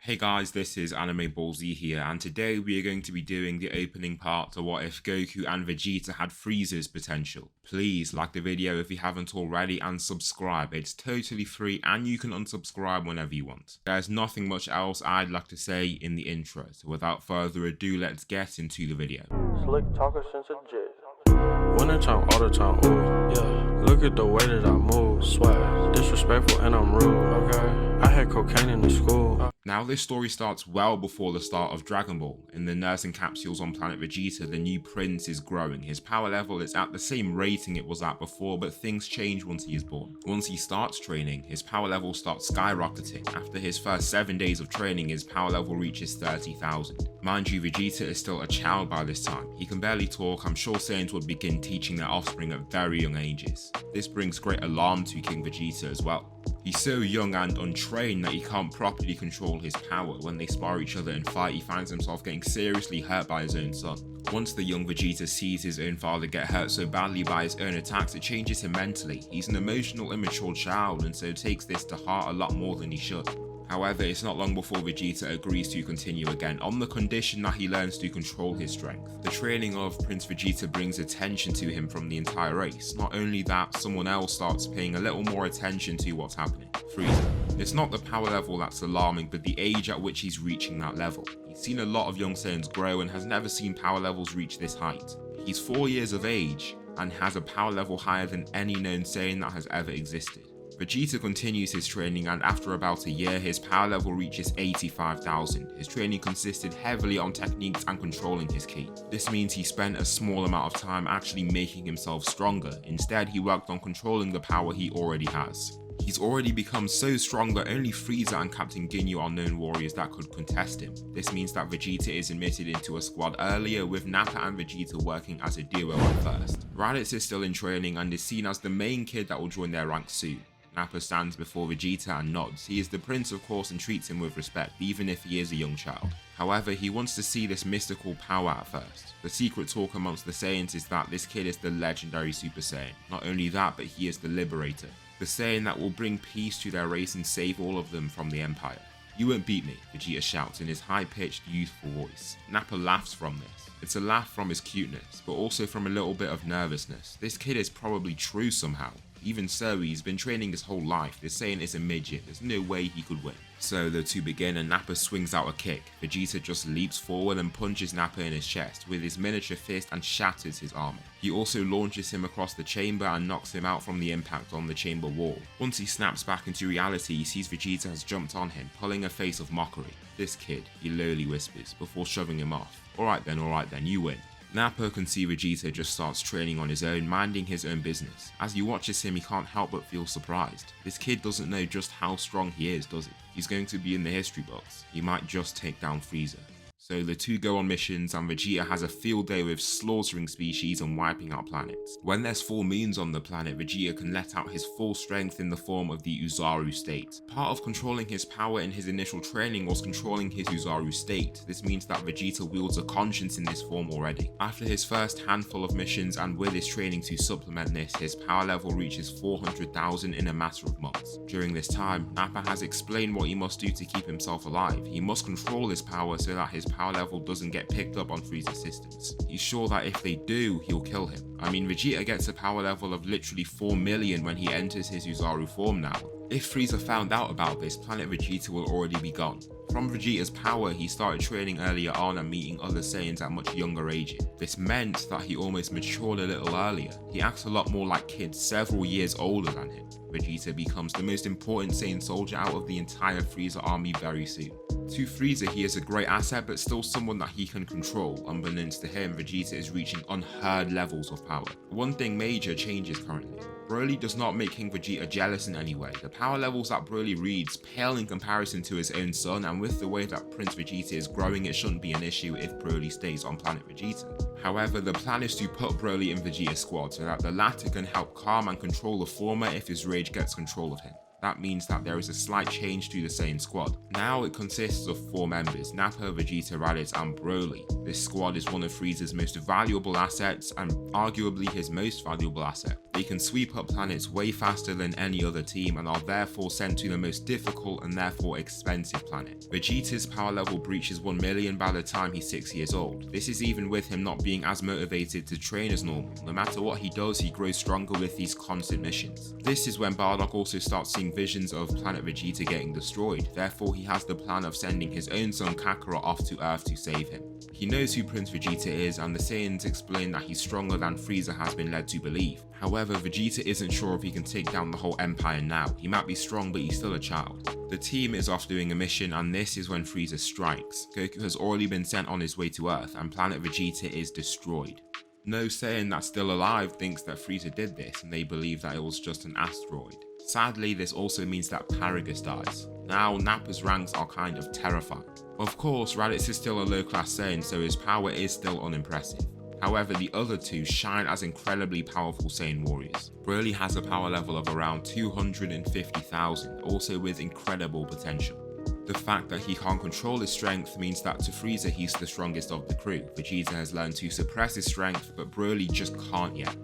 Hey guys, this is Anime Ball Z here, and today we are going to be doing the opening part to what if Goku and Vegeta had FRIEZA'S potential. Please like the video if you haven't already and subscribe, it's totally free and you can unsubscribe whenever you want. There's nothing much else I'd like to say in the intro, so without further ado let's get into the video. Slick talker since a jet. Winter time, all the time, ooh, yeah. Look at the way that I move, swag, disrespectful and I'm rude, okay. I had cocaine in the school. Now this story starts well before the start of Dragon Ball. In the nursing capsules on planet Vegeta, the new prince is growing. His power level is at the same rating it was at before, but things change once he is born. Once he starts training, his power level starts skyrocketing. After his first 7 days of training, his power level reaches 30,000. Mind you, Vegeta is still a child by this time. He can barely talk. I'm sure Saiyans would begin teaching their offspring at very young ages. This brings great alarm to King Vegeta as well. He's so young and untrained that he can't properly control his power. When they spar each other and fight, he finds himself getting seriously hurt by his own son. Once the young Vegeta sees his own father get hurt so badly by his own attacks, it changes him mentally. He's an emotional, immature child and so takes this to heart a lot more than he should. However, it's not long before Vegeta agrees to continue again, on the condition that he learns to control his strength. The training of Prince Vegeta brings attention to him from the entire race. Not only that, someone else starts paying a little more attention to what's happening. Frieza. It's not the power level that's alarming, but the age at which he's reaching that level. He's seen a lot of young Saiyans grow and has never seen power levels reach this height. He's 4 years of age and has a power level higher than any known Saiyan that has ever existed. Vegeta continues his training and after about a year his power level reaches 85,000. His training consisted heavily on techniques and controlling his ki. This means he spent a small amount of time actually making himself stronger. Instead he worked on controlling the power he already has. He's already become so strong that only Frieza and Captain Ginyu are known warriors that could contest him. This means that Vegeta is admitted into a squad earlier, with Nappa and Vegeta working as a duo at first. Raditz is still in training and is seen as the main kid that will join their ranks soon. Nappa stands before Vegeta and nods. He is the prince of course and treats him with respect, even if he is a young child. However, he wants to see this mystical power at first. The secret talk amongst the Saiyans is that this kid is the legendary Super Saiyan. Not only that, but he is the Liberator. The Saiyan that will bring peace to their race and save all of them from the Empire. "You won't beat me," Vegeta shouts in his high-pitched, youthful voice. Nappa laughs from this. It's a laugh from his cuteness, but also from a little bit of nervousness. This kid is probably true somehow. Even so, he's been training his whole life. This Saiyan is a midget, there's no way he could win. So the two begin and Nappa swings out a kick. Vegeta just leaps forward and punches Nappa in his chest with his miniature fist and shatters his armor. He also launches him across the chamber and knocks him out from the impact on the chamber wall. Once he snaps back into reality, he sees Vegeta has jumped on him, pulling a face of mockery. "This kid," he lowly whispers, before shoving him off. Alright then, you win." Nappa can see Vegeta just starts training on his own, minding his own business. As he watches him, he can't help but feel surprised. This kid doesn't know just how strong he is, does he? He's going to be in the history books. He might just take down Frieza. So the two go on missions and Vegeta has a field day with slaughtering species and wiping out planets. When there's full moons on the planet, Vegeta can let out his full strength in the form of the Uzaru state. Part of controlling his power in his initial training was controlling his Uzaru state. This means that Vegeta wields a conscience in this form already. After his first handful of missions and with his training to supplement this, his power level reaches 400,000 in a matter of months. During this time, Nappa has explained what he must do to keep himself alive. He must control his power so that his power level doesn't get picked up on Frieza's systems. He's sure that if they do, he'll kill him. I mean, Vegeta gets a power level of literally 4 million when he enters his Uzaru form now. If Frieza found out about this, planet Vegeta will already be gone. From Vegeta's power, he started training earlier on and meeting other Saiyans at much younger ages. This meant that he almost matured a little earlier. He acts a lot more like kids several years older than him. Vegeta becomes the most important Saiyan soldier out of the entire Frieza army very soon. To Frieza, he is a great asset, but still someone that he can control. Unbeknownst to him, Vegeta is reaching unheard levels of power. One thing major changes currently. Broly does not make King Vegeta jealous in any way. The power levels that Broly reads pale in comparison to his own son, and with the way that Prince Vegeta is growing, it shouldn't be an issue if Broly stays on planet Vegeta. However, the plan is to put Broly in Vegeta's squad so that the latter can help calm and control the former if his rage gets control of him. That means that there is a slight change to the Saiyan squad. Now it consists of 4 members, Nappa, Vegeta, Raditz and Broly. This squad is one of Frieza's most valuable assets and arguably his most valuable asset. They can sweep up planets way faster than any other team and are therefore sent to the most difficult and therefore expensive planet. Vegeta's power level breaches 1 million by the time he's 6 years old. This is even with him not being as motivated to train as normal. No matter what he does, he grows stronger with these constant missions. This is when Bardock also starts seeing visions of planet Vegeta getting destroyed. Therefore, he has the plan of sending his own son Kakarot off to Earth to save him. He knows who Prince Vegeta is, and the Saiyans explain that he's stronger than Frieza has been led to believe. However, Vegeta isn't sure if he can take down the whole empire now. He might be strong, but he's still a child. The team is off doing a mission, and this is when Frieza strikes. Goku has already been sent on his way to Earth, and planet Vegeta is destroyed. No Saiyan that's still alive thinks that Frieza did this, and they believe that it was just an asteroid. Sadly, this also means that Paragus dies. Now, Nappa's ranks are kind of terrifying. Of course, Raditz is still a low-class Saiyan, so his power is still unimpressive. However, the other two shine as incredibly powerful Saiyan warriors. Broly has a power level of around 250,000, also with incredible potential. The fact that he can't control his strength means that to Frieza he's the strongest of the crew. Vegeta has learned to suppress his strength, but Broly just can't yet.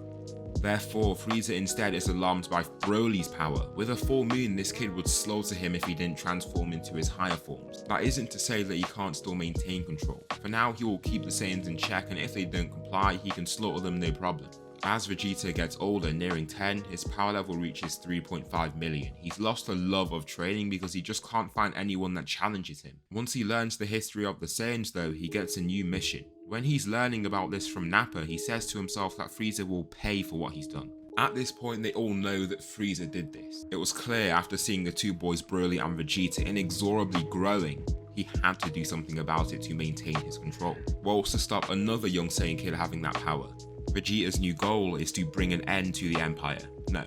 Therefore, Frieza instead is alarmed by Broly's power. With a full moon, this kid would slaughter him if he didn't transform into his higher forms. That isn't to say that he can't still maintain control. For now, he will keep the Saiyans in check, and if they don't comply, he can slaughter them no problem. As Vegeta gets older, nearing 10, his power level reaches 3.5 million. He's lost the love of training because he just can't find anyone that challenges him. Once he learns the history of the Saiyans though, he gets a new mission. When he's learning about this from Nappa, he says to himself that Frieza will pay for what he's done. At this point, they all know that Frieza did this. It was clear after seeing the two boys Broly and Vegeta inexorably growing, he had to do something about it to maintain his control, whilst to stop another young Saiyan kid having that power. Vegeta's new goal is to bring an end to the Empire. No,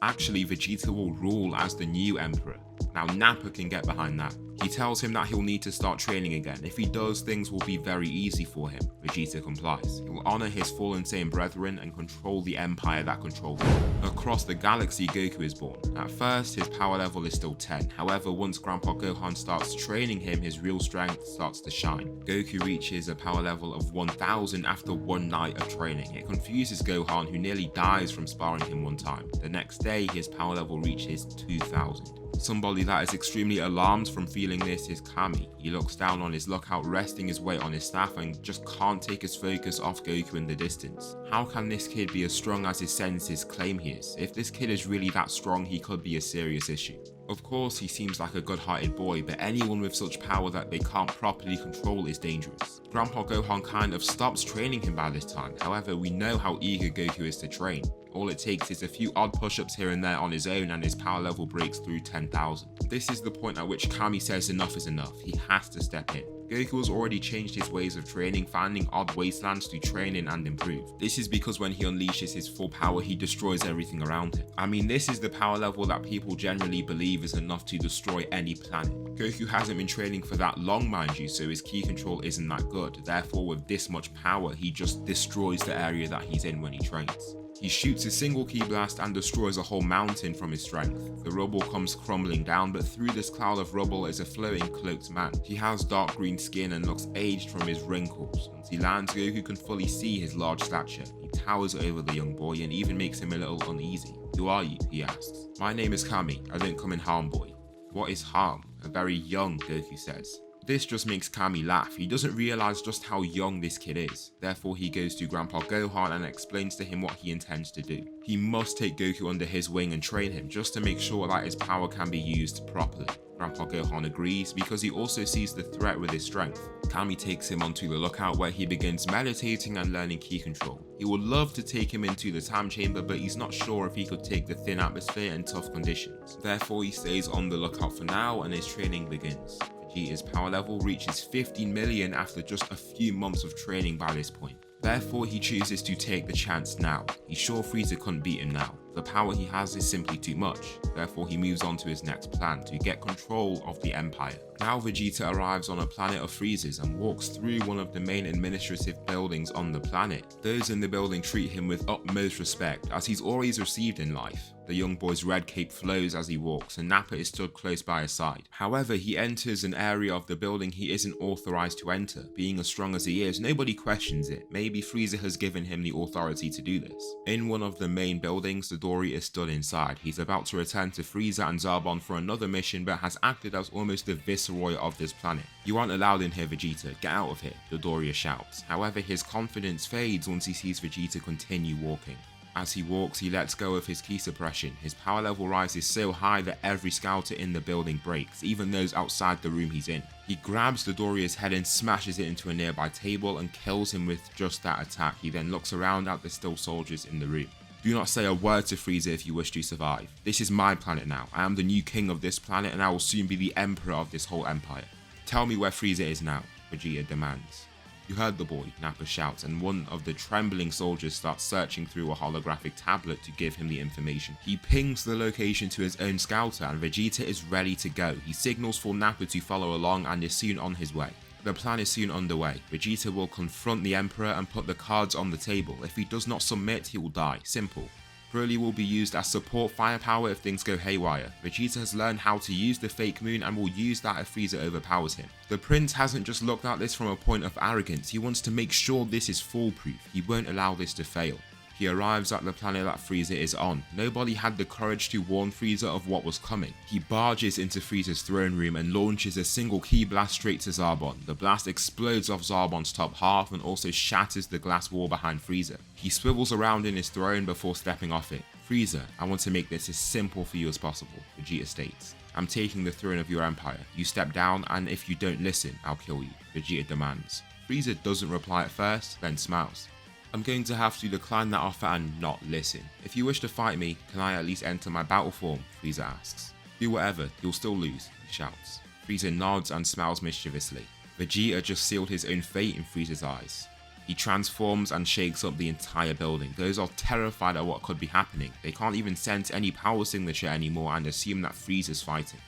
actually Vegeta will rule as the new Emperor. Now Nappa can get behind that. He tells him that he'll need to start training again. If he does, things will be very easy for him. Vegeta complies. He will honor his fallen Saiyan brethren and control the empire that controls him. Across the galaxy, Goku is born. At first, his power level is still 10. However, once Grandpa Gohan starts training him, his real strength starts to shine. Goku reaches a power level of 1000 after one night of training. It confuses Gohan, who nearly dies from sparring him one time. The next day, his power level reaches 2000. Somebody that is extremely alarmed from feeling this is Kami. He looks down on his lookout, resting his weight on his staff, and just can't take his focus off Goku in the distance. How can this kid be as strong as his senses claim he is? If this kid is really that strong, he could be a serious issue. Of course, he seems like a good-hearted boy, but anyone with such power that they can't properly control is dangerous. Grandpa Gohan kind of stops training him by this time. However, we know how eager Goku is to train. All it takes is a few odd push-ups here and there on his own and his power level breaks through 10,000. This is the point at which Kami says enough is enough. He has to step in. Goku has already changed his ways of training, finding odd wastelands to train in and improve. This is because when he unleashes his full power, he destroys everything around him. I mean, this is the power level that people generally believe is enough to destroy any planet. Goku hasn't been training for that long, mind you, so his ki control isn't that good. Therefore, with this much power, he just destroys the area that he's in when he trains. He shoots a single ki blast and destroys a whole mountain from his strength. The rubble comes crumbling down, but through this cloud of rubble is a flowing cloaked man. He has dark green skin and looks aged from his wrinkles. Once he lands, Goku can fully see his large stature. He towers over the young boy and even makes him a little uneasy. "Who are you?" he asks. "My name is Kami. I don't come in harm, boy." "What is harm?" "A very young," Goku says. This just makes Kami laugh. He doesn't realize just how young this kid is. Therefore, he goes to Grandpa Gohan and explains to him what he intends to do. He must take Goku under his wing and train him just to make sure that his power can be used properly. Grandpa Gohan agrees because he also sees the threat with his strength. Kami takes him onto the lookout where he begins meditating and learning ki control. He would love to take him into the time chamber, but he's not sure if he could take the thin atmosphere and tough conditions. Therefore, he stays on the lookout for now and his training begins. Vegeta's power level reaches 15 million after just a few months of training by this point. Therefore, he chooses to take the chance now. He's sure Frieza couldn't beat him now. The power he has is simply too much, therefore he moves on to his next plan to get control of the Empire. Now Vegeta arrives on a planet of FRIEZA'S and walks through one of the main administrative buildings on the planet. Those in the building treat him with utmost respect, as he's always received in life. The young boy's red cape flows as he walks, and Nappa is stood close by his side. However, he enters an area of the building he isn't authorized to enter. Being as strong as he is, nobody questions it. Maybe Frieza has given him the authority to do this. In one of the main buildings, the Dory is stood inside. He's about to return to Frieza and Zarbon for another mission, but has acted as almost the viceroy of this planet. "You aren't allowed in here, Vegeta. Get out of here," Dodoria shouts. However, his confidence fades once he sees Vegeta continue walking. As he walks, he lets go of his ki suppression. His power level rises so high that every scouter in the building breaks, even those outside the room he's in. He grabs Dodoria's head and smashes it into a nearby table and kills him with just that attack. He then looks around at the still soldiers in the room. "Do not say a word to Frieza if you wish to survive. This is my planet now. I am the new king of this planet and I will soon be the emperor of this whole empire. Tell me where Frieza is now," Vegeta demands. "You heard the boy," Nappa shouts, and one of the trembling soldiers starts searching through a holographic tablet to give him the information. He pings the location to his own scouter and Vegeta is ready to go. He signals for Nappa to follow along and is soon on his way. The plan is soon underway. Vegeta will confront the Emperor and put the cards on the table. If he does not submit, he will die. Simple. Broly will be used as support firepower if things go haywire. Vegeta has learned how to use the fake moon and will use that if Frieza overpowers him. The prince hasn't just looked at this from a point of arrogance, he wants to make sure this is foolproof. He won't allow this to fail. He arrives at the planet that Frieza is on. Nobody had the courage to warn Frieza of what was coming. He barges into Frieza's throne room and launches a single ki blast straight to Zarbon. The blast explodes off Zarbon's top half and also shatters the glass wall behind Frieza. He swivels around in his throne before stepping off it. "Frieza, I want to make this as simple for you as possible," Vegeta states. "I'm taking the throne of your empire. You step down and if you don't listen, I'll kill you," Vegeta demands. Frieza doesn't reply at first, then smiles. "I'm going to have to decline that offer and not listen. If you wish to fight me, can I at least enter my battle form?" Frieza asks. "Do whatever, you'll still lose," he shouts. Frieza nods and smiles mischievously. Vegeta just sealed his own fate in Frieza's eyes. He transforms and shakes up the entire building. Those are terrified at what could be happening. They can't even sense any power signature anymore and assume that Frieza's fighting.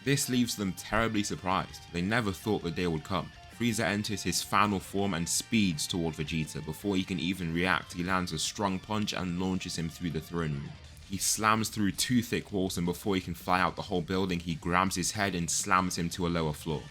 This leaves them terribly surprised. They never thought the day would come. Frieza enters his final form and speeds toward Vegeta. Before he can even react, he lands a strong punch and launches him through the throne room. He slams through two thick walls and before he can fly out the whole building, he grabs his head and slams him to a lower floor.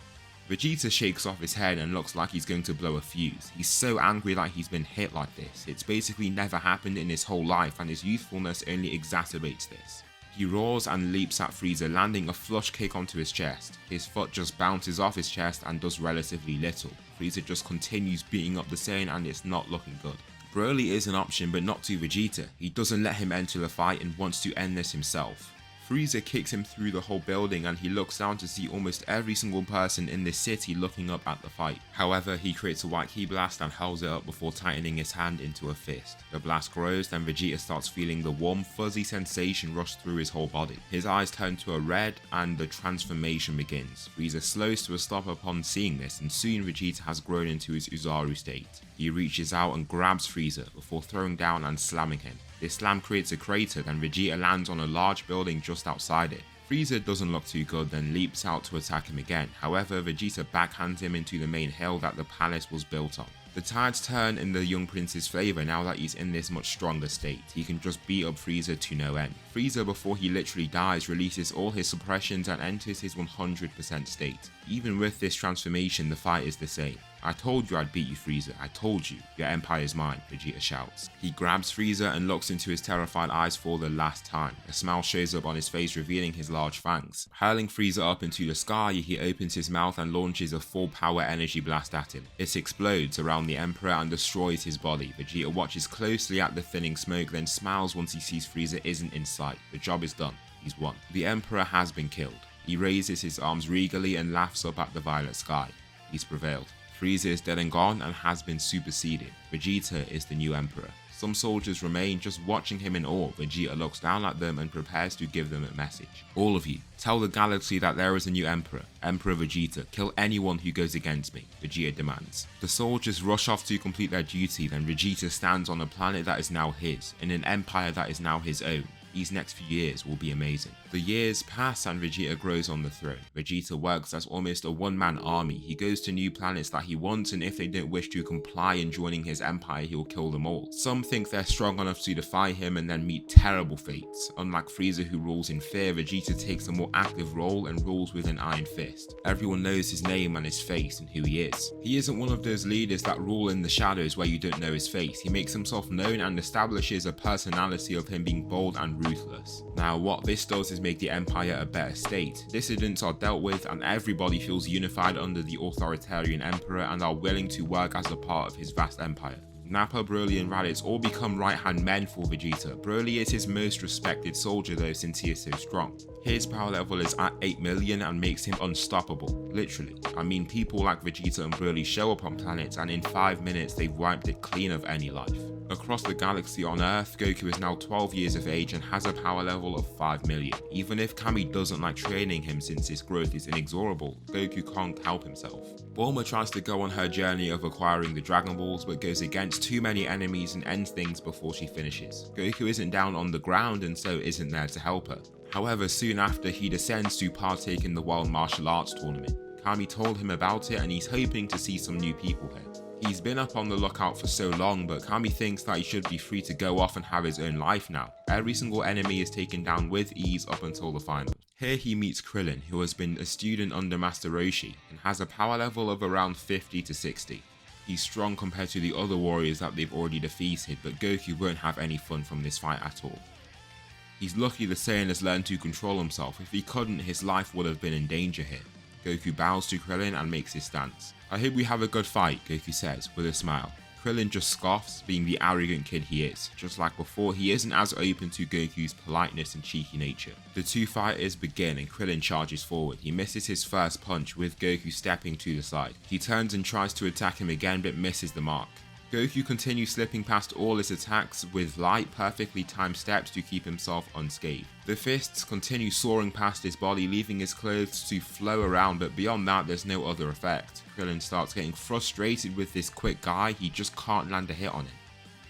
Vegeta shakes off his head and looks like he's going to blow a fuse. He's so angry that he's been hit like this. It's basically never happened in his whole life and his youthfulness only exacerbates this. He roars and leaps at Frieza, landing a flush kick onto his chest. His foot just bounces off his chest and does relatively little. Frieza just continues beating up the Saiyan and it's not looking good. Broly is an option but not to Vegeta. He doesn't let him enter the fight and wants to end this himself. Frieza kicks him through the whole building and he looks down to see almost every single person in this city looking up at the fight. However, he creates a white ki blast and hurls it up before tightening his hand into a fist. The blast grows, then Vegeta starts feeling the warm, fuzzy sensation rush through his whole body. His eyes turn to a red and the transformation begins. Frieza slows to a stop upon seeing this and soon Vegeta has grown into his Uzaru state. He reaches out and grabs Frieza before throwing down and slamming him. This slam creates a crater, then Vegeta lands on a large building just outside it. Frieza doesn't look too good, then leaps out to attack him again. However, Vegeta backhands him into the main hill that the palace was built on. The tides turn in the young prince's favour now that he's in this much stronger state. He can just beat up Frieza to no end. Frieza, before he literally dies, releases all his suppressions and enters his 100% state. Even with this transformation, the fight is the same. "I told you I'd beat you, Frieza. I told you. Your empire is mine," Vegeta shouts. He grabs Frieza and looks into his terrified eyes for the last time. A smile shows up on his face, revealing his large fangs. Hurling Frieza up into the sky, he opens his mouth and launches a full power energy blast at him. It explodes around the Emperor and destroys his body. Vegeta watches closely at the thinning smoke, then smiles once he sees Frieza isn't in sight. The job is done. He's won. The Emperor has been killed. He raises his arms regally and laughs up at the violet sky. He's prevailed. Frieza is dead and gone and has been superseded. Vegeta is the new emperor. Some soldiers remain just watching him in awe. Vegeta looks down at them and prepares to give them a message. "All of you, tell the galaxy that there is a new emperor, Emperor Vegeta. Kill anyone who goes against me," Vegeta demands. The soldiers rush off to complete their duty, then Vegeta stands on a planet that is now his, in an empire that is now his own. These next few years will be amazing. The years pass and Vegeta grows on the throne. Vegeta works as almost a one-man army. He goes to new planets that he wants, and if they don't wish to comply in joining his empire, he will kill them all. Some think they're strong enough to defy him and then meet terrible fates. Unlike Frieza, who rules in fear, Vegeta takes a more active role and rules with an iron fist. Everyone knows his name and his face and who he is. He isn't one of those leaders that rule in the shadows where you don't know his face. He makes himself known and establishes a personality of him being bold and ruthless. Now, what this does is make the empire a better state. Dissidents are dealt with and everybody feels unified under the authoritarian emperor and are willing to work as a part of his vast empire. Nappa, Broly and Raditz all become right-hand men for Vegeta. Broly is his most respected soldier though, since he is so strong. His power level is at 8 million and makes him unstoppable, literally. I mean, people like Vegeta and Broly show up on planets and in 5 minutes they've wiped it clean of any life. Across the galaxy on Earth, Goku is now 12 years of age and has a power level of 5 million. Even if Kami doesn't like training him since his growth is inexorable, Goku can't help himself. Bulma tries to go on her journey of acquiring the Dragon Balls but goes against too many enemies and ends things before she finishes. Goku isn't down on the ground and so isn't there to help her. However, soon after, he descends to partake in the World Martial Arts Tournament. Kami told him about it and he's hoping to see some new people here. He's been up on the lookout for so long, but Kami thinks that he should be free to go off and have his own life now. Every single enemy is taken down with ease up until the final. Here he meets Krillin, who has been a student under Master Roshi and has a power level of around 50 to 60. He's strong compared to the other warriors that they've already defeated, but Goku won't have any fun from this fight at all. He's lucky the Saiyan has learned to control himself. If he couldn't, his life would have been in danger here. Goku bows to Krillin and makes his stance. "I hope we have a good fight," Goku says with a smile. Krillin just scoffs, being the arrogant kid he is. Just like before, he isn't as open to Goku's politeness and cheeky nature. The two fighters begin and Krillin charges forward. He misses his first punch with Goku stepping to the side. He turns and tries to attack him again but misses the mark. Goku continues slipping past all his attacks with light, perfectly timed steps to keep himself unscathed. The fists continue soaring past his body, leaving his clothes to flow around, but beyond that there's no other effect. Krillin starts getting frustrated with this quick guy, he just can't land a hit on him.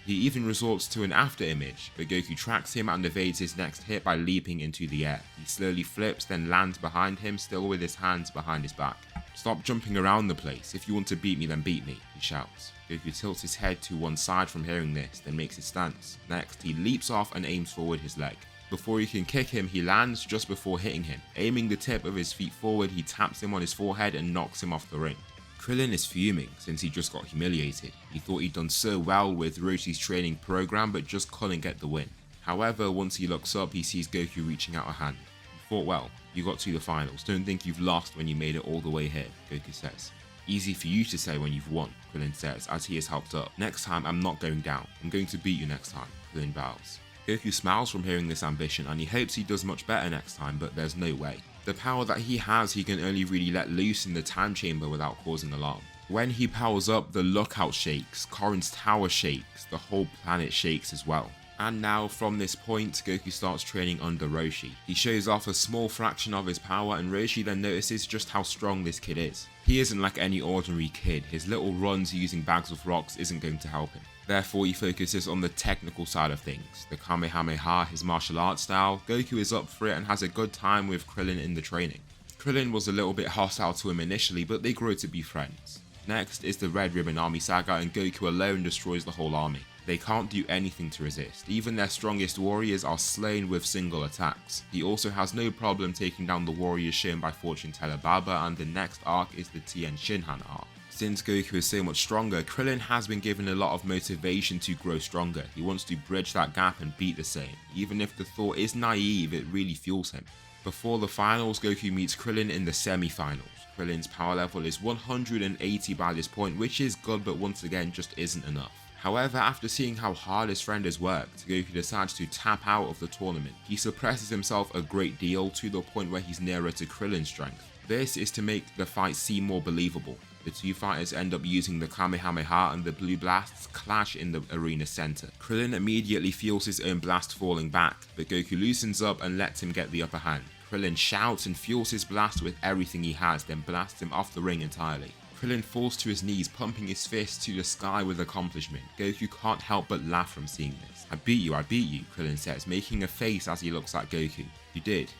He even resorts to an after image, but Goku tracks him and evades his next hit by leaping into the air. He slowly flips, then lands behind him, still with his hands behind his back. "Stop jumping around the place. If you want to beat me, then beat me," he shouts. Goku tilts his head to one side from hearing this, then makes his stance. Next, he leaps off and aims forward his leg. Before he can kick him, he lands just before hitting him. Aiming the tip of his feet forward, he taps him on his forehead and knocks him off the ring. Krillin is fuming since he just got humiliated. He thought he'd done so well with Roshi's training program but just couldn't get the win. However, once he looks up, he sees Goku reaching out a hand. "You fought well. You got to the finals. Don't think you've lost when you made it all the way here," Goku says. "Easy for you to say when you've won," Krillin says as he is helped up. "Next time I'm not going down. I'm going to beat you next time," Krillin bows. Goku smiles from hearing this ambition and he hopes he does much better next time, but there's no way. The power that he has, he can only really let loose in the time chamber without causing alarm. When he powers up, the lookout shakes, Korin's tower shakes, the whole planet shakes as well. And now, from this point, Goku starts training under Roshi. He shows off a small fraction of his power and Roshi then notices just how strong this kid is. He isn't like any ordinary kid, his little runs using bags of rocks isn't going to help him. Therefore, he focuses on the technical side of things, the Kamehameha, his martial arts style. Goku is up for it and has a good time with Krillin in the training. Krillin was a little bit hostile to him initially, but they grow to be friends. Next is the Red Ribbon Army saga and Goku alone destroys the whole army. They can't do anything to resist, even their strongest warriors are slain with single attacks. He also has no problem taking down the warriors shown by Fortune Teller Baba, and the next arc is the Tien Shinhan arc. Since Goku is so much stronger, Krillin has been given a lot of motivation to grow stronger. He wants to bridge that gap and beat the Saiyan. Even if the thought is naive, it really fuels him. Before the finals, Goku meets Krillin in the semi-finals. Krillin's power level is 180 by this point, which is good but once again just isn't enough. However, after seeing how hard his friend has worked, Goku decides to tap out of the tournament. He suppresses himself a great deal to the point where he's nearer to Krillin's strength. This is to make the fight seem more believable. The two fighters end up using the Kamehameha and the blue blasts clash in the arena center. Krillin immediately feels his own blast falling back, but Goku loosens up and lets him get the upper hand. Krillin shouts and fuels his blast with everything he has, then blasts him off the ring entirely. Krillin falls to his knees, pumping his fist to the sky with accomplishment. Goku can't help but laugh from seeing this. I beat you, Krillin says, making a face as he looks at Goku. You did.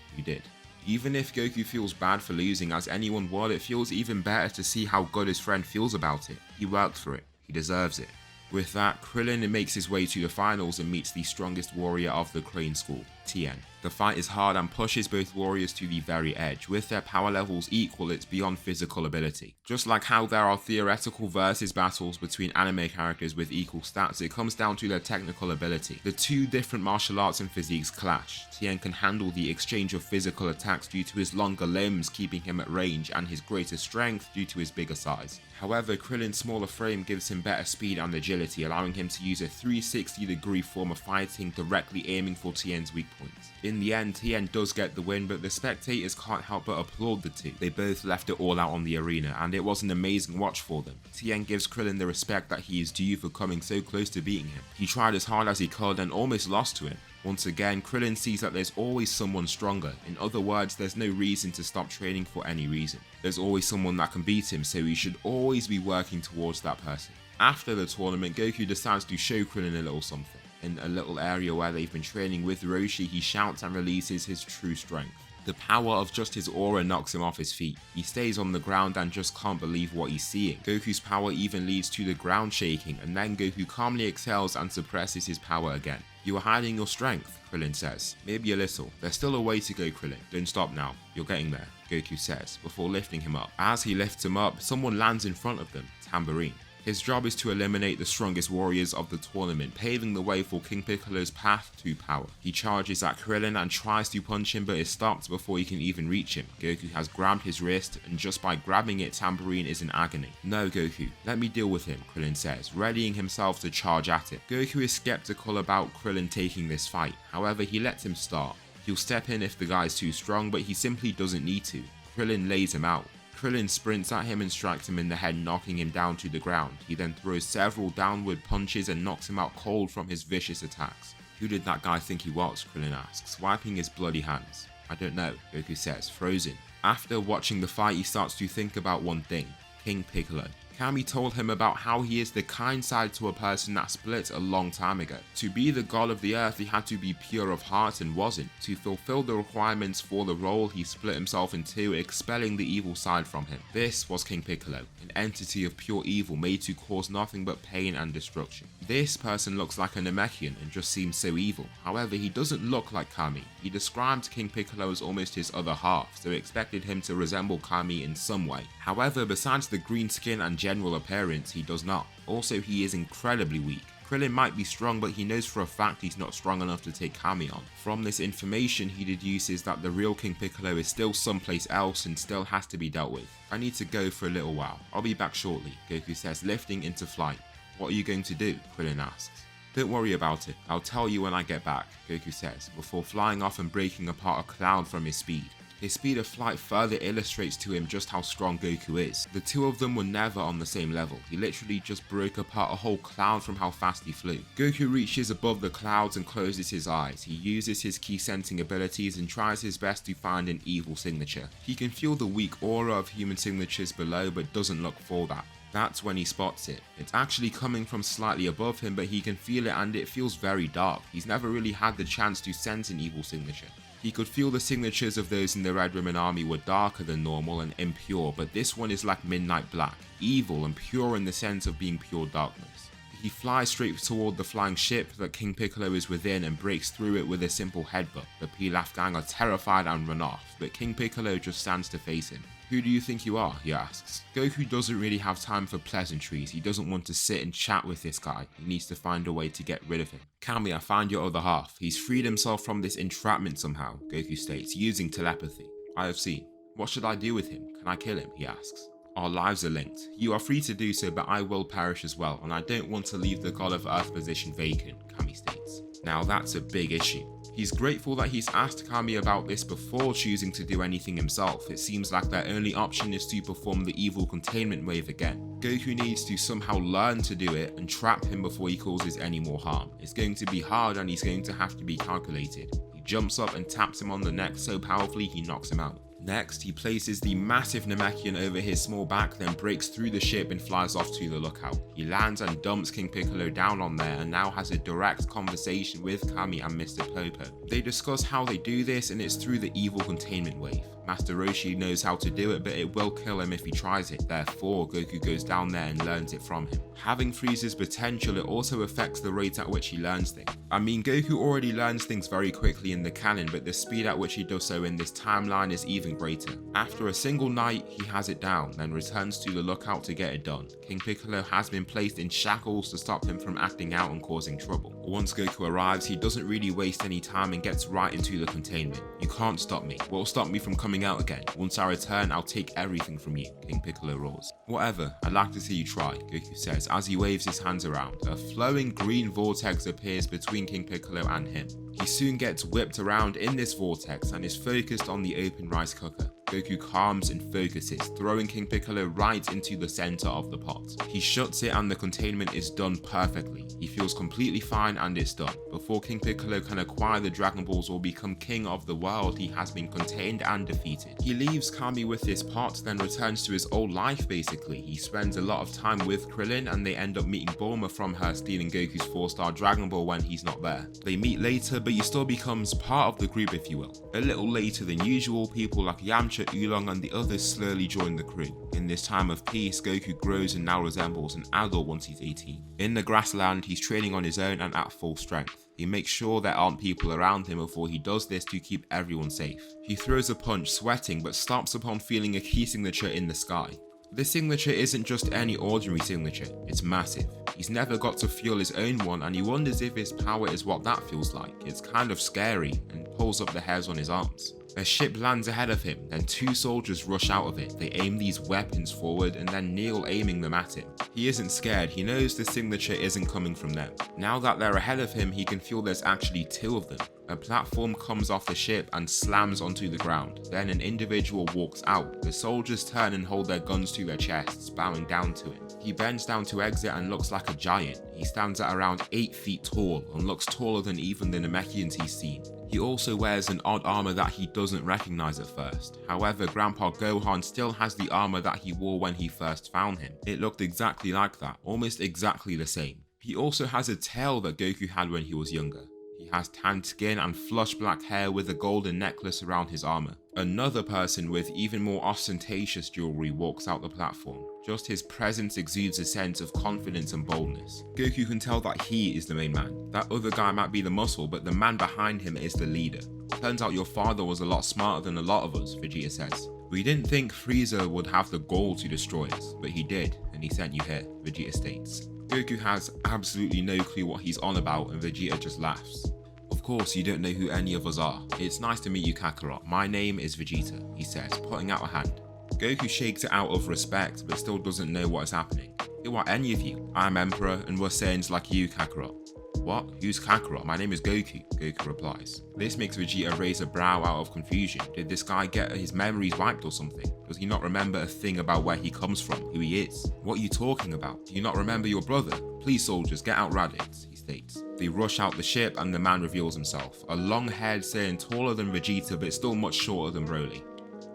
Even if Goku feels bad for losing, as anyone would, it feels even better to see how good his friend feels about it. He worked for it. He deserves it. With that, Krillin makes his way to the finals and meets the strongest warrior of the Crane School, Tien. The fight is hard and pushes both warriors to the very edge. With their power levels equal, it's beyond physical ability. Just like how there are theoretical versus battles between anime characters with equal stats, it comes down to their technical ability. The two different martial arts and physiques clash. Tien can handle the exchange of physical attacks due to his longer limbs keeping him at range, and his greater strength due to his bigger size. However, Krillin's smaller frame gives him better speed and agility, allowing him to use a 360-degree form of fighting, directly aiming for Tien's weak points. In the end, Tien does get the win, but the spectators can't help but applaud the two. They both left it all out on the arena, and it was an amazing watch for them. Tien gives Krillin the respect that he is due for coming so close to beating him. He tried as hard as he could and almost lost to him. Once again, Krillin sees that there's always someone stronger. In other words, there's no reason to stop training for any reason. There's always someone that can beat him, so he should always be working towards that person. After the tournament, Goku decides to show Krillin a little something. In a little area where they've been training with Roshi, he shouts and releases his true strength. The power of just his aura knocks him off his feet. He stays on the ground and just can't believe what he's seeing. Goku's power even leads to the ground shaking, and then Goku calmly exhales and suppresses his power again. You are hiding your strength, Krillin says. Maybe a little. There's still a way to go, Krillin. Don't stop now. You're getting there, Goku says, before lifting him up. As he lifts him up, someone lands in front of them, Tambourine. His job is to eliminate the strongest warriors of the tournament, paving the way for King Piccolo's path to power. He charges at Krillin and tries to punch him, but is stopped before he can even reach him. Goku has grabbed his wrist, and just by grabbing it, Tambourine is in agony. No, Goku, let me deal with him, Krillin says, readying himself to charge at it. Goku is skeptical about Krillin taking this fight, however he lets him start. He'll step in if the guy's too strong, but he simply doesn't need to. Krillin lays him out. Krillin sprints at him and strikes him in the head, knocking him down to the ground. He then throws several downward punches and knocks him out cold from his vicious attacks. Who did that guy think he was? Krillin asks, wiping his bloody hands. I don't know, Goku says, frozen. After watching the fight, he starts to think about one thing, King Piccolo. Kami told him about how he is the kind side to a person that split a long time ago. To be the god of the earth, he had to be pure of heart and wasn't. To fulfill the requirements for the role, he split himself in two, expelling the evil side from him. This was King Piccolo, an entity of pure evil made to cause nothing but pain and destruction. This person looks like a Namekian and just seems so evil. However, he doesn't look like Kami. He described King Piccolo as almost his other half, so expected him to resemble Kami in some way. However, besides the green skin and general appearance, he does not. Also, he is incredibly weak. Krillin might be strong, but he knows for a fact he's not strong enough to take Kami on. From this information, he deduces that the real King Piccolo is still someplace else and still has to be dealt with. I need to go for a little while. I'll be back shortly, Goku says, lifting into flight. What are you going to do? Krillin asks. Don't worry about it. I'll tell you when I get back, Goku says, before flying off and breaking apart a cloud from his speed. His speed of flight further illustrates to him just how strong Goku is. The two of them were never on the same level. He literally just broke apart a whole cloud from how fast he flew. Goku reaches above the clouds and closes his eyes. He uses his key sensing abilities and tries his best to find an evil signature. He can feel the weak aura of human signatures below, but doesn't look for that. That's when he spots it. It's actually coming from slightly above him, but he can feel it and it feels very dark. He's never really had the chance to sense an evil signature. He could feel the signatures of those in the Red Ribbon Army were darker than normal and impure, but this one is like midnight black, evil and pure in the sense of being pure darkness. He flies straight toward the flying ship that King Piccolo is within and breaks through it with a simple headbutt. The Pilaf gang are terrified and run off, but King Piccolo just stands to face him. Who do you think you are? He asks. Goku doesn't really have time for pleasantries. He doesn't want to sit and chat with this guy. He needs to find a way to get rid of him. Kami, I found your other half. He's freed himself from this entrapment somehow, Goku states, using telepathy. I have seen. What should I do with him? Can I kill him? He asks. Our lives are linked. You are free to do so, but I will perish as well, and I don't want to leave the God of Earth position vacant, Kami states. Now that's a big issue. He's grateful that he's asked Kami about this before choosing to do anything himself. It seems like their only option is to perform the evil containment wave again. Goku needs to somehow learn to do it and trap him before he causes any more harm. It's going to be hard and he's going to have to be calculated. He jumps up and taps him on the neck so powerfully he knocks him out. Next, he places the massive Namekian over his small back, then breaks through the ship and flies off to the lookout. He lands and dumps King Piccolo down on there and now has a direct conversation with Kami and Mr. Popo. They discuss how they do this, and it's through the evil containment wave. Master Roshi knows how to do it, but it will kill him if he tries it. Therefore, Goku goes down there and learns it from him. Having Frieza's potential, it also affects the rate at which he learns things. I mean, Goku already learns things very quickly in the canon, but the speed at which he does so in this timeline is even greater. After a single night, he has it down, then returns to the lookout to get it done. King Piccolo has been placed in shackles to stop him from acting out and causing trouble. Once Goku arrives, he doesn't really waste any time and gets right into the containment. "You can't stop me. What will stop me from coming out again? Once I return, I'll take everything from you," King Piccolo roars. "Whatever, I'd like to see you try," Goku says as he waves his hands around. A flowing green vortex appears between King Piccolo and him. He soon gets whipped around in this vortex and is focused on the open rice cooker. Goku calms and focuses, throwing King Piccolo right into the center of the pot. He shuts it and the containment is done perfectly. He feels completely fine and it's done. Before King Piccolo can acquire the Dragon Balls or become king of the world, he has been contained and defeated. He leaves Kami with this pot, then returns to his old life basically. He spends a lot of time with Krillin and they end up meeting Bulma from her stealing Goku's 4-star Dragon Ball when he's not there. They meet later, but he still becomes part of the group if you will. A little later than usual, people like Yamcha, Oolong and the others slowly join the crew. In this time of peace, Goku grows and now resembles an adult once he's 18. In the grassland, he's training on his own and at full strength. He makes sure there aren't people around him before he does this to keep everyone safe. He throws a punch sweating but stops upon feeling a key signature in the sky. This signature isn't just any ordinary signature, it's massive. He's never got to feel his own one and he wonders if his power is what that feels like. It's kind of scary and pulls up the hairs on his arms. A ship lands ahead of him, then 2 soldiers rush out of it. They aim these weapons forward and then kneel aiming them at him. He isn't scared, he knows the signature isn't coming from them. Now that they're ahead of him, he can feel there's actually 2 of them. A platform comes off the ship and slams onto the ground. Then an individual walks out. The soldiers turn and hold their guns to their chests, bowing down to him. He bends down to exit and looks like a giant. He stands at around 8 feet tall and looks taller than even the Namekians he's seen. He also wears an odd armor that he doesn't recognize at first. However, Grandpa Gohan still has the armor that he wore when he first found him. It looked exactly like that, almost exactly the same. He also has a tail that Goku had when he was younger. He has tanned skin and flush black hair with a golden necklace around his armor. Another person with even more ostentatious jewelry walks out the platform. Just his presence exudes a sense of confidence and boldness. Goku can tell that he is the main man. That other guy might be the muscle, but the man behind him is the leader. Turns out your father was a lot smarter than a lot of us, Vegeta says. We didn't think Frieza would have the gall to destroy us, but he did, and he sent you here, Vegeta states. Goku has absolutely no clue what he's on about and Vegeta just laughs. Of course you don't know who any of us are. It's nice to meet you, Kakarot. My name is Vegeta, he says, putting out a hand. Goku shakes it out of respect but still doesn't know what is happening. Who are any of you? I'm Emperor and we're Saiyans like you, Kakarot. What? Who's Kakarot? My name is Goku, Goku replies. This makes Vegeta raise a brow out of confusion. Did this guy get his memories wiped or something? Does he not remember a thing about where he comes from, who he is? What are you talking about? Do you not remember your brother? Please soldiers, get out Raditz, he states. They rush out the ship and the man reveals himself. A long-haired Saiyan taller than Vegeta but still much shorter than Broly.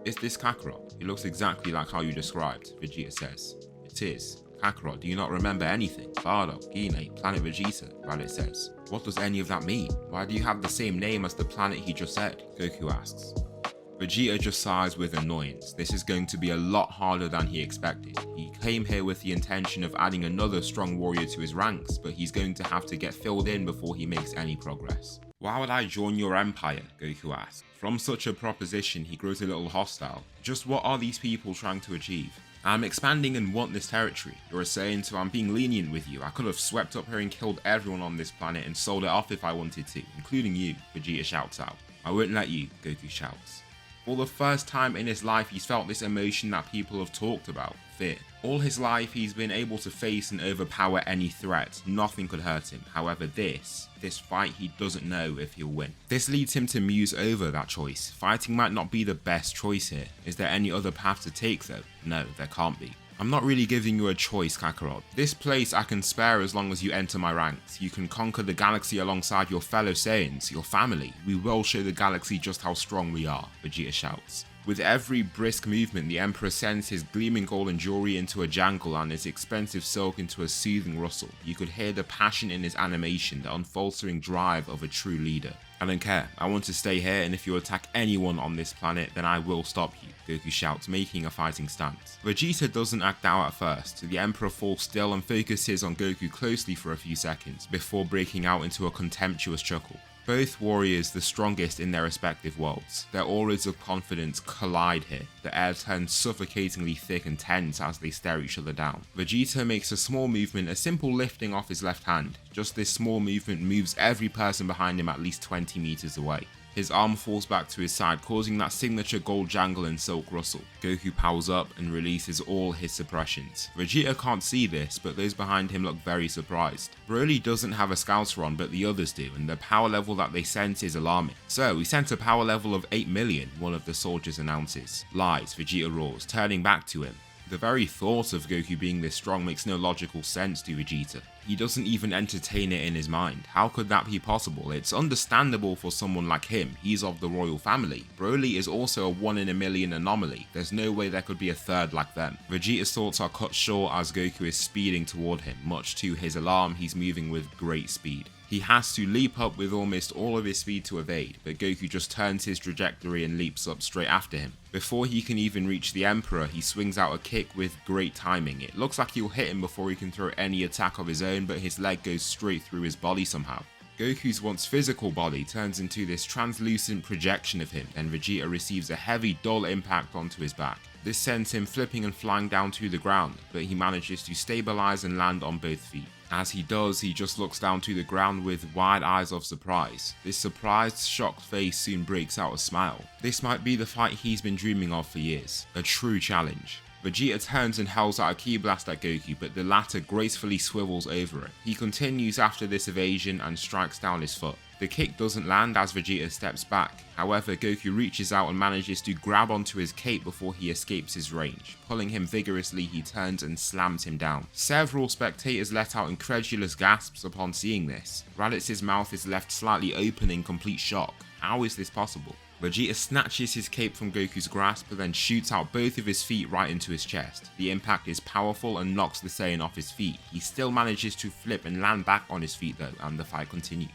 Is this Kakarot? He looks exactly like how you described, Vegeta says. It is. Kakarot, do you not remember anything? Bardock, Gine, Planet Vegeta, Raditz says. What does any of that mean? Why do you have the same name as the planet he just said? Goku asks. Vegeta just sighs with annoyance. This is going to be a lot harder than he expected. He came here with the intention of adding another strong warrior to his ranks, but he's going to have to get filled in before he makes any progress. Why would I join your empire? Goku asks. From such a proposition, he grows a little hostile. Just what are these people trying to achieve? I'm expanding and want this territory. You're a Saiyan, so I'm being lenient with you. I could have swept up here and killed everyone on this planet and sold it off if I wanted to, including you, Vegeta shouts out. I won't let you, Goku shouts. For the first time in his life, he's felt this emotion that people have talked about, fear. All his life, he's been able to face and overpower any threat. Nothing could hurt him. However, this fight, he doesn't know if he'll win. This leads him to muse over that choice. Fighting might not be the best choice here. Is there any other path to take though? No, there can't be. I'm not really giving you a choice, Kakarot. This place I can spare as long as you enter my ranks. You can conquer the galaxy alongside your fellow Saiyans, your family. We will show the galaxy just how strong we are, Vegeta shouts. With every brisk movement, the Emperor sends his gleaming gold and jewelry into a jangle and his expensive silk into a soothing rustle. You could hear the passion in his animation, the unfaltering drive of a true leader. I don't care, I want to stay here, and if you attack anyone on this planet, then I will stop you, Goku shouts, making a fighting stance. Vegeta doesn't act out at first. The Emperor falls still and focuses on Goku closely for a few seconds, before breaking out into a contemptuous chuckle. Both warriors the strongest in their respective worlds. Their auras of confidence collide here. The air turns suffocatingly thick and tense as they stare each other down. Vegeta makes a small movement, a simple lifting off his left hand. Just this small movement moves every person behind him at least 20 meters away. His arm falls back to his side, causing that signature gold jangle and silk rustle. Goku powers up and releases all his suppressions. Vegeta can't see this, but those behind him look very surprised. Broly doesn't have a scouter on, but the others do, and the power level that they sense is alarming. "So, we sent a power level of 8 million, one of the soldiers announces. "Lies," Vegeta roars, turning back to him. The very thought of Goku being this strong makes no logical sense to Vegeta. He doesn't even entertain it in his mind. How could that be possible? It's understandable for someone like him. He's of the royal family. Broly is also a 1 in a million anomaly. There's no way there could be a third like them. Vegeta's thoughts are cut short as Goku is speeding toward him. Much to his alarm, he's moving with great speed. He has to leap up with almost all of his speed to evade, but Goku just turns his trajectory and leaps up straight after him. Before he can even reach the Emperor, he swings out a kick with great timing. It looks like he'll hit him before he can throw any attack of his own, but his leg goes straight through his body somehow. Goku's once physical body turns into this translucent projection of him, and Vegeta receives a heavy, dull impact onto his back. This sends him flipping and flying down to the ground, but he manages to stabilize and land on both feet. As he does, he just looks down to the ground with wide eyes of surprise. This surprised, shocked face soon breaks out a smile. This might be the fight he's been dreaming of for years. A true challenge. Vegeta turns and hurls out a ki blast at Goku, but the latter gracefully swivels over it. He continues after this evasion and strikes down his foot. The kick doesn't land as Vegeta steps back. However, Goku reaches out and manages to grab onto his cape before he escapes his range. Pulling him vigorously, he turns and slams him down. Several spectators let out incredulous gasps upon seeing this. Raditz's mouth is left slightly open in complete shock. How is this possible? Vegeta snatches his cape from Goku's grasp and then shoots out both of his feet right into his chest. The impact is powerful and knocks the Saiyan off his feet. He still manages to flip and land back on his feet though, and the fight continues.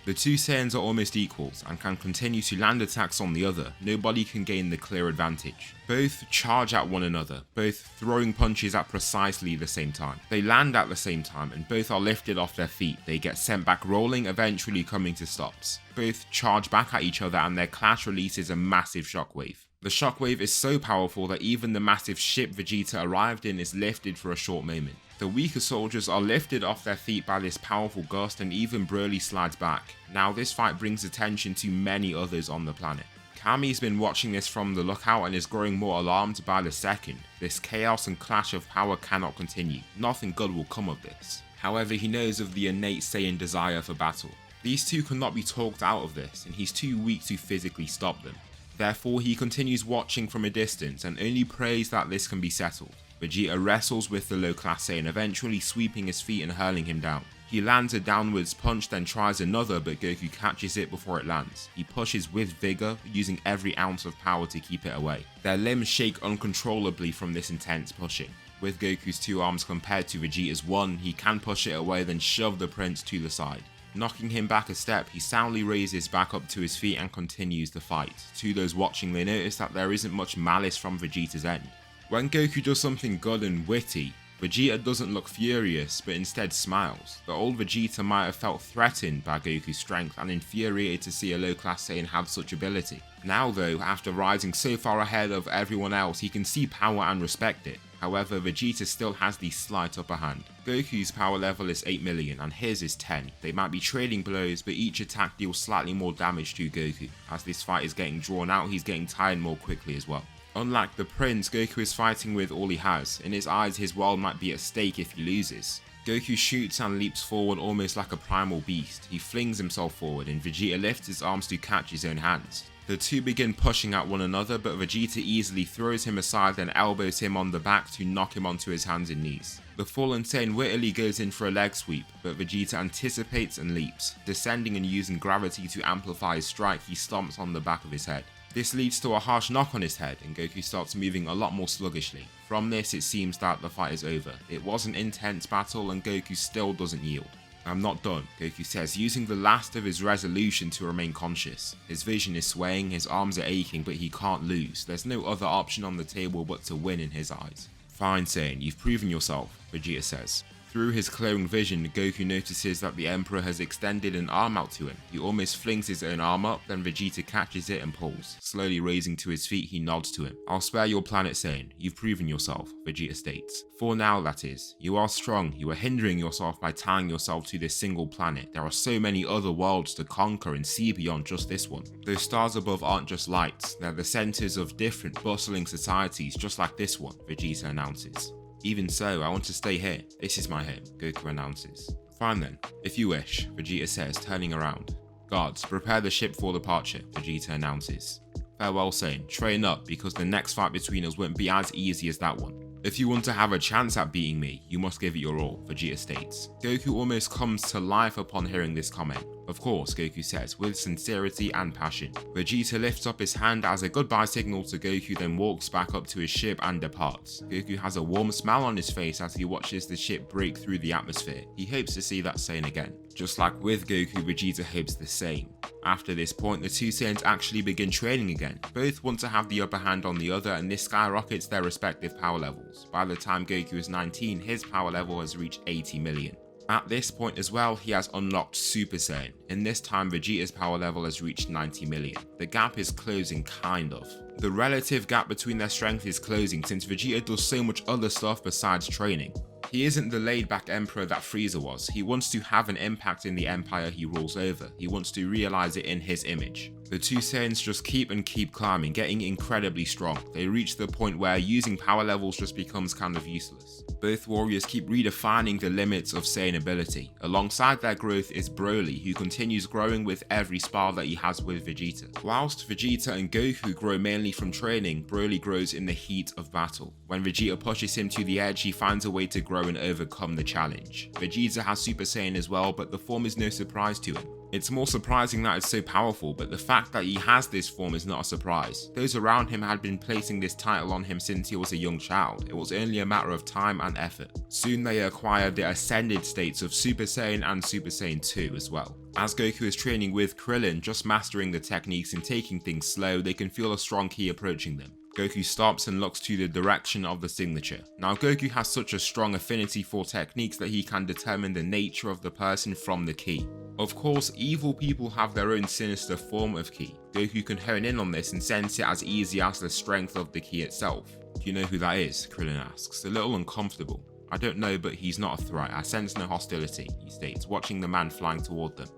The two Saiyans are almost equals and can continue to land attacks on the other. Nobody can gain the clear advantage. Both charge at one another, both throwing punches at precisely the same time. They land at the same time and both are lifted off their feet. They get sent back rolling, eventually coming to stops. Both charge back at each other and their clash releases a massive shockwave. The shockwave is so powerful that even the massive ship Vegeta arrived in is lifted for a short moment. The weaker soldiers are lifted off their feet by this powerful gust and even Broly slides back. Now this fight brings attention to many others on the planet. Kami's been watching this from the lookout and is growing more alarmed by the second. This chaos and clash of power cannot continue. Nothing good will come of this. However, he knows of the innate Saiyan desire for battle. These two cannot be talked out of this and he's too weak to physically stop them. Therefore, he continues watching from a distance and only prays that this can be settled. Vegeta wrestles with the low-class Saiyan, eventually sweeping his feet and hurling him down. He lands a downwards punch, then tries another, but Goku catches it before it lands. He pushes with vigor, using every ounce of power to keep it away. Their limbs shake uncontrollably from this intense pushing. With Goku's 2 arms compared to Vegeta's 1, he can push it away, then shove the prince to the side. Knocking him back a step, he soundly raises back up to his feet and continues the fight. To those watching, they notice that there isn't much malice from Vegeta's end. When Goku does something good and witty, Vegeta doesn't look furious, but instead smiles. The old Vegeta might have felt threatened by Goku's strength and infuriated to see a low-class Saiyan have such ability. Now though, after rising so far ahead of everyone else, he can see power and respect it. However, Vegeta still has the slight upper hand. Goku's power level is 8 million and his is 10. They might be trading blows, but each attack deals slightly more damage to Goku. As this fight is getting drawn out, he's getting tired more quickly as well. Unlike the prince, Goku is fighting with all he has. In his eyes, his world might be at stake if he loses. Goku shoots and leaps forward almost like a primal beast. He flings himself forward and Vegeta lifts his arms to catch his own hands. The two begin pushing at one another, but Vegeta easily throws him aside and elbows him on the back to knock him onto his hands and knees. The fallen Saiyan wittily goes in for a leg sweep, but Vegeta anticipates and leaps. Descending and using gravity to amplify his strike, he stomps on the back of his head. This leads to a harsh knock on his head and Goku starts moving a lot more sluggishly. From this, it seems that the fight is over. It was an intense battle and Goku still doesn't yield. "I'm not done," Goku says, using the last of his resolution to remain conscious. His vision is swaying, his arms are aching, but he can't lose. There's no other option on the table but to win in his eyes. "Fine, Saiyan, you've proven yourself," Vegeta says. Through his clone vision, Goku notices that the Emperor has extended an arm out to him. He almost flings his own arm up, then Vegeta catches it and pulls. Slowly raising to his feet, he nods to him. "I'll spare your planet, Saiyan. You've proven yourself," Vegeta states. "For now, that is. You are strong. You are hindering yourself by tying yourself to this single planet. There are so many other worlds to conquer and see beyond just this one. Those stars above aren't just lights. They're the centers of different, bustling societies, just like this one," Vegeta announces. "Even so, I want to stay here. This is my home," Goku announces. "Fine then, if you wish," Vegeta says, turning around. "Guards, prepare the ship for departure," Vegeta announces. "Farewell, Saiyan. Train up, because the next fight between us won't be as easy as that one. If you want to have a chance at beating me, you must give it your all," Vegeta states. Goku almost comes to life upon hearing this comment. "Of course," Goku says, with sincerity and passion. Vegeta lifts up his hand as a goodbye signal to Goku, then walks back up to his ship and departs. Goku has a warm smile on his face as he watches the ship break through the atmosphere. He hopes to see that Saiyan again. Just like with Goku, Vegeta hopes the same. After this point, the two Saiyans actually begin training again. Both want to have the upper hand on the other, and this skyrockets their respective power levels. By the time Goku is 19, his power level has reached 80 million. At this point as well, he has unlocked Super Saiyan. In this time, Vegeta's power level has reached 90 million. The gap is closing, kind of. The relative gap between their strength is closing since Vegeta does so much other stuff besides training. He isn't the laid-back emperor that Frieza was. He wants to have an impact in the empire he rules over. He wants to realize it in his image. The two Saiyans just keep climbing, getting incredibly strong. They reach the point where using power levels just becomes kind of useless. Both warriors keep redefining the limits of Saiyan ability. Alongside their growth is Broly, who continues growing with every spar that he has with Vegeta. Whilst Vegeta and Goku grow mainly from training, Broly grows in the heat of battle. When Vegeta pushes him to the edge, he finds a way to grow and overcome the challenge. Vegeta has Super Saiyan as well, but the form is no surprise to him. It's more surprising that it's so powerful, but the fact that he has this form is not a surprise. Those around him had been placing this title on him since he was a young child. It was only a matter of time and effort. Soon they acquired the ascended states of Super Saiyan and Super Saiyan 2 as well. As Goku is training with Krillin, just mastering the techniques and taking things slow, they can feel a strong ki approaching them. Goku stops and looks to the direction of the signature. Now Goku has such a strong affinity for techniques that he can determine the nature of the person from the ki. Of course, evil people have their own sinister form of ki. Goku can hone in on this and sense it as easy as the strength of the ki itself. "Do you know who that is?" Krillin asks, a little uncomfortable. "I don't know, but he's not a threat. I sense no hostility," he states, watching the man flying toward them.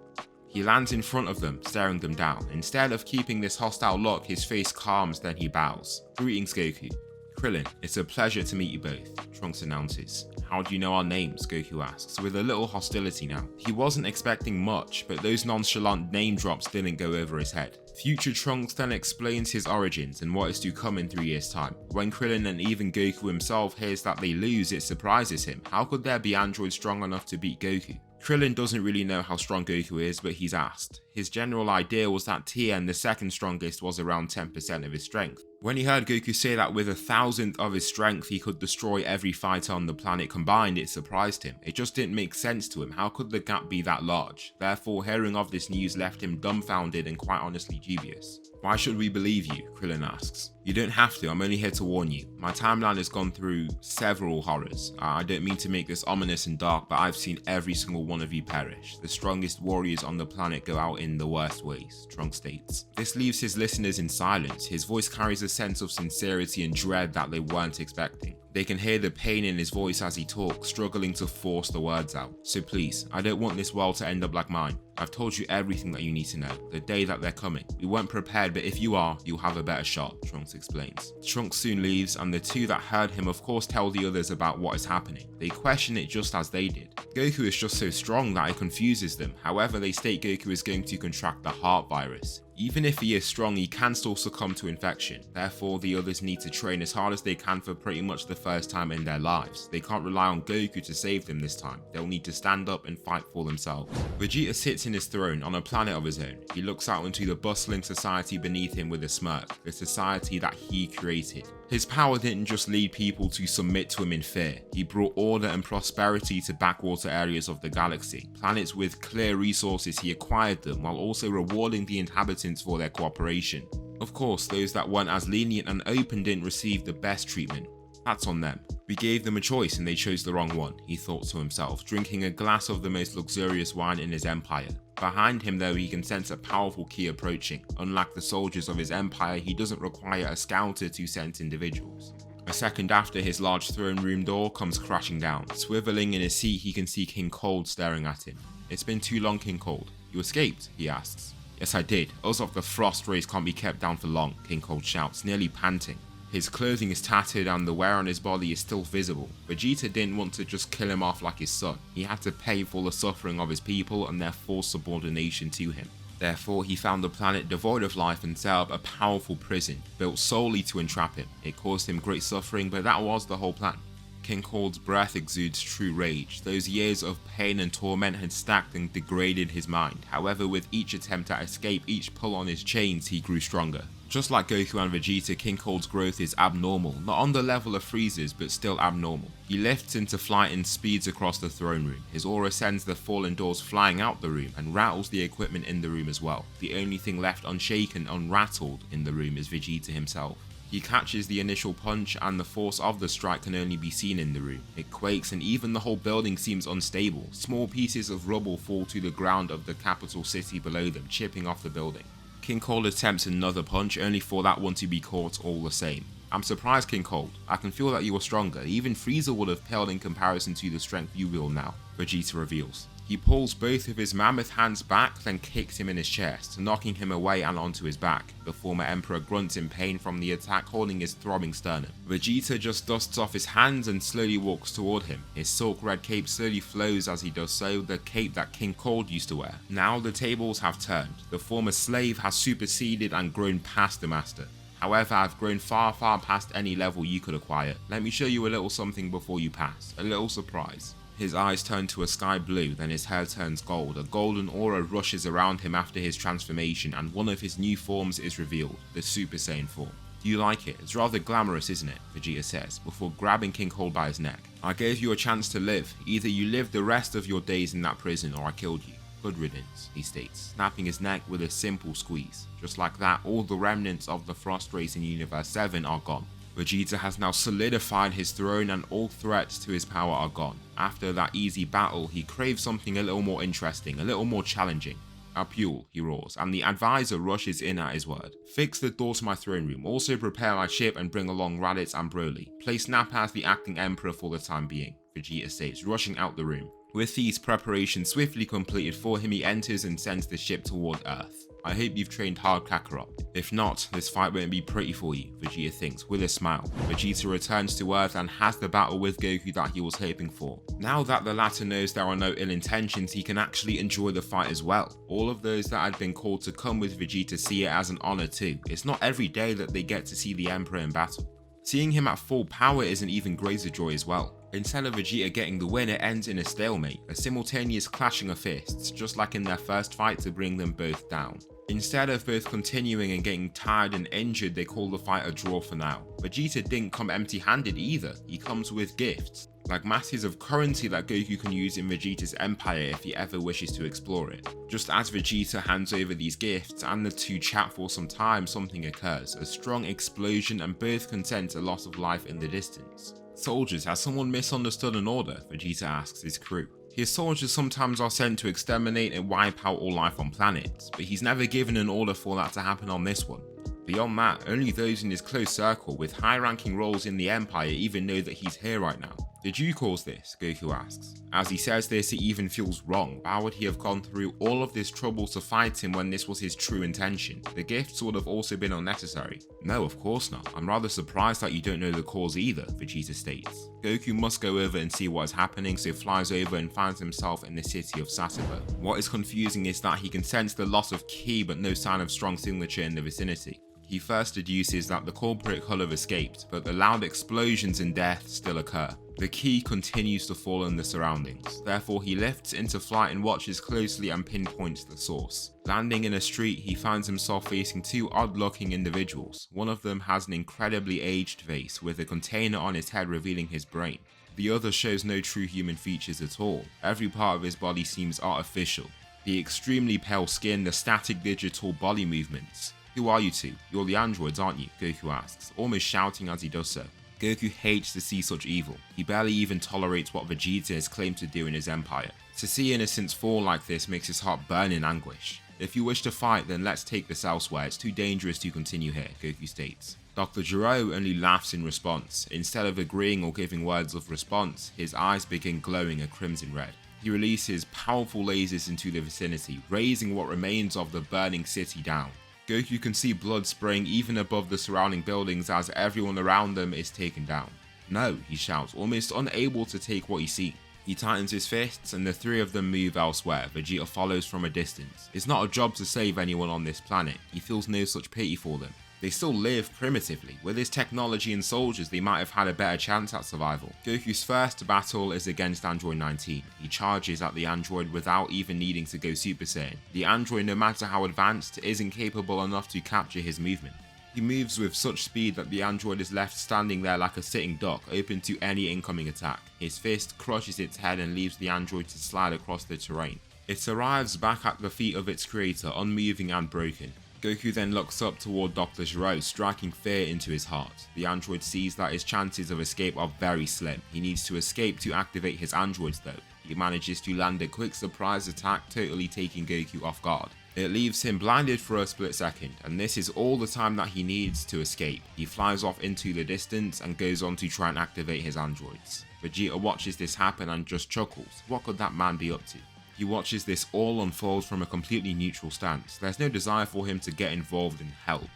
He lands in front of them, staring them down. Instead of keeping this hostile look, his face calms, then he bows. "Greetings, Goku." "Krillin, it's a pleasure to meet you both," Trunks announces. "How do you know our names?" Goku asks, with a little hostility now. He wasn't expecting much, but those nonchalant name drops didn't go over his head. Future Trunks then explains his origins and what is to come in 3 years' time. When Krillin and even Goku himself hears that they lose, it surprises him. How could there be androids strong enough to beat Goku? Krillin doesn't really know how strong Goku is, but he's asked. His general idea was that Tien, the second strongest, was around 10% of his strength. When he heard Goku say that with 1,000th of his strength he could destroy every fighter on the planet combined, it surprised him. It just didn't make sense to him. How could the gap be that large? Therefore, hearing of this news left him dumbfounded and quite honestly dubious. "Why should we believe you?" Krillin asks. "You don't have to, I'm only here to warn you. My timeline has gone through several horrors. I don't mean to make this ominous and dark, but I've seen every single one of you perish. The strongest warriors on the planet go out in the worst ways," Trunks states. This leaves his listeners in silence. His voice carries a sense of sincerity and dread that they weren't expecting. They can hear the pain in his voice as he talks, struggling to force the words out. "So please, I don't want this world to end up like mine. I've told you everything that you need to know. The day that they're coming. We weren't prepared, but if you are, you'll have a better shot," Trunks explains. Trunks soon leaves, and the two that heard him of course tell the others about what is happening. They question it just as they did. Goku is just so strong that it confuses them. However, they state Goku is going to contract the heart virus. Even if he is strong, he can still succumb to infection. Therefore, the others need to train as hard as they can for pretty much the first time in their lives. They can't rely on Goku to save them this time. They'll need to stand up and fight for themselves. Vegeta sits sits in his throne on a planet of his own. He looks out into the bustling society beneath him with a smirk, the society that he created. His power didn't just lead people to submit to him in fear, he brought order and prosperity to backwater areas of the galaxy. Planets with clear resources, he acquired them while also rewarding the inhabitants for their cooperation. Of course, those that weren't as lenient and open didn't receive the best treatment. That's on them. We gave them a choice and they chose the wrong one, he thought to himself, drinking a glass of the most luxurious wine in his empire. Behind him though, he can sense a powerful key approaching. Unlike the soldiers of his empire, he doesn't require a scouter to sense individuals. A second after, his large throne room door comes crashing down. Swiveling in his seat, he can see King Cold staring at him. It's been too long, King Cold. You escaped? He asks. Yes, I did. Us of the Frost race can't be kept down for long, King Cold shouts, nearly panting. His clothing is tattered and the wear on his body is still visible. Vegeta didn't want to just kill him off like his son. He had to pay for the suffering of his people and their forced subordination to him. Therefore, he found a planet devoid of life and set up a powerful prison, built solely to entrap him. It caused him great suffering, but that was the whole plan. King Cold's breath exudes true rage. Those years of pain and torment had stacked and degraded his mind. However, with each attempt at escape, each pull on his chains, he grew stronger. Just like Goku and Vegeta, King Cold's growth is abnormal, not on the level of FRIEZA'S, but still abnormal. He lifts into flight and speeds across the throne room. His aura sends the fallen doors flying out the room and rattles the equipment in the room as well. The only thing left unshaken, unrattled in the room is Vegeta himself. He catches the initial punch and the force of the strike can only be seen in the room. It quakes and even the whole building seems unstable. Small pieces of rubble fall to the ground of the capital city below them, chipping off the building. King Cold attempts another punch, only for that one to be caught all the same. I'm surprised, King Cold. I can feel that you are stronger. Even Frieza would have paled in comparison to the strength you wield now, Vegeta reveals. He pulls both of his mammoth hands back, then kicks him in his chest, knocking him away and onto his back. The former emperor grunts in pain from the attack, holding his throbbing sternum. Vegeta just dusts off his hands and slowly walks toward him. His silk red cape slowly flows as he does so, the cape that King Cold used to wear. Now the tables have turned. The former slave has superseded and grown past the master. However, I've grown far past any level you could acquire. Let me show you a little something before you pass. A little surprise. His eyes turn to a sky blue, then his hair turns gold. A golden aura rushes around him after his transformation, and one of his new forms is revealed, the Super Saiyan form. Do you like it? It's rather glamorous, isn't it? Vegeta says, before grabbing King Cold by his neck. I gave you a chance to live. Either you live the rest of your days in that prison, or I killed you. Good riddance, he states, snapping his neck with a simple squeeze. Just like that, all the remnants of the Frost race in Universe 7 are gone. Vegeta has now solidified his throne and all threats to his power are gone. After that easy battle, he craves something a little more interesting, a little more challenging. Apule, he roars, and the advisor rushes in at his word. Fix the door to my throne room, also prepare my ship and bring along Raditz and Broly. Place Nappa as the acting emperor for the time being, Vegeta states, rushing out the room. With these preparations swiftly completed for him, he enters and sends the ship toward Earth. I hope you've trained hard, Kakarot. If not, this fight won't be pretty for you, Vegeta thinks with a smile. Vegeta returns to Earth and has the battle with Goku that he was hoping for. Now that the latter knows there are no ill intentions, he can actually enjoy the fight as well. All of those that had been called to come with Vegeta see it as an honor too. It's not every day that they get to see the Emperor in battle. Seeing him at full power is an even greater joy as well. Instead of Vegeta getting the win, it ends in a stalemate, a simultaneous clashing of fists, just like in their first fight to bring them both down. Instead of both continuing and getting tired and injured, they call the fight a draw for now. Vegeta didn't come empty-handed either, he comes with gifts, like masses of currency that Goku can use in Vegeta's empire if he ever wishes to explore it. Just as Vegeta hands over these gifts and the two chat for some time, something occurs, a strong explosion, and both can sense a loss of life in the distance. Soldiers, has someone misunderstood an order? Vegeta asks his crew. His soldiers sometimes are sent to exterminate and wipe out all life on planets, but he's never given an order for that to happen on this one. Beyond that, only those in his close circle with high-ranking roles in the Empire even know that he's here right now. Did you cause this? Goku asks. As he says this, it even feels wrong. Why would he have gone through all of this trouble to fight him when this was his true intention? The gifts would have also been unnecessary. No, of course not. I'm rather surprised that you don't know the cause either, Vegeta states. Goku must go over and see what is happening, so flies over and finds himself in the city of Sasebo. What is confusing is that he can sense the loss of ki but no sign of strong signature in the vicinity. He first deduces that the culprit could have escaped, but the loud explosions and death still occur. The key continues to fall in the surroundings, therefore he lifts into flight and watches closely and pinpoints the source. Landing in a street, he finds himself facing two odd-looking individuals. One of them has an incredibly aged face with a container on his head revealing his brain. The other shows no true human features at all. Every part of his body seems artificial. The extremely pale skin, the static digital body movements. "Who are you two? You're the androids, aren't you?" Goku asks, almost shouting as he does so. Goku hates to see such evil. He barely even tolerates what Vegeta has claimed to do in his empire. To see innocents fall like this makes his heart burn in anguish. "If you wish to fight, then let's take this elsewhere. It's too dangerous to continue here," Goku states. Dr. Gero only laughs in response. Instead of agreeing or giving words of response, his eyes begin glowing a crimson red. He releases powerful lasers into the vicinity, raising what remains of the burning city down. Goku can see blood spraying even above the surrounding buildings as everyone around them is taken down. "No," he shouts, almost unable to take what he sees. He tightens his fists and the three of them move elsewhere. Vegeta follows from a distance. It's not a job to save anyone on this planet. He feels no such pity for them. They still live primitively. With his technology and soldiers, they might have had a better chance at survival. Goku's first battle is against Android 19. He charges at the android without even needing to go Super Saiyan. The android, no matter how advanced, isn't capable enough to capture his movement. He moves with such speed that the android is left standing there like a sitting duck, open to any incoming attack. His fist crushes its head and leaves the android to slide across the terrain. It arrives back at the feet of its creator, unmoving and broken. Goku then looks up toward Dr. Gero, striking fear into his heart. The android sees that his chances of escape are very slim. He needs to escape to activate his androids though. He manages to land a quick surprise attack, totally taking Goku off guard. It leaves him blinded for a split second, and this is all the time that he needs to escape. He flies off into the distance and goes on to try and activate his androids. Vegeta watches this happen and just chuckles. What could that man be up to? He watches this all unfold from a completely neutral stance. There's no desire for him to get involved and help.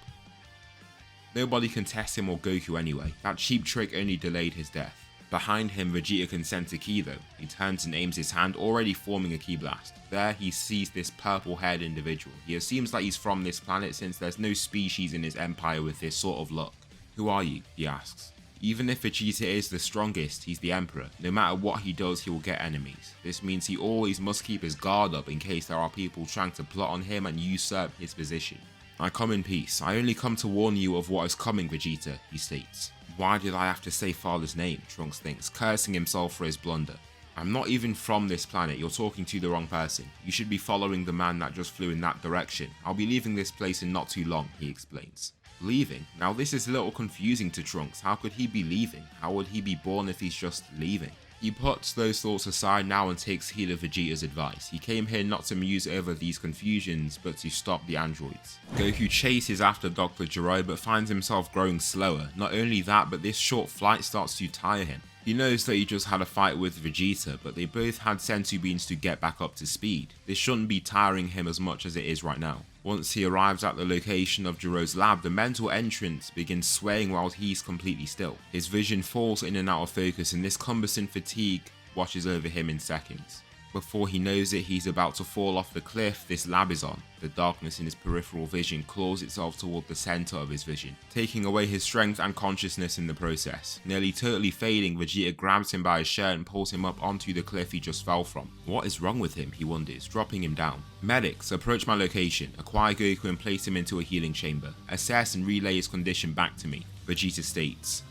Nobody can test him or Goku anyway. That cheap trick only delayed his death. Behind him, Vegeta can sense a ki though. He turns and aims his hand, already forming a ki blast. There he sees this purple-haired individual. He assumes that he's from this planet since there's no species in his empire with this sort of luck. "Who are you?" he asks. Even if Vegeta is the strongest, he's the Emperor. No matter what he does, he will get enemies. This means he always must keep his guard up in case there are people trying to plot on him and usurp his position. "I come in peace. I only come to warn you of what is coming, Vegeta," he states. Why did I have to say father's name? Trunks thinks, cursing himself for his blunder. "I'm not even from this planet. You're talking to the wrong person. You should be following the man that just flew in that direction. I'll be leaving this place in not too long," he explains. Leaving? Now this is a little confusing to Trunks. How could he be leaving? How would he be born if he's just leaving? He puts those thoughts aside now and takes heed of Vegeta's advice. He came here not to muse over these confusions, but to stop the androids. Goku chases after Dr. Gero, but finds himself growing slower. Not only that, but this short flight starts to tire him. He knows that he just had a fight with Vegeta, but they both had senzu beans to get back up to speed. This shouldn't be tiring him as much as it is right now. Once he arrives at the location of Gero's lab, the mental entrance begins swaying while he's completely still. His vision falls in and out of focus, and this cumbersome fatigue washes over him in seconds. Before he knows it, he's about to fall off the cliff this lab is on. The darkness in his peripheral vision claws itself toward the center of his vision, taking away his strength and consciousness in the process. Nearly totally fading, Vegeta grabs him by his shirt and pulls him up onto the cliff he just fell from. What is wrong with him, he wonders, dropping him down. "Medics, approach my location. Acquire Goku and place him into a healing chamber. Assess and relay his condition back to me," Vegeta states,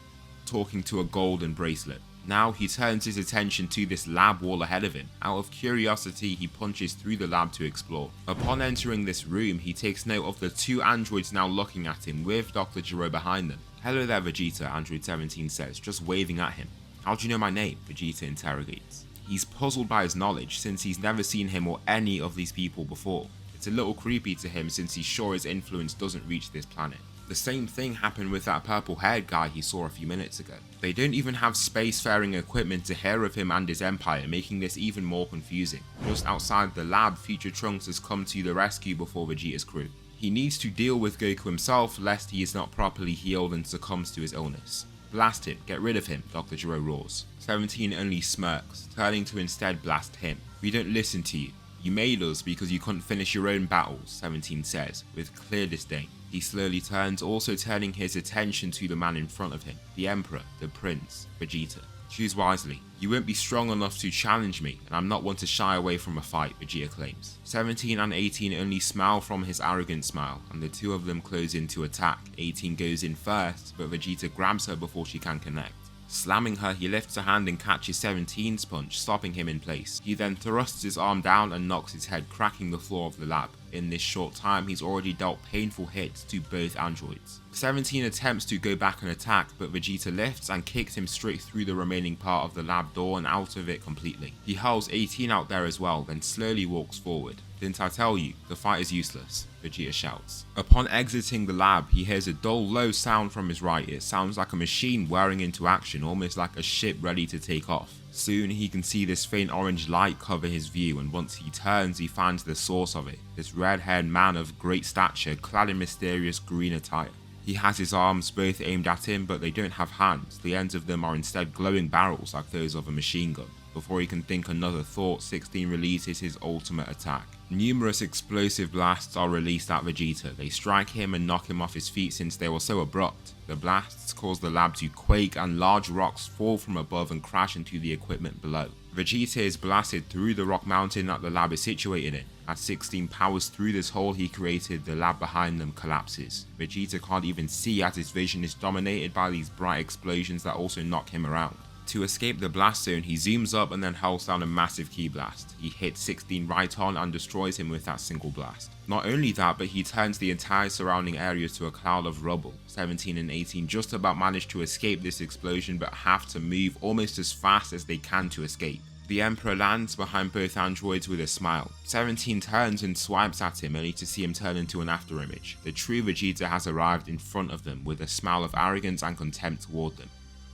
talking to a golden bracelet. Now he turns his attention to this lab wall ahead of him. Out of curiosity, he punches through the lab to explore. Upon entering this room, he takes note of the two androids now looking at him with Dr. Gero behind them. "Hello there, Vegeta," Android 17 says, just waving at him. "How do you know my name?" Vegeta interrogates. He's puzzled by his knowledge since he's never seen him or any of these people before. It's a little creepy to him since he's sure his influence doesn't reach this planet. The same thing happened with that purple-haired guy he saw a few minutes ago. They don't even have spacefaring equipment to hear of him and his empire, making this even more confusing. Just outside the lab, future Trunks has come to the rescue before Vegeta's crew. He needs to deal with Goku himself lest he is not properly healed and succumbs to his illness. "Blast him, get rid of him," Dr. Gero roars. 17 only smirks, turning to instead blast him. "We don't listen to you." "You made us because you couldn't finish your own battles," 17 says, with clear disdain. He slowly turns, also turning his attention to the man in front of him, the Emperor, the Prince, Vegeta. "Choose wisely. You won't be strong enough to challenge me, and I'm not one to shy away from a fight," Vegeta claims. 17 and 18 only smile from his arrogant smile, and the two of them close in to attack. 18 goes in first, but Vegeta grabs her before she can connect. Slamming her, he lifts a hand and catches 17's punch, stopping him in place. He then thrusts his arm down and knocks his head, cracking the floor of the lab. In this short time, he's already dealt painful hits to both androids. 17 attempts to go back and attack, but Vegeta lifts and kicks him straight through the remaining part of the lab door and out of it completely. He hurls 18 out there as well, then slowly walks forward. "Didn't I tell you? The fight is useless," Vegeta shouts. Upon exiting the lab, he hears a dull, low sound from his right. It sounds like a machine whirring into action, almost like a ship ready to take off. Soon he can see this faint orange light cover his view, and once he turns, he finds the source of it. This red-haired man of great stature, clad in mysterious green attire. He has his arms both aimed at him, but they don't have hands. The ends of them are instead glowing barrels like those of a machine gun. Before he can think another thought, 16 releases his ultimate attack. Numerous explosive blasts are released at Vegeta. They strike him and knock him off his feet since they were so abrupt. The blasts cause the lab to quake and large rocks fall from above and crash into the equipment below. Vegeta is blasted through the rock mountain that the lab is situated in. As 16 powers through this hole he created, the lab behind them collapses. Vegeta can't even see as his vision is dominated by these bright explosions that also knock him around. To escape the blast zone, he zooms up and then hurls down a massive ki blast. He hits 16 right on and destroys him with that single blast. Not only that, but he turns the entire surrounding area to a cloud of rubble. 17 and 18 just about manage to escape this explosion, but have to move almost as fast as they can to escape. The Emperor lands behind both androids with a smile. 17 turns and swipes at him, only to see him turn into an afterimage. The true Vegeta has arrived in front of them with a smile of arrogance and contempt toward them.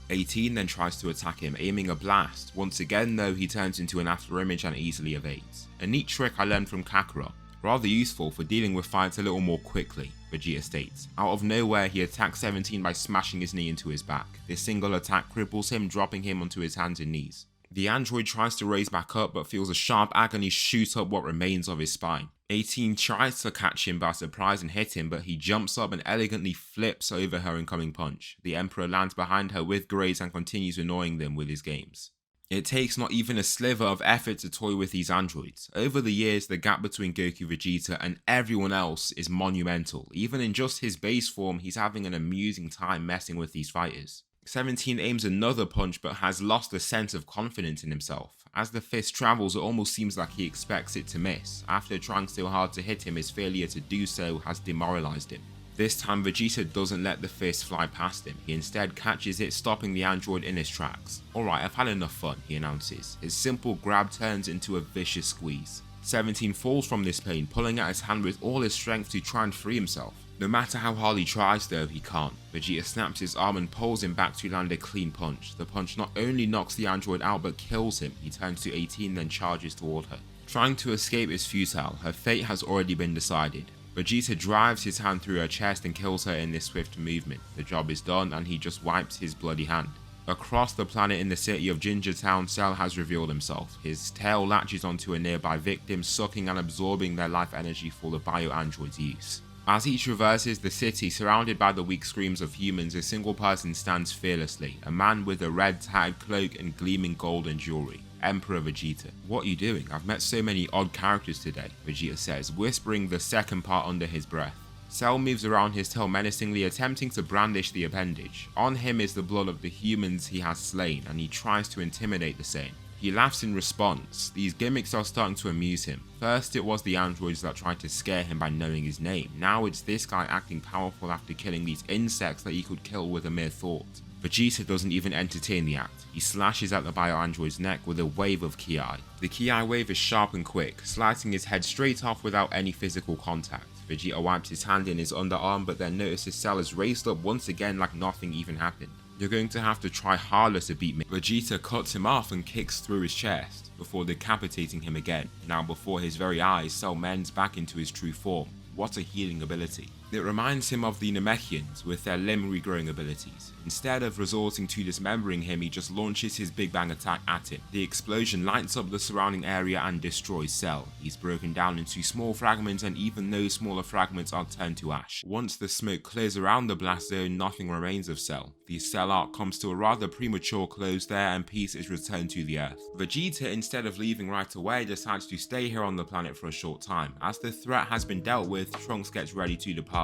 18 then tries to attack him, aiming a blast. Once again though, he turns into an afterimage and easily evades. "A neat trick I learned from Kakarot. Rather useful for dealing with fights a little more quickly," Vegeta states. Out of nowhere, he attacks 17 by smashing his knee into his back. This single attack cripples him, dropping him onto his hands and knees. The android tries to raise back up, but feels a sharp agony shoot up what remains of his spine. 18 tries to catch him by surprise and hit him, but he jumps up and elegantly flips over her incoming punch. The Emperor lands behind her with grace and continues annoying them with his games. It takes not even a sliver of effort to toy with these androids. Over the years, the gap between Goku, Vegeta and everyone else is monumental. Even in just his base form, he's having an amusing time messing with these fighters. 17 aims another punch but has lost a sense of confidence in himself. As the fist travels, it almost seems like he expects it to miss. After trying so hard to hit him, his failure to do so has demoralized him. This time Vegeta doesn't let the fist fly past him. He instead catches it, stopping the android in his tracks. "Alright, I've had enough fun," he announces. His simple grab turns into a vicious squeeze. 17 falls from this pain, pulling at his hand with all his strength to try and free himself. No matter how hard he tries though, he can't. Vegeta snaps his arm and pulls him back to land a clean punch. The punch not only knocks the android out but kills him. He turns to 18 then charges toward her. Trying to escape is futile. Her fate has already been decided. Vegeta drives his hand through her chest and kills her in this swift movement. The job is done and he just wipes his bloody hand. Across the planet in the city of Ginger Town, Cell has revealed himself. His tail latches onto a nearby victim, sucking and absorbing their life energy for the bio-android's use. As he traverses the city, surrounded by the weak screams of humans, a single person stands fearlessly, a man with a red tattered cloak and gleaming golden jewelry. Emperor Vegeta. "What are you doing? I've met so many odd characters today," Vegeta says, whispering the second part under his breath. Cell moves around his tail menacingly, attempting to brandish the appendage. On him is the blood of the humans he has slain, and he tries to intimidate the same. He laughs in response. These gimmicks are starting to amuse him. First it was the androids that tried to scare him by knowing his name. Now it's this guy acting powerful after killing these insects that he could kill with a mere thought. Vegeta doesn't even entertain the act. He slashes at the bio-android's neck with a wave of Ki. The Ki wave is sharp and quick, slicing his head straight off without any physical contact. Vegeta wipes his hand in his underarm but then notices Cell is raised up once again like nothing even happened. "You're going to have to try harder to beat me." Vegeta cuts him off and kicks through his chest, before decapitating him again. Now before his very eyes, Cell mends back into his true form. What a healing ability. It reminds him of the Namekians with their limb regrowing abilities. Instead of resorting to dismembering him, he just launches his Big Bang attack at him. The explosion lights up the surrounding area and destroys Cell. He's broken down into small fragments, and even those smaller fragments are turned to ash. Once the smoke clears around the blast zone, nothing remains of Cell. The Cell arc comes to a rather premature close there, and peace is returned to the Earth. Vegeta, instead of leaving right away, decides to stay here on the planet for a short time. As the threat has been dealt with, Trunks gets ready to depart.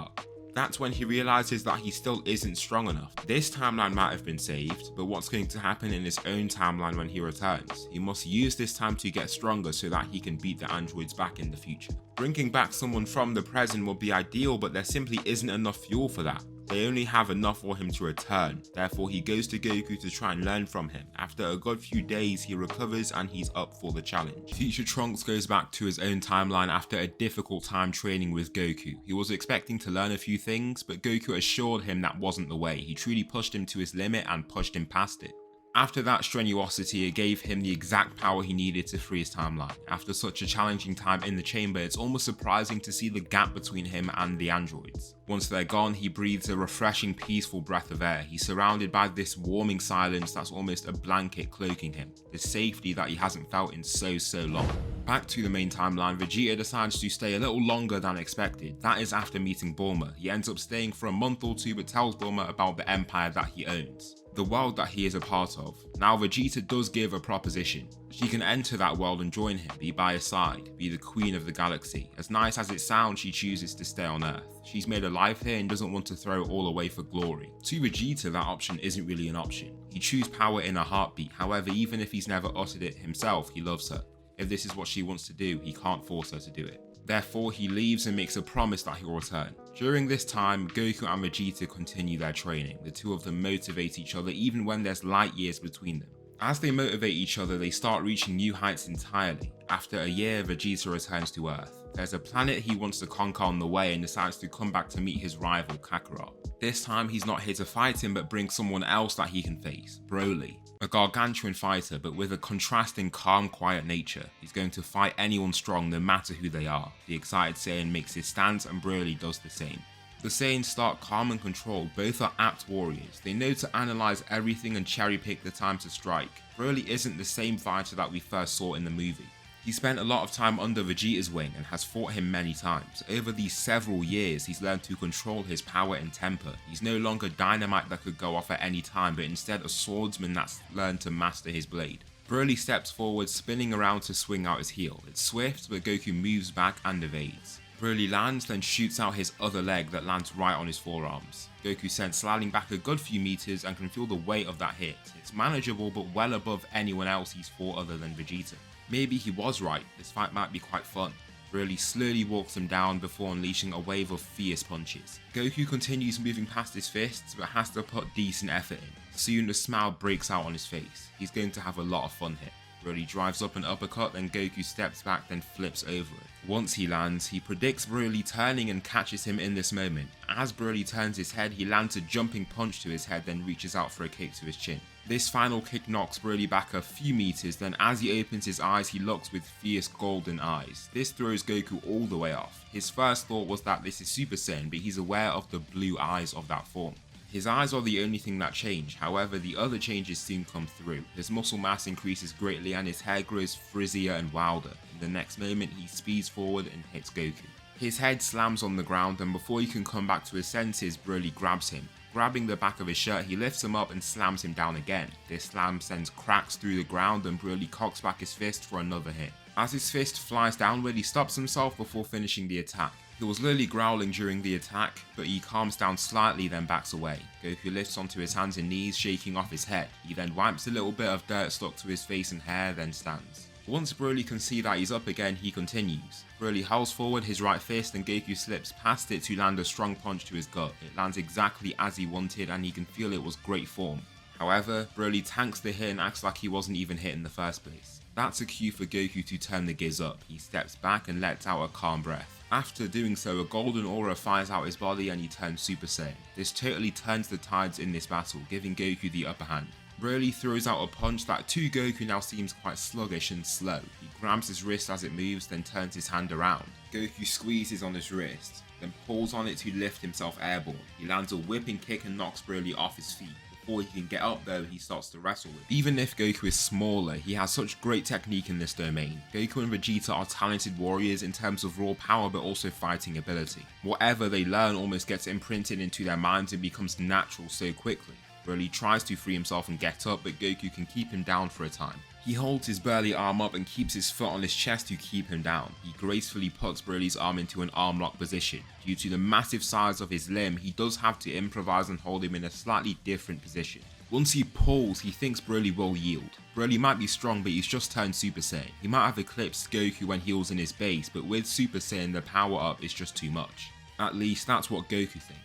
That's when he realizes that he still isn't strong enough. This timeline might have been saved, but what's going to happen in his own timeline when he returns? He must use this time to get stronger so that he can beat the androids back in the future. Bringing back someone from the present would be ideal, but there simply isn't enough fuel for that. They only have enough for him to return, therefore he goes to Goku to try and learn from him. After a good few days, he recovers and he's up for the challenge. Future Trunks goes back to his own timeline after a difficult time training with Goku. He was expecting to learn a few things, but Goku assured him that wasn't the way. He truly pushed him to his limit and pushed him past it. After that strenuosity, it gave him the exact power he needed to free his timeline. After such a challenging time in the chamber, it's almost surprising to see the gap between him and the androids. Once they're gone, he breathes a refreshing, peaceful breath of air. He's surrounded by this warming silence that's almost a blanket cloaking him, the safety that he hasn't felt in so long. Back to the main timeline, Vegeta decides to stay a little longer than expected. That is after meeting Bulma. He ends up staying for a month or two but tells Bulma about the empire that he owns, the world that he is a part of. Now Vegeta does give a proposition. She can enter that world and join him, be by his side, be the queen of the galaxy. As nice as it sounds, she chooses to stay on Earth. She's made a life here and doesn't want to throw it all away for glory. To Vegeta, that option isn't really an option. He chooses power in a heartbeat. However, even if he's never uttered it himself, he loves her. If this is what she wants to do, he can't force her to do it. Therefore, he leaves and makes a promise that he'll return. During this time, Goku and Vegeta continue their training. The two of them motivate each other even when there's light years between them. As they motivate each other, they start reaching new heights entirely. After a year, Vegeta returns to Earth. There's a planet he wants to conquer on the way and decides to come back to meet his rival, Kakarot. This time, he's not here to fight him but bring someone else that he can face, Broly. A gargantuan fighter, but with a contrasting calm, quiet nature. He's going to fight anyone strong no matter who they are. The excited Saiyan makes his stance and Broly does the same. The Saiyans start calm and controlled. Both are apt warriors. They know to analyze everything and cherry pick the time to strike. Broly isn't the same fighter that we first saw in the movie. He spent a lot of time under Vegeta's wing and has fought him many times. Over these several years, he's learned to control his power and temper. He's no longer dynamite that could go off at any time, but instead a swordsman that's learned to master his blade. Broly steps forward, spinning around to swing out his heel. It's swift, but Goku moves back and evades. Broly lands, then shoots out his other leg that lands right on his forearms. Goku sent sliding back a good few meters and can feel the weight of that hit. It's manageable, but well above anyone else he's fought other than Vegeta. Maybe he was right, this fight might be quite fun. Broly slowly walks him down before unleashing a wave of fierce punches. Goku continues moving past his fists, but has to put decent effort in. Soon a smile breaks out on his face. He's going to have a lot of fun here. Broly drives up an uppercut, then Goku steps back, then flips over it. Once he lands, he predicts Broly turning and catches him in this moment. As Broly turns his head, he lands a jumping punch to his head, then reaches out for a kick to his chin. This final kick knocks Broly back a few meters, then as he opens his eyes, he looks with fierce golden eyes. This throws Goku all the way off. His first thought was that this is Super Saiyan, but he's aware of the blue eyes of that form. His eyes are the only thing that change, however the other changes soon come through. His muscle mass increases greatly and his hair grows frizzier and wilder. In the next moment he speeds forward and hits Goku. His head slams on the ground and before he can come back to his senses, Broly grabs him. Grabbing the back of his shirt, he lifts him up and slams him down again. This slam sends cracks through the ground and Broly cocks back his fist for another hit. As his fist flies downward, he stops himself before finishing the attack. He was literally growling during the attack, but he calms down slightly then backs away. Goku lifts onto his hands and knees, shaking off his head. He then wipes a little bit of dirt stuck to his face and hair, then stands. Once Broly can see that he's up again, he continues. Broly hurls forward his right fist and Goku slips past it to land a strong punch to his gut. It lands exactly as he wanted and he can feel it was great form. However, Broly tanks the hit and acts like he wasn't even hit in the first place. That's a cue for Goku to turn the gears up. He steps back and lets out a calm breath. After doing so, a golden aura fires out his body and he turns Super Saiyan. This totally turns the tides in this battle, giving Goku the upper hand. Broly throws out a punch that to Goku now seems quite sluggish and slow. He grabs his wrist as it moves, then turns his hand around. Goku squeezes on his wrist, then pulls on it to lift himself airborne. He lands a whipping kick and knocks Broly off his feet. Before he can get up though, he starts to wrestle with. Even if Goku is smaller, he has such great technique in this domain. Goku and Vegeta are talented warriors in terms of raw power but also fighting ability. Whatever they learn almost gets imprinted into their minds and becomes natural so quickly. Broly tries to free himself and get up, but Goku can keep him down for a time. He holds his burly arm up and keeps his foot on his chest to keep him down. He gracefully puts Broly's arm into an arm lock position. Due to the massive size of his limb, he does have to improvise and hold him in a slightly different position. Once he pulls, he thinks Broly will yield. Broly might be strong, but he's just turned Super Saiyan. He might have eclipsed Goku when he was in his base, but with Super Saiyan, the power up is just too much. At least that's what Goku thinks.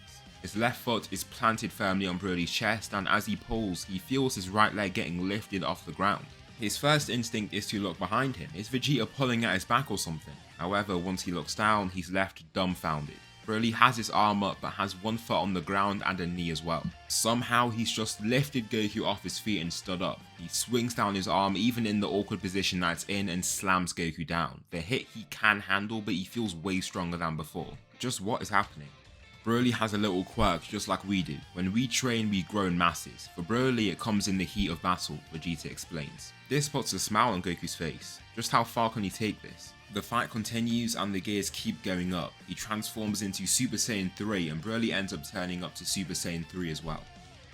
His left foot is planted firmly on Broly's chest, and as he pulls, he feels his right leg getting lifted off the ground. His first instinct is to look behind him. Is Vegeta pulling at his back or something? However, once he looks down, he's left dumbfounded. Broly has his arm up but has one foot on the ground and a knee as well. Somehow he's just lifted Goku off his feet and stood up. He swings down his arm even in the awkward position that it's in and slams Goku down. The hit he can handle, but he feels way stronger than before. Just what is happening? Broly has a little quirk just like we do. When we train, we grow in masses. For Broly, it comes in the heat of battle, Vegeta explains. This puts a smile on Goku's face. Just how far can he take this? The fight continues and the gears keep going up. He transforms into Super Saiyan 3 and Broly ends up turning up to Super Saiyan 3 as well.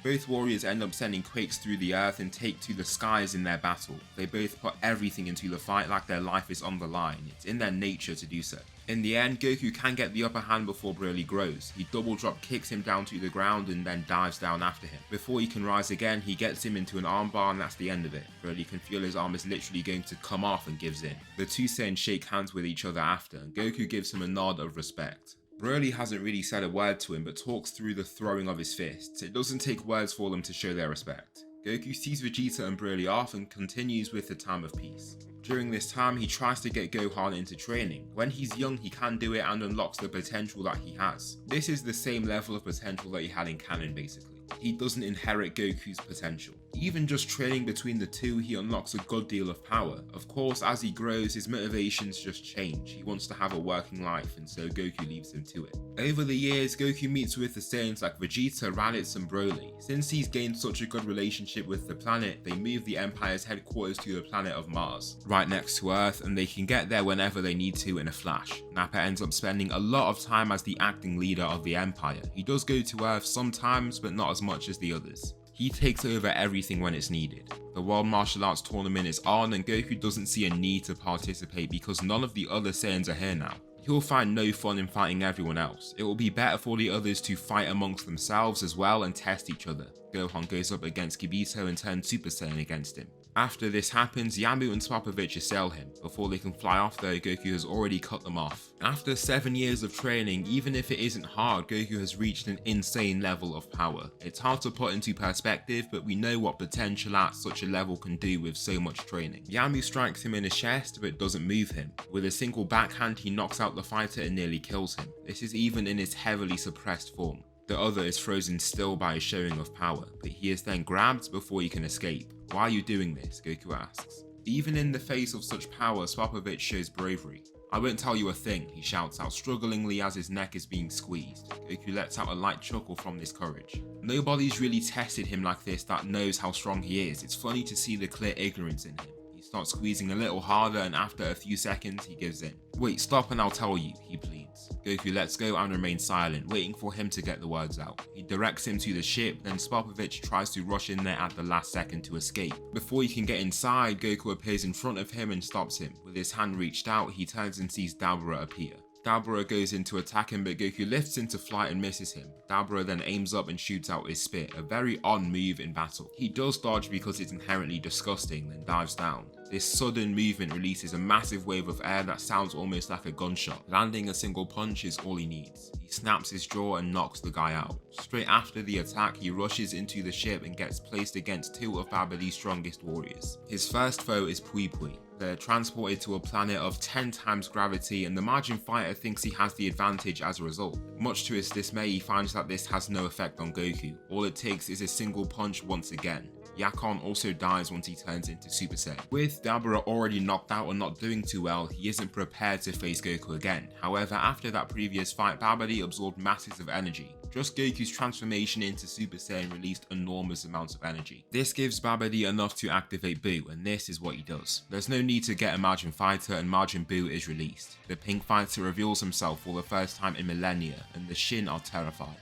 Both warriors end up sending quakes through the earth and take to the skies in their battle. They both put everything into the fight like their life is on the line. It's in their nature to do so. In the end, Goku can get the upper hand before Broly grows. He double drop kicks him down to the ground and then dives down after him. Before he can rise again, he gets him into an armbar and that's the end of it. Broly can feel his arm is literally going to come off and gives in. The two Saiyans shake hands with each other after and Goku gives him a nod of respect. Broly hasn't really said a word to him but talks through the throwing of his fists. It doesn't take words for them to show their respect. Goku sees Vegeta and Broly off and continues with the time of peace. During this time, he tries to get Gohan into training. When he's young, he can do it and unlocks the potential that he has. This is the same level of potential that he had in canon basically. He doesn't inherit Goku's potential. Even just training between the two, he unlocks a good deal of power. Of course, as he grows, his motivations just change. He wants to have a working life, and so Goku leaves him to it. Over the years, Goku meets with the Saiyans like Vegeta, Raditz, and Broly. Since he's gained such a good relationship with the planet, they move the Empire's headquarters to the planet of Mars, right next to Earth, and they can get there whenever they need to in a flash. Nappa ends up spending a lot of time as the acting leader of the Empire. He does go to Earth sometimes, but not as much as the others. He takes over everything when it's needed. The World Martial Arts Tournament is on and Goku doesn't see a need to participate because none of the other Saiyans are here now. He'll find no fun in fighting everyone else. It will be better for the others to fight amongst themselves as well and test each other. Gohan goes up against Gogeta and turns Super Saiyan against him. After this happens, Yamu and Spopovich assail him. Before they can fly off though, Goku has already cut them off. After 7 years of training, even if it isn't hard, Goku has reached an insane level of power. It's hard to put into perspective, but we know what potential at such a level can do with so much training. Yamu strikes him in his chest, but doesn't move him. With a single backhand, he knocks out the fighter and nearly kills him. This is even in his heavily suppressed form. The other is frozen still by his showing of power, but he is then grabbed before he can escape. Why are you doing this? Goku asks. Even in the face of such power, Spopovich shows bravery. I won't tell you a thing, he shouts out strugglingly as his neck is being squeezed. Goku lets out a light chuckle from this courage. Nobody's really tested him like this that knows how strong he is. It's funny to see the clear ignorance in him. He starts squeezing a little harder and after a few seconds he gives in. Wait, stop and I'll tell you, he pleads. Goku lets go and remains silent, waiting for him to get the words out. He directs him to the ship, then Spopovich tries to rush in there at the last second to escape. Before he can get inside, Goku appears in front of him and stops him. With his hand reached out, he turns and sees Dabura appear. Dabura goes in to attack him, but Goku lifts into flight and misses him. Dabura then aims up and shoots out his spit, a very odd move in battle. He does dodge because it's inherently disgusting, then dives down. This sudden movement releases a massive wave of air that sounds almost like a gunshot. Landing a single punch is all he needs. He snaps his jaw and knocks the guy out. Straight after the attack, he rushes into the ship and gets placed against two of Babali's strongest warriors. His first foe is Pui Pui. They're transported to a planet of 10 times gravity and the Majin fighter thinks he has the advantage as a result. Much to his dismay, he finds that this has no effect on Goku. All it takes is a single punch once again. Yakon also dies once he turns into Super Saiyan. With Dabura already knocked out and not doing too well, he isn't prepared to face Goku again. However, after that previous fight, Babidi absorbed masses of energy. Just Goku's transformation into Super Saiyan released enormous amounts of energy. This gives Babidi enough to activate Buu, and this is what he does. There's no need to get a Majin Fighter, and Majin Buu is released. The Pink Fighter reveals himself for the first time in millennia, and the Shin are terrified.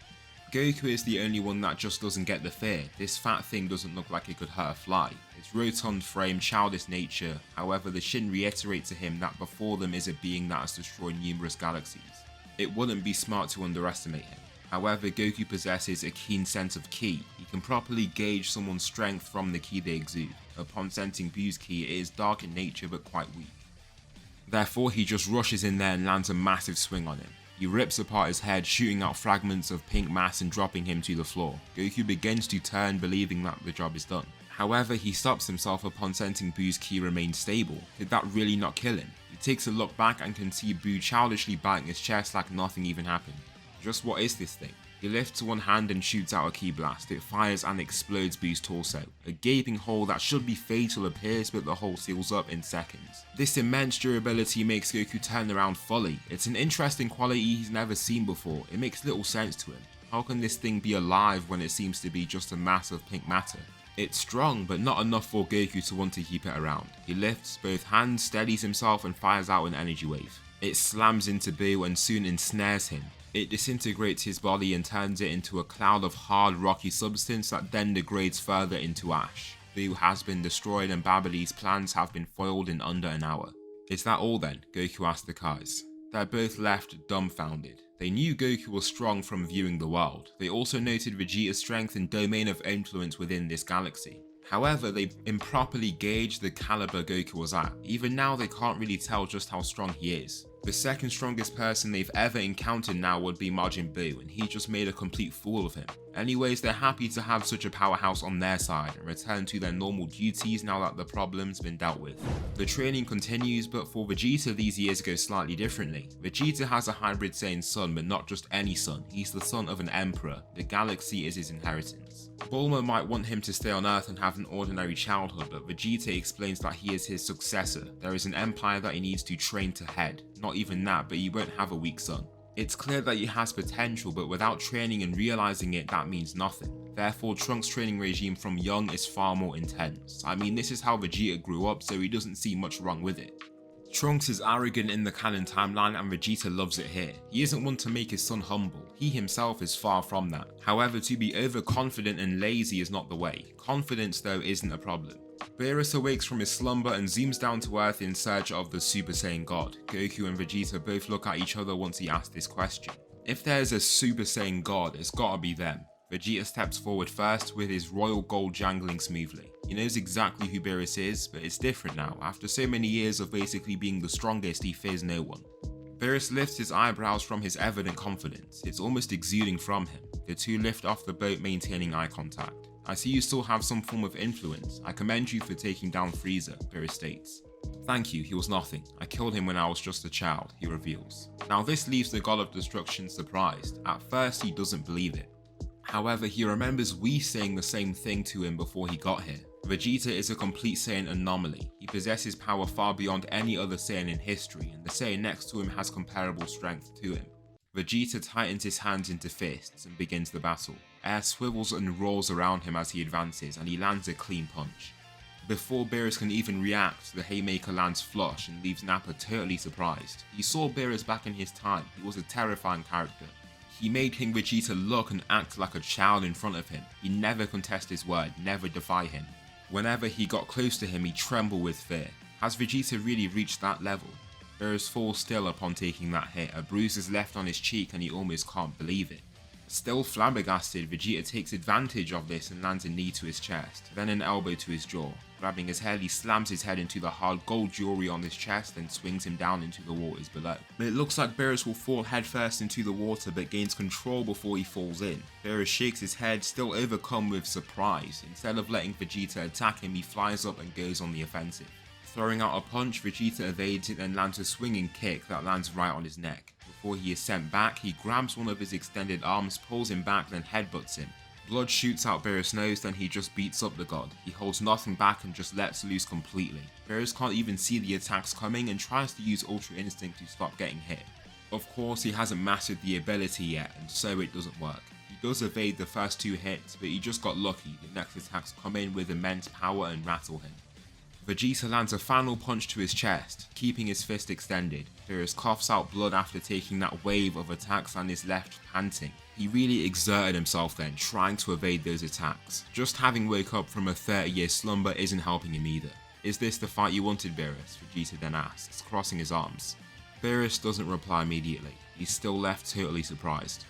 Goku is the only one that just doesn't get the fear. This fat thing doesn't look like it could hurt a fly. Its rotund frame, childish nature. However, the Shin reiterate to him that before them is a being that has destroyed numerous galaxies. It wouldn't be smart to underestimate him. However, Goku possesses a keen sense of ki. He can properly gauge someone's strength from the ki they exude. Upon sensing Buu's ki, it is dark in nature but quite weak. Therefore, he just rushes in there and lands a massive swing on him. He rips apart his head, shooting out fragments of pink mass and dropping him to the floor. Goku begins to turn, believing that the job is done. However, he stops himself upon sensing Buu's ki remains stable. Did that really not kill him? He takes a look back and can see Buu childishly biting his chest like nothing even happened. Just what is this thing? He lifts one hand and shoots out a ki blast. It fires and explodes Buu's torso. A gaping hole that should be fatal appears, but the hole seals up in seconds. This immense durability makes Goku turn around fully. It's an interesting quality he's never seen before. It makes little sense to him. How can this thing be alive when it seems to be just a mass of pink matter? It's strong, but not enough for Goku to want to keep it around. He lifts both hands, steadies himself, and fires out an energy wave. It slams into Buu and soon ensnares him. It disintegrates his body and turns it into a cloud of hard, rocky substance that then degrades further into ash. Buu has been destroyed and Babidi's plans have been foiled in under an hour. Is that all then? Goku asked the Kais. They're both left dumbfounded. They knew Goku was strong from viewing the world. They also noted Vegeta's strength and domain of influence within this galaxy. However, they improperly gauged the caliber Goku was at. Even now, they can't really tell just how strong he is. The second strongest person they've ever encountered now would be Majin Buu, and he just made a complete fool of him. Anyways, they're happy to have such a powerhouse on their side and return to their normal duties now that the problem's been dealt with. The training continues, but for Vegeta these years go slightly differently. Vegeta has a hybrid Saiyan son, but not just any son. He's the son of an emperor. The galaxy is his inheritance. Bulma might want him to stay on Earth and have an ordinary childhood, but Vegeta explains that he is his successor. There is an empire that he needs to train to head. Not even that, but he won't have a weak son. It's clear that he has potential, but without training and realizing it, that means nothing. Therefore, Trunks' training regime from young is far more intense. I mean, this is how Vegeta grew up, so he doesn't see much wrong with it. Trunks is arrogant in the canon timeline and Vegeta loves it here. He isn't one to make his son humble. He himself is far from that. However, to be overconfident and lazy is not the way. Confidence, though, isn't a problem. Beerus awakes from his slumber and zooms down to Earth in search of the Super Saiyan God. Goku and Vegeta both look at each other once he asks this question. If there's a Super Saiyan God, it's gotta be them. Vegeta steps forward first with his royal gold jangling smoothly. He knows exactly who Beerus is, but it's different now. After so many years of basically being the strongest, he fears no one. Beerus lifts his eyebrows from his evident confidence. It's almost exuding from him. The two lift off the boat, maintaining eye contact. I see you still have some form of influence. I commend you for taking down Frieza, Beerus states. Thank you, he was nothing. I killed him when I was just a child, he reveals. Now this leaves the God of Destruction surprised. At first he doesn't believe it. However, he remembers Whis saying the same thing to him before he got here. Vegeta is a complete Saiyan anomaly. He possesses power far beyond any other Saiyan in history, and the Saiyan next to him has comparable strength to him. Vegeta tightens his hands into fists and begins the battle. Air swivels and rolls around him as he advances, and he lands a clean punch. Before Beerus can even react, the haymaker lands flush and leaves Nappa totally surprised. He saw Beerus back in his time. He was a terrifying character. He made King Vegeta look and act like a child in front of him. He never contest his word, never defy him. Whenever he got close to him, he trembled with fear. Has Vegeta really reached that level? Beerus falls still upon taking that hit. A bruise is left on his cheek and he almost can't believe it. Still flabbergasted, Vegeta takes advantage of this and lands a knee to his chest, then an elbow to his jaw. Grabbing his head, he slams his head into the hard gold jewelry on his chest and swings him down into the waters below. But it looks like Beerus will fall headfirst into the water but gains control before he falls in. Beerus shakes his head, still overcome with surprise. Instead of letting Vegeta attack him, he flies up and goes on the offensive. Throwing out a punch, Vegeta evades it and lands a swinging kick that lands right on his neck. Before he is sent back, he grabs one of his extended arms, pulls him back, then headbutts him. Blood shoots out Beerus' nose, then he just beats up the god. He holds nothing back and just lets loose completely. Beerus can't even see the attacks coming and tries to use Ultra Instinct to stop getting hit. Of course, he hasn't mastered the ability yet, and so it doesn't work. He does evade the first 2 hits, but he just got lucky. The next attacks come in with immense power and rattle him. Vegeta lands a final punch to his chest, keeping his fist extended. Beerus coughs out blood after taking that wave of attacks and is left panting. He really exerted himself then, trying to evade those attacks. Just having woke up from a 30-year slumber isn't helping him either. "Is this the fight you wanted, Beerus?" Vegeta then asks, crossing his arms. Beerus doesn't reply immediately. He's still left totally surprised.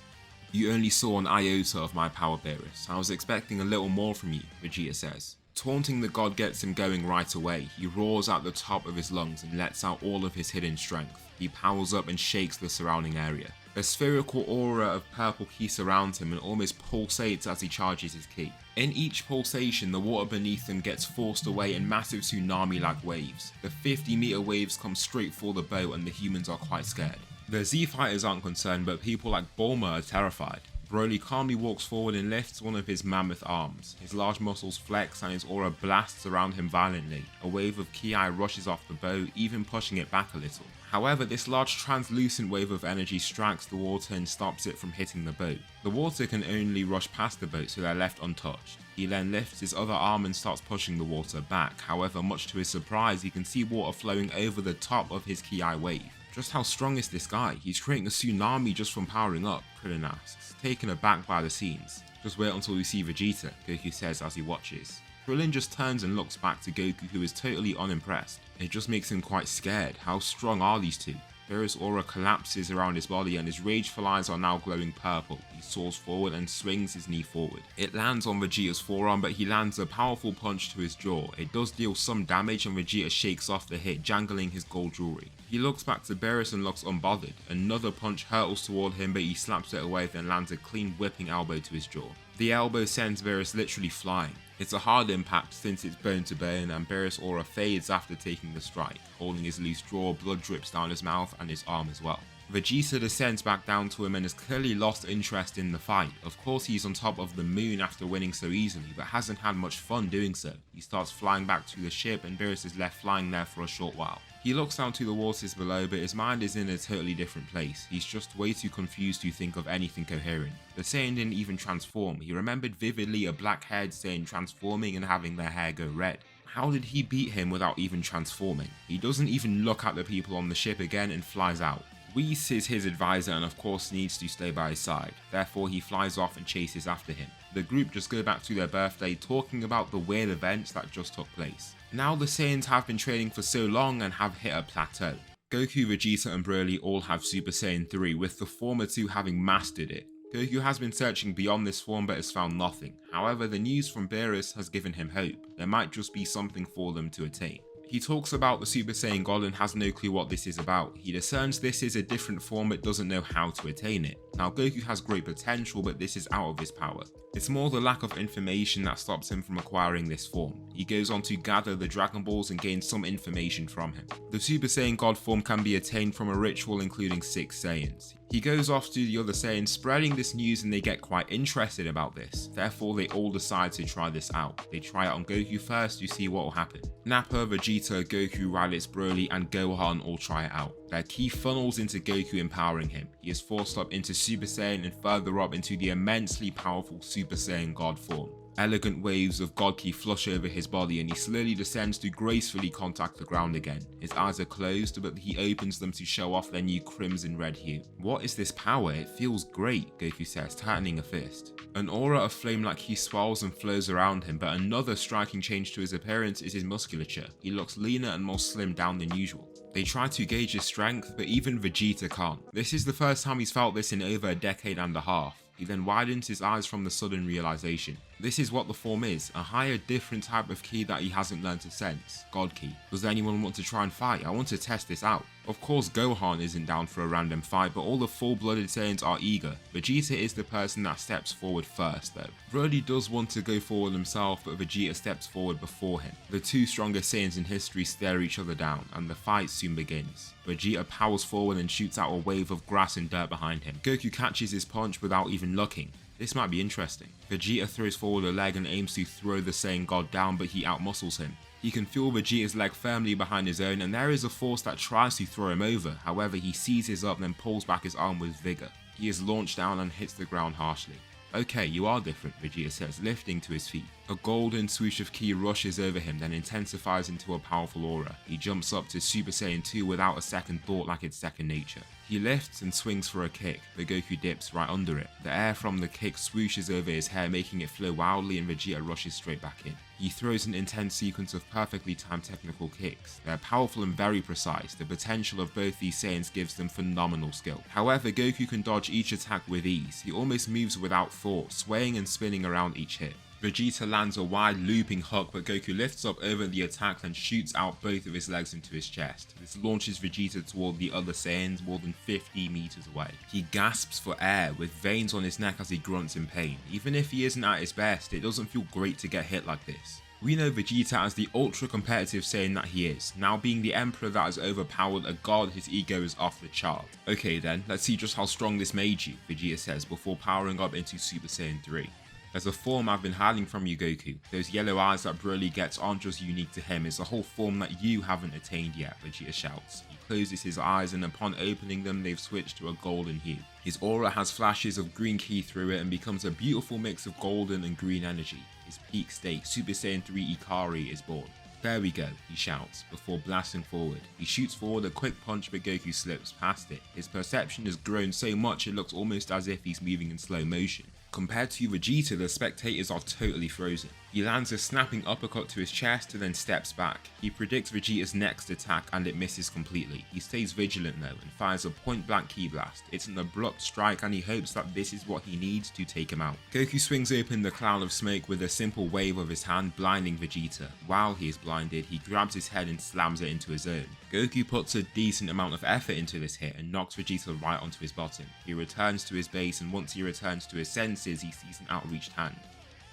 "You only saw an iota of my power, Beerus. I was expecting a little more from you," Vegeta says. Taunting the god gets him going right away. He roars at the top of his lungs and lets out all of his hidden strength. He powers up and shakes the surrounding area. A spherical aura of purple ki surrounds him and almost pulsates as he charges his ki. In each pulsation, the water beneath him gets forced away in massive tsunami-like waves. The 50-meter waves come straight for the boat and the humans are quite scared. The Z fighters aren't concerned, but people like Bulma are terrified. Broly calmly walks forward and lifts one of his mammoth arms. His large muscles flex and his aura blasts around him violently. A wave of ki rushes off the boat, even pushing it back a little. However, this large translucent wave of energy strikes the water and stops it from hitting the boat. The water can only rush past the boat, so they're left untouched. He then lifts his other arm and starts pushing the water back. However, much to his surprise, he can see water flowing over the top of his ki wave. "Just how strong is this guy? He's creating a tsunami just from powering up," Krillin asks, taken aback by the scenes. "Just wait until we see Vegeta," Goku says as he watches. Krillin just turns and looks back to Goku, who is totally unimpressed. It just makes him quite scared. How strong are these two? Beerus' aura collapses around his body and his rage flies are now glowing purple. He soars forward and swings his knee forward. It lands on Vegeta's forearm, but he lands a powerful punch to his jaw. It does deal some damage and Vegeta shakes off the hit, jangling his gold jewelry. He looks back to Beerus and looks unbothered. Another punch hurtles toward him, but he slaps it away, then lands a clean whipping elbow to his jaw. The elbow sends Beerus literally flying. It's a hard impact since it's bone to bone, and Beerus' aura fades after taking the strike. Holding his loose jaw, blood drips down his mouth and his arm as well. Vegeta descends back down to him and has clearly lost interest in the fight. Of course, he's on top of the moon after winning so easily, but hasn't had much fun doing so. He starts flying back to the ship and Beerus is left flying there for a short while. He looks down to the waters below, but his mind is in a totally different place. He's just way too confused to think of anything coherent. The Saiyan didn't even transform. He remembered vividly a black-haired Saiyan transforming and having their hair go red. How did he beat him without even transforming? He doesn't even look at the people on the ship again and flies out. Whis is his advisor and of course needs to stay by his side. Therefore he flies off and chases after him. The group just go back to their birthday talking about the weird events that just took place. Now the Saiyans have been training for so long and have hit a plateau. Goku, Vegeta and Broly all have Super Saiyan 3, with the former two having mastered it. Goku has been searching beyond this form but has found nothing. However, the news from Beerus has given him hope. There might just be something for them to attain. He talks about the Super Saiyan God and has no clue what this is about. He discerns this is a different form but doesn't know how to attain it. Now Goku has great potential, but this is out of his power. It's more the lack of information that stops him from acquiring this form. He goes on to gather the Dragon Balls and gain some information from him. The Super Saiyan God form can be attained from a ritual including 6 Saiyans. He goes off to the other Saiyans spreading this news and they get quite interested about this. Therefore they all decide to try this out. They try it on Goku first to see what will happen. Nappa, Vegeta, Goku, Raditz, Broly and Gohan all try it out. Their ki funnels into Goku, empowering him. He is forced up into Super Saiyan and further up into the immensely powerful Super Saiyan God form. Elegant waves of God ki flush over his body and he slowly descends to gracefully contact the ground again. His eyes are closed, but he opens them to show off their new crimson red hue. "What is this power? It feels great," Goku says, tightening a fist. An aura of flame like he swells and flows around him, but another striking change to his appearance is his musculature. He looks leaner and more slimmed down than usual. They try to gauge his strength, but even Vegeta can't. This is the first time he's felt this in over a decade and a half. He then widens his eyes from the sudden realization. This is what the form is, a higher, different type of ki that he hasn't learned to sense, God ki. Does anyone want to try and fight? I want to test this out. Of course Gohan isn't down for a random fight, but all the full-blooded Saiyans are eager. Vegeta is the person that steps forward first though. Broly does want to go forward himself, but Vegeta steps forward before him. The two strongest Saiyans in history stare each other down, and the fight soon begins. Vegeta powers forward and shoots out a wave of grass and dirt behind him. Goku catches his punch without even looking. This might be interesting. Vegeta throws forward a leg and aims to throw the Saiyan God down, but he outmuscles him. He can feel Vegeta's leg firmly behind his own, and there is a force that tries to throw him over. However, he seizes up, then pulls back his arm with vigor. He is launched down and hits the ground harshly. "Okay, you are different," Vegeta says, lifting to his feet. A golden swoosh of ki rushes over him, then intensifies into a powerful aura. He jumps up to Super Saiyan 2 without a second thought, like it's second nature. He lifts and swings for a kick, but Goku dips right under it. The air from the kick swooshes over his hair, making it flow wildly, and Vegeta rushes straight back in. He throws an intense sequence of perfectly timed technical kicks. They're powerful and very precise. The potential of both these Saiyans gives them phenomenal skill. However, Goku can dodge each attack with ease. He almost moves without thought, swaying and spinning around each hit. Vegeta lands a wide looping hook, but Goku lifts up over the attack and shoots out both of his legs into his chest. This launches Vegeta toward the other Saiyans more than 50 meters away. He gasps for air, with veins on his neck as he grunts in pain. Even if he isn't at his best, it doesn't feel great to get hit like this. We know Vegeta as the ultra competitive Saiyan that he is. Now being the Emperor that has overpowered a god, his ego is off the chart. Okay then, let's see just how strong this made you, Vegeta says before powering up into Super Saiyan 3. "There's a form I've been hiding from you, Goku. Those yellow eyes that Broly gets aren't just unique to him, it's a whole form that you haven't attained yet," Vegeta shouts. He closes his eyes, and upon opening them they've switched to a golden hue. His aura has flashes of green ki through it and becomes a beautiful mix of golden and green energy. His peak state, Super Saiyan 3 Ikari, is born. "There we go," he shouts, before blasting forward. He shoots forward a quick punch, but Goku slips past it. His perception has grown so much it looks almost as if he's moving in slow motion. Compared to Vegeta, the spectators are totally frozen. He lands a snapping uppercut to his chest and then steps back. He predicts Vegeta's next attack and it misses completely. He stays vigilant though and fires a point blank ki blast. It's an abrupt strike and he hopes that this is what he needs to take him out. Goku swings open the cloud of smoke with a simple wave of his hand, blinding Vegeta. While he is blinded, he grabs his head and slams it into his own. Goku puts a decent amount of effort into this hit and knocks Vegeta right onto his bottom. He returns to his base, and once he returns to his senses, he sees an outreached hand.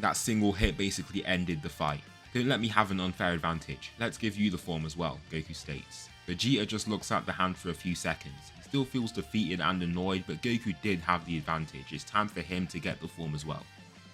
That single hit basically ended the fight. "Don't let me have an unfair advantage. Let's give you the form as well," Goku states. Vegeta just looks at the hand for a few seconds. He still feels defeated and annoyed, but Goku did have the advantage. It's time for him to get the form as well.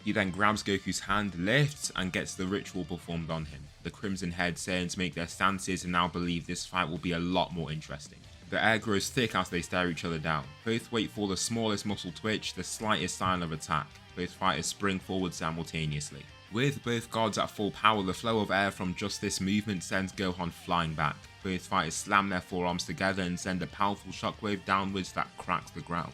He then grabs Goku's hand, lifts, and gets the ritual performed on him. The Crimson Head Saiyans make their stances and now believe this fight will be a lot more interesting. The air grows thick as they stare each other down. Both wait for the smallest muscle twitch, the slightest sign of attack. Both fighters spring forward simultaneously. With both gods at full power, the flow of air from just this movement sends Gohan flying back. Both fighters slam their forearms together and send a powerful shockwave downwards that cracks the ground.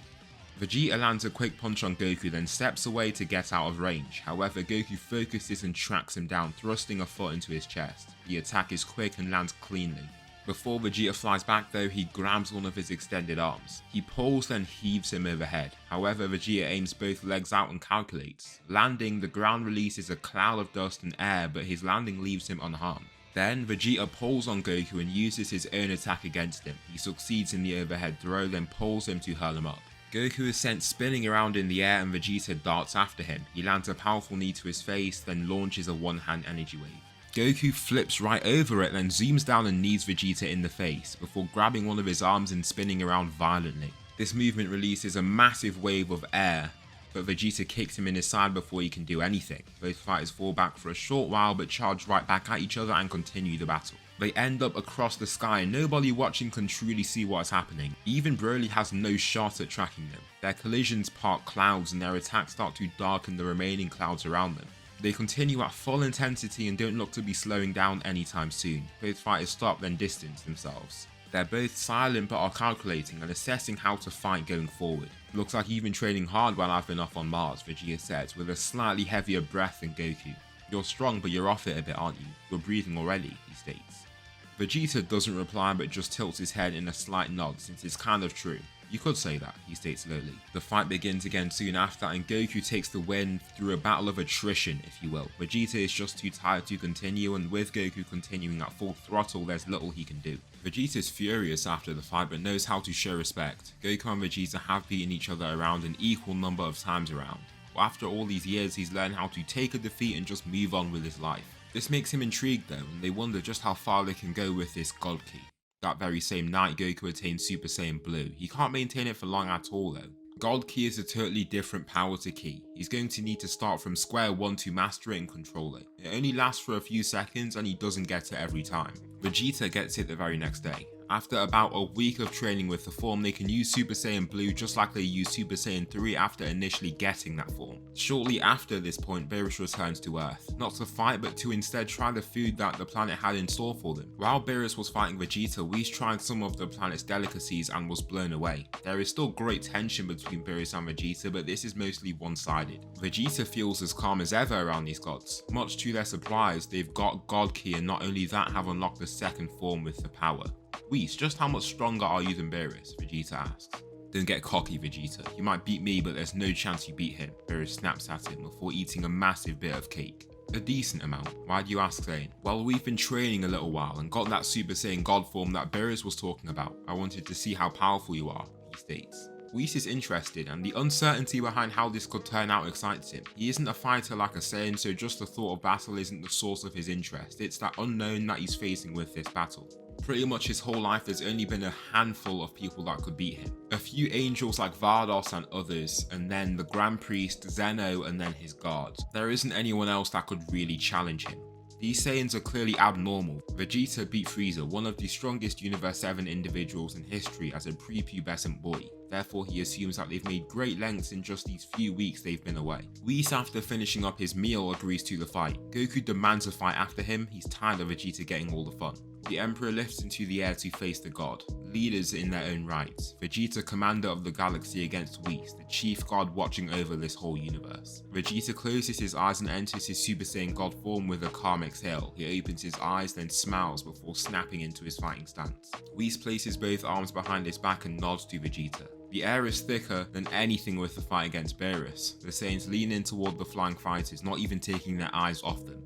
Vegeta lands a quick punch on Goku, then steps away to get out of range. However, Goku focuses and tracks him down, thrusting a foot into his chest. The attack is quick and lands cleanly. Before Vegeta flies back though, he grabs one of his extended arms. He pulls, then heaves him overhead. However, Vegeta aims both legs out and calculates. Landing, the ground releases a cloud of dust and air, but his landing leaves him unharmed. Then Vegeta pulls on Goku and uses his own attack against him. He succeeds in the overhead throw, then pulls him to hurl him up. Goku is sent spinning around in the air and Vegeta darts after him. He lands a powerful knee to his face, then launches a one-hand energy wave. Goku flips right over it, then zooms down and knees Vegeta in the face, before grabbing one of his arms and spinning around violently. This movement releases a massive wave of air, but Vegeta kicks him in his side before he can do anything. Both fighters fall back for a short while, but charge right back at each other and continue the battle. They end up across the sky and nobody watching can truly see what is happening. Even Broly has no shot at tracking them. Their collisions part clouds and their attacks start to darken the remaining clouds around them. They continue at full intensity and don't look to be slowing down anytime soon. Both fighters stop then distance themselves. They're both silent but are calculating and assessing how to fight going forward. "Looks like you've been training hard while I've been off on Mars," Vegeta says with a slightly heavier breath than Goku. "You're strong but you're off it a bit, aren't you? You're breathing already," he states. Vegeta doesn't reply but just tilts his head in a slight nod, since it's kind of true. "You could say that," he states slowly. The fight begins again soon after and Goku takes the win through a battle of attrition, if you will. Vegeta is just too tired to continue, and with Goku continuing at full throttle, there's little he can do. Vegeta is furious after the fight but knows how to show respect. Goku and Vegeta have beaten each other around an equal number of times around. But after all these years, he's learned how to take a defeat and just move on with his life. This makes him intrigued though, and they wonder just how far they can go with this God Ki. That very same night, Goku attains Super Saiyan Blue. He can't maintain it for long at all though. God Ki is a totally different power to Ki. He's going to need to start from square one to master it and control it. It only lasts for a few seconds and he doesn't get it every time. Vegeta gets it the very next day. After about a week of training with the form, they can use Super Saiyan Blue just like they used Super Saiyan 3 after initially getting that form. Shortly after this point, Beerus returns to Earth, not to fight but to instead try the food that the planet had in store for them. While Beerus was fighting Vegeta, Whis tried some of the planet's delicacies and was blown away. There is still great tension between Beerus and Vegeta, but this is mostly one-sided. Vegeta feels as calm as ever around these gods. Much to their surprise, they've got God Ki and not only that have unlocked the second form with the power. Whis, just how much stronger are you than Beerus? Vegeta asks. Don't get cocky, Vegeta. You might beat me, but there's no chance you beat him. Beerus snaps at him before eating a massive bit of cake. A decent amount. Why do you ask, Saiyan? Well, we've been training a little while and got that Super Saiyan God form that Beerus was talking about. I wanted to see how powerful you are, he states. Whis is interested, and the uncertainty behind how this could turn out excites him. He isn't a fighter like a Saiyan, so just the thought of battle isn't the source of his interest. It's that unknown that he's facing with this battle. Pretty much his whole life there's only been a handful of people that could beat him. A few angels like Vardos and others, and then the Grand Priest, Zeno, and then his guards. There isn't anyone else that could really challenge him. These Saiyans are clearly abnormal. Vegeta beat Frieza, one of the strongest Universe 7 individuals in history, as a prepubescent boy. Therefore, he assumes that they've made great lengths in just these few weeks they've been away. Whis, after finishing up his meal, agrees to the fight. Goku demands a fight after him. He's tired of Vegeta getting all the fun. The Emperor lifts into the air to face the god, leaders in their own rights. Vegeta, commander of the galaxy against Whis, the chief god watching over this whole universe. Vegeta closes his eyes and enters his Super Saiyan god form with a calm exhale. He opens his eyes, then smiles before snapping into his fighting stance. Whis places both arms behind his back and nods to Vegeta. The air is thicker than anything with the fight against Beerus. The Saiyans lean in toward the flying fighters, not even taking their eyes off them.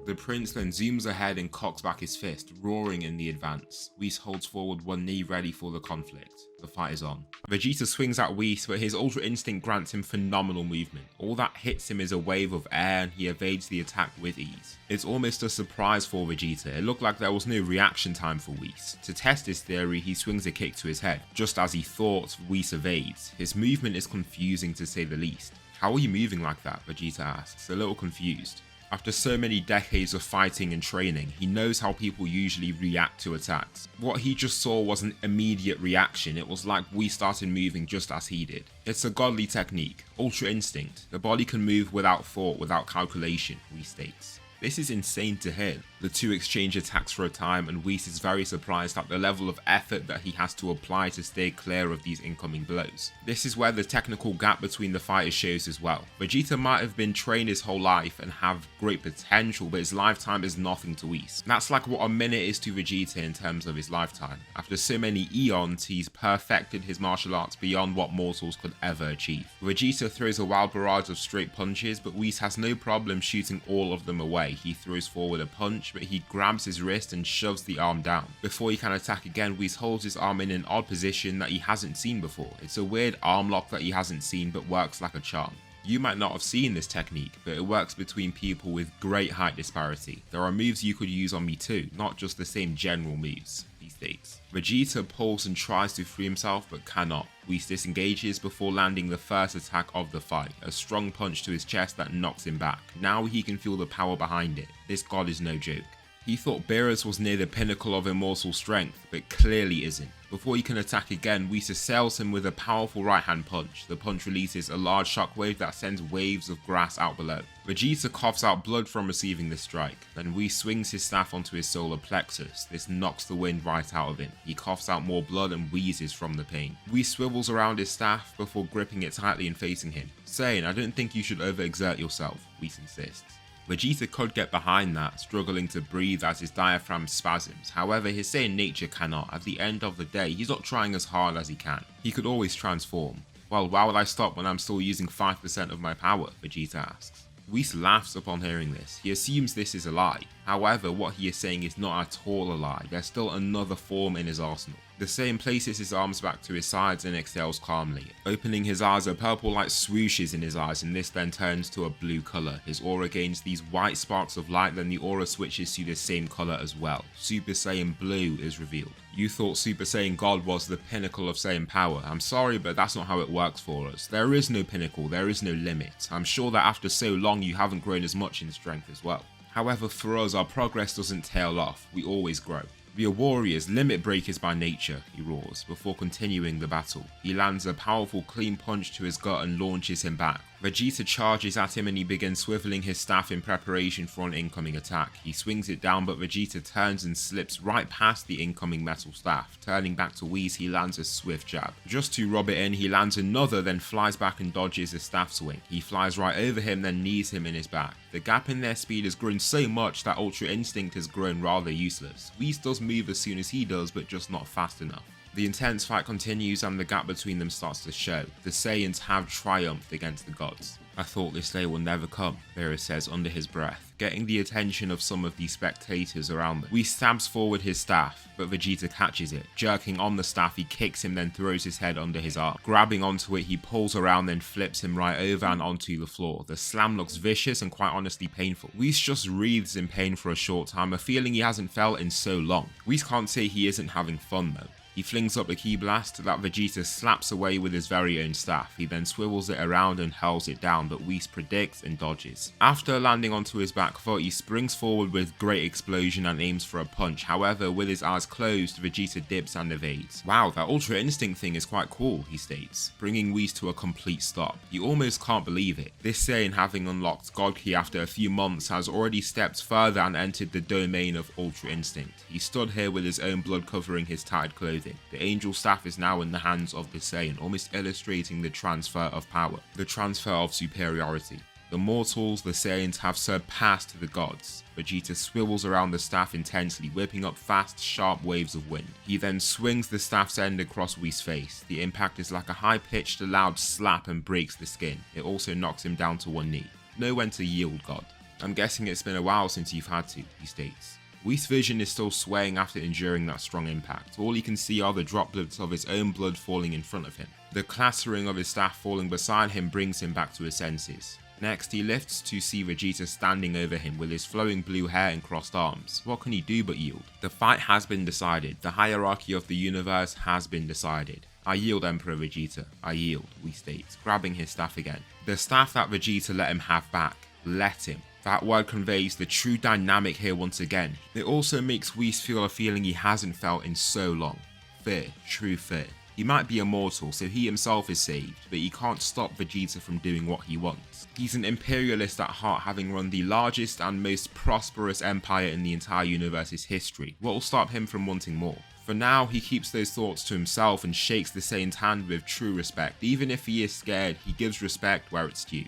The prince then zooms ahead and cocks back his fist, roaring in the advance. Whis holds forward one knee ready for the conflict. The fight is on. Vegeta swings at Whis, but his Ultra Instinct grants him phenomenal movement. All that hits him is a wave of air and he evades the attack with ease. It's almost a surprise for Vegeta. It looked like there was no reaction time for Whis. To test his theory, he swings a kick to his head. Just as he thought, Whis evades. His movement is confusing to say the least. How are you moving like that? Vegeta asks, a little confused. After so many decades of fighting and training, he knows how people usually react to attacks. What he just saw was an immediate reaction. It was like we started moving just as he did. It's a godly technique, Ultra Instinct. The body can move without thought, without calculation, Whis states. This is insane to hear. The two exchange attacks for a time and Whis is very surprised at the level of effort that he has to apply to stay clear of these incoming blows. This is where the technical gap between the fighters shows as well. Vegeta might have been trained his whole life and have great potential, but his lifetime is nothing to Whis. That's like what a minute is to Vegeta in terms of his lifetime. After so many eons, he's perfected his martial arts beyond what mortals could ever achieve. Vegeta throws a wild barrage of straight punches, but Whis has no problem shooting all of them away. He throws forward a punch, but he grabs his wrist and shoves the arm down. Before he can attack again, Whis holds his arm in an odd position that he hasn't seen before. It's a weird arm lock that he hasn't seen, but works like a charm. You might not have seen this technique, but it works between people with great height disparity. There are moves you could use on me too, not just the same general moves, he states. Vegeta pulls and tries to free himself, but cannot. Whis disengages before landing the first attack of the fight, a strong punch to his chest that knocks him back. Now he can feel the power behind it. This god is no joke. He thought Beerus was near the pinnacle of immortal strength, but clearly isn't. Before he can attack again, Whis assails him with a powerful right hand punch. The punch releases a large shockwave that sends waves of grass out below. Vegeta coughs out blood from receiving this strike. Then Whis swings his staff onto his solar plexus. This knocks the wind right out of him. He coughs out more blood and wheezes from the pain. Whis swivels around his staff before gripping it tightly and facing him. Saying, I don't think you should overexert yourself, Whis insists. Vegeta could get behind that, struggling to breathe as his diaphragm spasms. However, his Saiyan nature cannot. At the end of the day, he's not trying as hard as he can. He could always transform. Well, why would I stop when I'm still using 5% of my power? Vegeta asks. Whis laughs upon hearing this. He assumes this is a lie. However, what he is saying is not at all a lie. There's still another form in his arsenal. The Saiyan places his arms back to his sides and exhales calmly. Opening his eyes, a purple light swooshes in his eyes, and this then turns to a blue colour. His aura gains these white sparks of light, then the aura switches to the same colour as well. Super Saiyan Blue is revealed. You thought Super Saiyan God was the pinnacle of Saiyan power. I'm sorry, but that's not how it works for us. There is no pinnacle, there is no limit. I'm sure that after so long you haven't grown as much in strength as well. However, for us, our progress doesn't tail off, we always grow. We are warriors, limit breakers by nature, he roars, before continuing the battle. He lands a powerful clean punch to his gut and launches him back. Vegeta charges at him and he begins swiveling his staff in preparation for an incoming attack. He swings it down, but Vegeta turns and slips right past the incoming metal staff. Turning back to Whis, he lands a swift jab. Just to rub it in, he lands another, then flies back and dodges a staff swing. He flies right over him, then knees him in his back. The gap in their speed has grown so much that Ultra Instinct has grown rather useless. Whis does move as soon as he does, but just not fast enough. The intense fight continues and the gap between them starts to show. The Saiyans have triumphed against the gods. I thought this day will never come, Beerus says under his breath, getting the attention of some of the spectators around them. Whis stabs forward his staff, but Vegeta catches it. Jerking on the staff, he kicks him, then throws his head under his arm. Grabbing onto it, he pulls around, then flips him right over and onto the floor. The slam looks vicious and quite honestly painful. Whis just wreathes in pain for a short time, a feeling he hasn't felt in so long. Whis can't say he isn't having fun though. He flings up a ki blast that Vegeta slaps away with his very own staff. He then swivels it around and hurls it down, but Whis predicts and dodges. After landing onto his back foot, he springs forward with great explosion and aims for a punch. However, with his eyes closed, Vegeta dips and evades. Wow, that Ultra Instinct thing is quite cool, he states, bringing Whis to a complete stop. You almost can't believe it. This Saiyan, having unlocked God Ki after a few months, has already stepped further and entered the domain of Ultra Instinct. He stood here with his own blood covering his tattered clothing. The Angel Staff is now in the hands of the Saiyan, almost illustrating the transfer of power, the transfer of superiority. The mortals, the Saiyans, have surpassed the gods. Vegeta swivels around the staff intensely, whipping up fast, sharp waves of wind. He then swings the staff's end across Whis' face. The impact is like a high-pitched, loud slap and breaks the skin. It also knocks him down to one knee. Know when to yield, God. I'm guessing it's been a while since you've had to, he states. Whis' vision is still swaying after enduring that strong impact. All he can see are the droplets of his own blood falling in front of him. The clattering of his staff falling beside him brings him back to his senses. Next, he lifts to see Vegeta standing over him with his flowing blue hair and crossed arms. What can he do but yield? The fight has been decided. The hierarchy of the universe has been decided. I yield, Emperor Vegeta. I yield, Whis states, grabbing his staff again. The staff that Vegeta let him have back. Let him. That word conveys the true dynamic here once again. It also makes Whis feel a feeling he hasn't felt in so long. Fear, true fear. He might be immortal, so he himself is saved, but he can't stop Vegeta from doing what he wants. He's an imperialist at heart, having run the largest and most prosperous empire in the entire universe's history. What will stop him from wanting more? For now, he keeps those thoughts to himself and shakes the Saiyan's hand with true respect. Even if he is scared, he gives respect where it's due.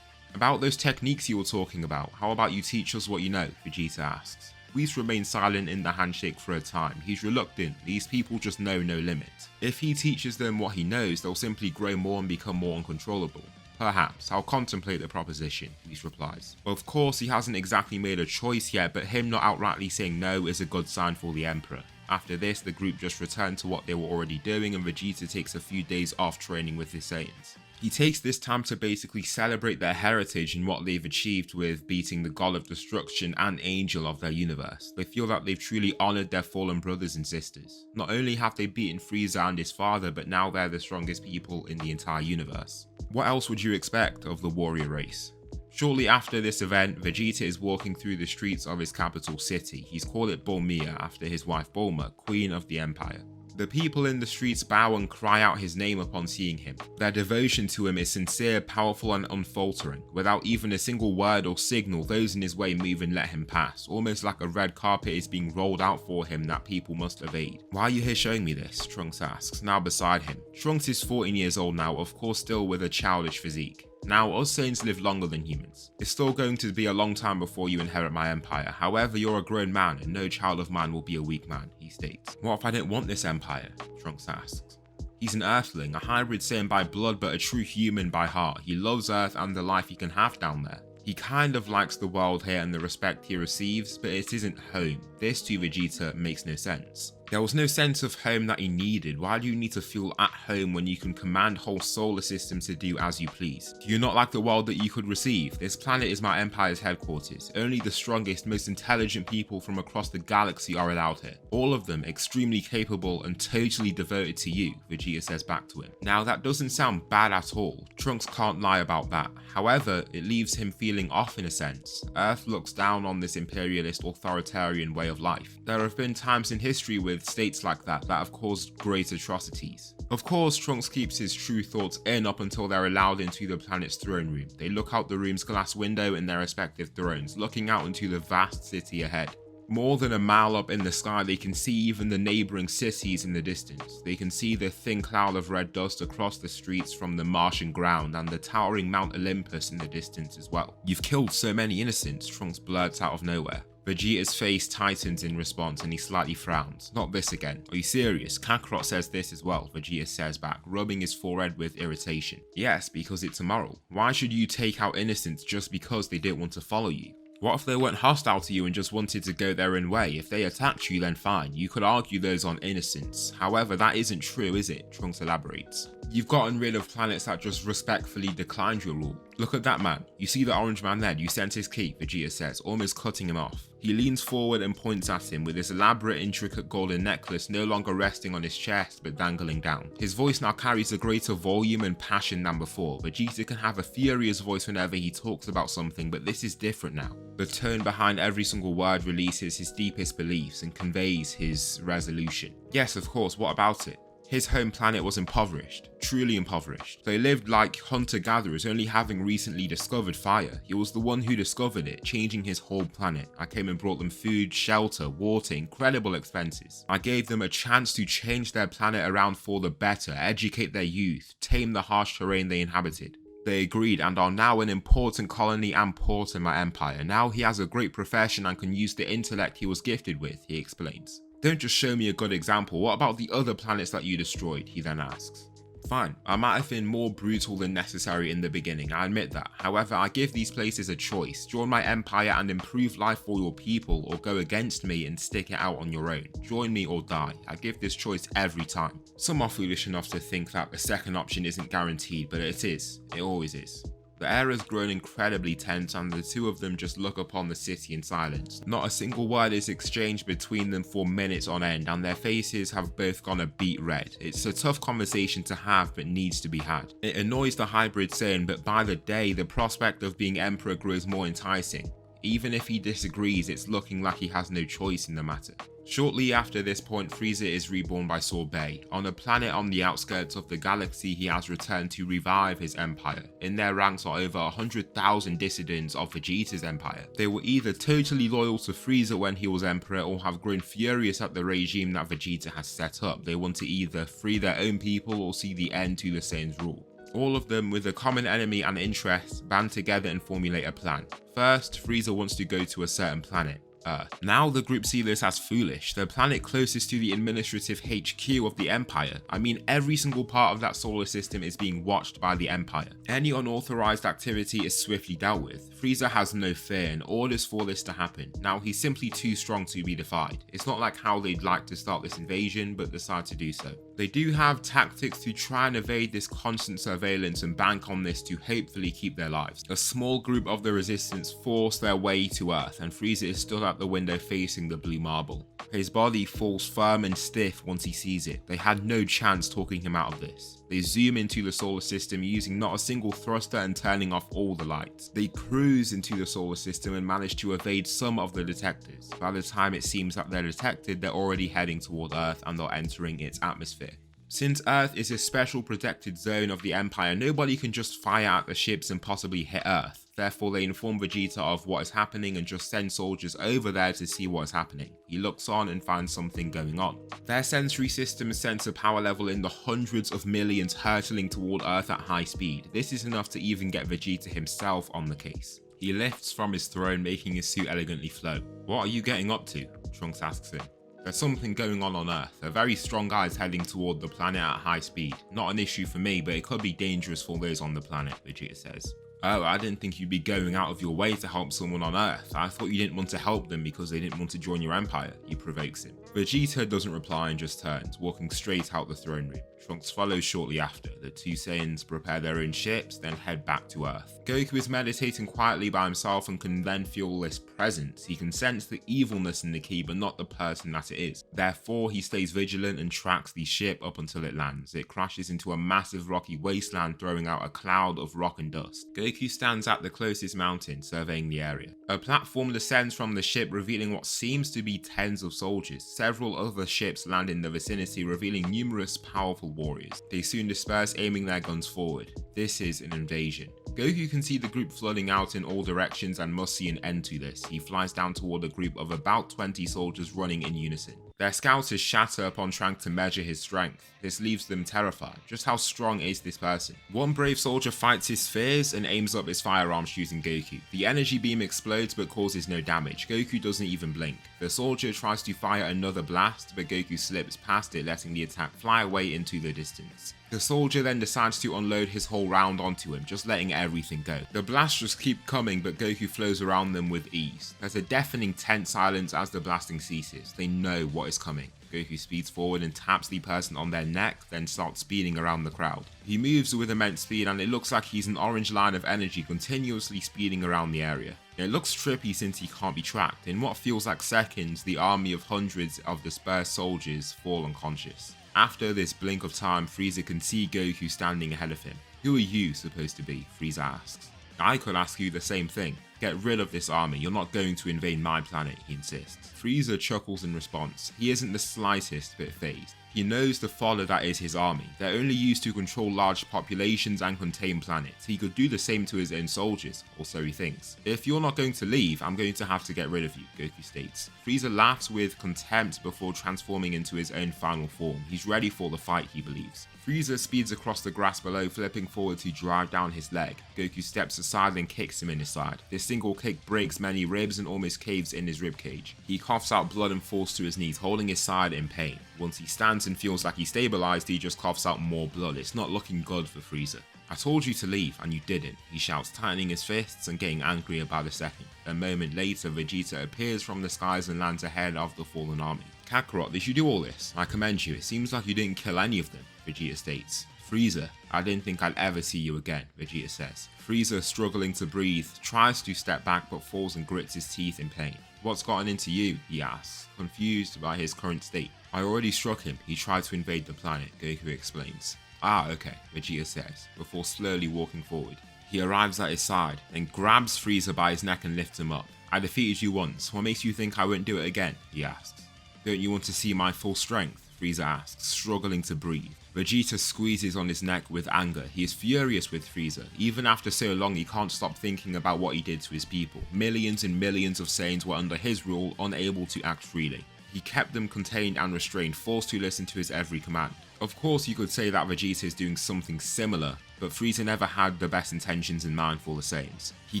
About those techniques you were talking about, how about you teach us what you know? Vegeta asks. Whis remains silent in the handshake for a time. He's reluctant. These people just know no limit. If he teaches them what he knows, they'll simply grow more and become more uncontrollable. Perhaps. I'll contemplate the proposition, Whis replies. Of course, he hasn't exactly made a choice yet, but him not outrightly saying no is a good sign for the Emperor. After this, the group just return to what they were already doing and Vegeta takes a few days off training with his Saiyans. He takes this time to basically celebrate their heritage and what they've achieved with beating the God of Destruction and Angel of their universe. They feel that they've truly honoured their fallen brothers and sisters. Not only have they beaten Frieza and his father, but now they're the strongest people in the entire universe. What else would you expect of the warrior race? Shortly after this event, Vegeta is walking through the streets of his capital city. He's called it Bulmia after his wife Bulma, Queen of the Empire. The people in the streets bow and cry out his name upon seeing him. Their devotion to him is sincere, powerful and unfaltering. Without even a single word or signal, those in his way move and let him pass, almost like a red carpet is being rolled out for him that people must evade. Why are you here showing me this? Trunks asks, now beside him. Trunks is 14 years old now, of course still with a childish physique. Now, us Saiyans live longer than humans. It's still going to be a long time before you inherit my empire. However, you're a grown man and no child of mine will be a weak man, he states. What if I didn't want this empire? Trunks asks. He's an Earthling, a hybrid Saiyan by blood but a true human by heart. He loves Earth and the life he can have down there. He kind of likes the world here and the respect he receives, but it isn't home. This to Vegeta makes no sense. There was no sense of home that he needed. Why do you need to feel at home when you can command whole solar systems to do as you please? Do you not like the world that you could receive? This planet is my empire's headquarters. Only the strongest, most intelligent people from across the galaxy are allowed here. All of them extremely capable and totally devoted to you, Vegeta says back to him. Now that doesn't sound bad at all. Trunks can't lie about that. However, it leaves him feeling off in a sense. Earth looks down on this imperialist authoritarian way of life. There have been times in history with states like that have caused great atrocities. Of course, Trunks keeps his true thoughts in up until they're allowed into the planet's throne room. They look out the room's glass window in their respective thrones, looking out into the vast city ahead. More than a mile up in the sky, they can see even the neighbouring cities in the distance. They can see the thin cloud of red dust across the streets from the Martian ground and the towering Mount Olympus in the distance as well. You've killed so many innocents, Trunks blurts out of nowhere. Vegeta's face tightens in response and he slightly frowns. Not this again. Are you serious? Kakarot says this as well, Vegeta says back, rubbing his forehead with irritation. Yes, because it's immoral. Why should you take out innocents just because they didn't want to follow you? What if they weren't hostile to you and just wanted to go their own way? If they attacked you, then fine. You could argue those on innocence. However, that isn't true, is it? Trunks elaborates. You've gotten rid of planets that just respectfully declined your rule. Look at that man. You see the orange man there? You sent his key, Vegeta says, almost cutting him off. He leans forward and points at him with his elaborate, intricate golden necklace no longer resting on his chest but dangling down. His voice now carries a greater volume and passion than before. Vegeta can have a furious voice whenever he talks about something, but this is different now. The tone behind every single word releases his deepest beliefs and conveys his resolution. Yes, of course, what about it? His home planet was impoverished, truly impoverished. They lived like hunter-gatherers, only having recently discovered fire. He was the one who discovered it, changing his whole planet. I came and brought them food, shelter, water, incredible expenses. I gave them a chance to change their planet around for the better, educate their youth, tame the harsh terrain they inhabited. They agreed and are now an important colony and port in my empire. Now he has a great profession and can use the intellect he was gifted with, he explains. Don't just show me a good example, what about the other planets that you destroyed, he then asks. Fine, I might have been more brutal than necessary in the beginning, I admit that. However, I give these places a choice. Join my empire and improve life for your people, or go against me and stick it out on your own. Join me or die. I give this choice every time. Some are foolish enough to think that the second option isn't guaranteed, but it is. It always is. The air has grown incredibly tense and the two of them just look upon the city in silence. Not a single word is exchanged between them for minutes on end and their faces have both gone a beet red. It's a tough conversation to have but needs to be had. It annoys the hybrid saying, but by the day the prospect of being emperor grows more enticing. Even if he disagrees, it's looking like he has no choice in the matter. Shortly after this point, Frieza is reborn by Sorbet. On a planet on the outskirts of the galaxy, he has returned to revive his empire. In their ranks are over 100,000 dissidents of Vegeta's empire. They were either totally loyal to Frieza when he was emperor or have grown furious at the regime that Vegeta has set up. They want to either free their own people or see the end to the Saiyan's rule. All of them, with a common enemy and interest, band together and formulate a plan. First, Frieza wants to go to a certain planet, Earth. Now the group see this as foolish. The planet closest to the administrative HQ of the Empire. I mean, every single part of that solar system is being watched by the Empire. Any unauthorized activity is swiftly dealt with. Frieza has no fear and orders for this to happen. Now he's simply too strong to be defied. It's not like how they'd like to start this invasion, but decide to do so. They do have tactics to try and evade this constant surveillance and bank on this to hopefully keep their lives. A small group of the resistance force their way to Earth and Frieza is stood at the window facing the blue marble. His body falls firm and stiff once he sees it. They had no chance talking him out of this. They zoom into the solar system using not a single thruster and turning off all the lights. They cruise into the solar system and manage to evade some of the detectors. By the time it seems that they're detected, they're already heading toward Earth and are entering its atmosphere. Since Earth is a special protected zone of the Empire, nobody can just fire at the ships and possibly hit Earth. Therefore, they inform Vegeta of what is happening and just send soldiers over there to see what is happening. He looks on and finds something going on. Their sensory systems sense a power level in the hundreds of millions hurtling toward Earth at high speed. This is enough to even get Vegeta himself on the case. He lifts from his throne, making his suit elegantly flow. "What are you getting up to?" Trunks asks him. "There's something going on Earth. A very strong guy is heading toward the planet at high speed. Not an issue for me, but it could be dangerous for those on the planet," Vegeta says. Oh, I didn't think you'd be going out of your way to help someone on Earth. I thought you didn't want to help them because they didn't want to join your empire, he provokes him. Vegeta doesn't reply and just turns, walking straight out the throne room. Trunks follows shortly after. The two Saiyans prepare their own ships, then head back to Earth. Goku is meditating quietly by himself and can then feel this presence. He can sense the evilness in the key, but not the person that it is. Therefore, he stays vigilant and tracks the ship up until it lands. It crashes into a massive rocky wasteland, throwing out a cloud of rock and dust. Goku stands at the closest mountain, surveying the area. A platform descends from the ship, revealing what seems to be tens of soldiers. Several other ships land in the vicinity, revealing numerous powerful warriors. They soon disperse, aiming their guns forward. This is an invasion. Goku can see the group flooding out in all directions and must see an end to this. He flies down toward a group of about 20 soldiers running in unison. Their scouters shatter upon trying to measure his strength. This leaves them terrified. Just how strong is this person? One brave soldier fights his fears and aims up his firearm, shooting Goku. The energy beam explodes but causes no damage. Goku doesn't even blink. The soldier tries to fire another blast, but Goku slips past it, letting the attack fly away into the distance. The soldier then decides to unload his whole round onto him, just letting everything go. The blasts just keep coming, but Goku flows around them with ease. There's a deafening tense silence as the blasting ceases. They know what is coming. Goku speeds forward and taps the person on their neck, then starts speeding around the crowd. He moves with immense speed, and it looks like he's an orange line of energy continuously speeding around the area. It looks trippy since he can't be tracked. In what feels like seconds, the army of hundreds of dispersed soldiers fall unconscious. After this blink of time, Frieza can see Goku standing ahead of him. Who are you supposed to be? Frieza asks. I could ask you the same thing. Get rid of this army, you're not going to invade my planet, he insists. Frieza chuckles in response. He isn't the slightest bit fazed. He knows the fodder that is his army. They're only used to control large populations and contain planets. He could do the same to his own soldiers, or so he thinks. If you're not going to leave, I'm going to have to get rid of you, Goku states. Frieza laughs with contempt before transforming into his own final form. He's ready for the fight, he believes. Frieza speeds across the grass below, flipping forward to drive down his leg. Goku steps aside and kicks him in his side. This single kick breaks many ribs and almost caves in his ribcage. He coughs out blood and falls to his knees, holding his side in pain. Once he stands and feels like he's stabilized, he just coughs out more blood. It's not looking good for Frieza. I told you to leave and you didn't, he shouts, tightening his fists and getting angrier by the second. A moment later, Vegeta appears from the skies and lands ahead of the fallen army. Kakarot, did you do all this? I commend you. It seems like you didn't kill any of them, Vegeta states. Frieza, I didn't think I'd ever see you again, Vegeta says. Frieza, struggling to breathe, tries to step back but falls and grits his teeth in pain. What's gotten into you? He asks, confused by his current state. I already struck him. He tried to invade the planet, Goku explains. Ah, okay, Vegeta says, before slowly walking forward. He arrives at his side, then grabs Frieza by his neck and lifts him up. I defeated you once. What makes you think I won't do it again? He asks. Don't you want to see my full strength? Frieza asks, struggling to breathe. Vegeta squeezes on his neck with anger. He is furious with Frieza. Even after so long, he can't stop thinking about what he did to his people. Millions and millions of Saiyans were under his rule, unable to act freely. He kept them contained and restrained, forced to listen to his every command. Of course, you could say that Vegeta is doing something similar, but Frieza never had the best intentions in mind for the Saiyans. He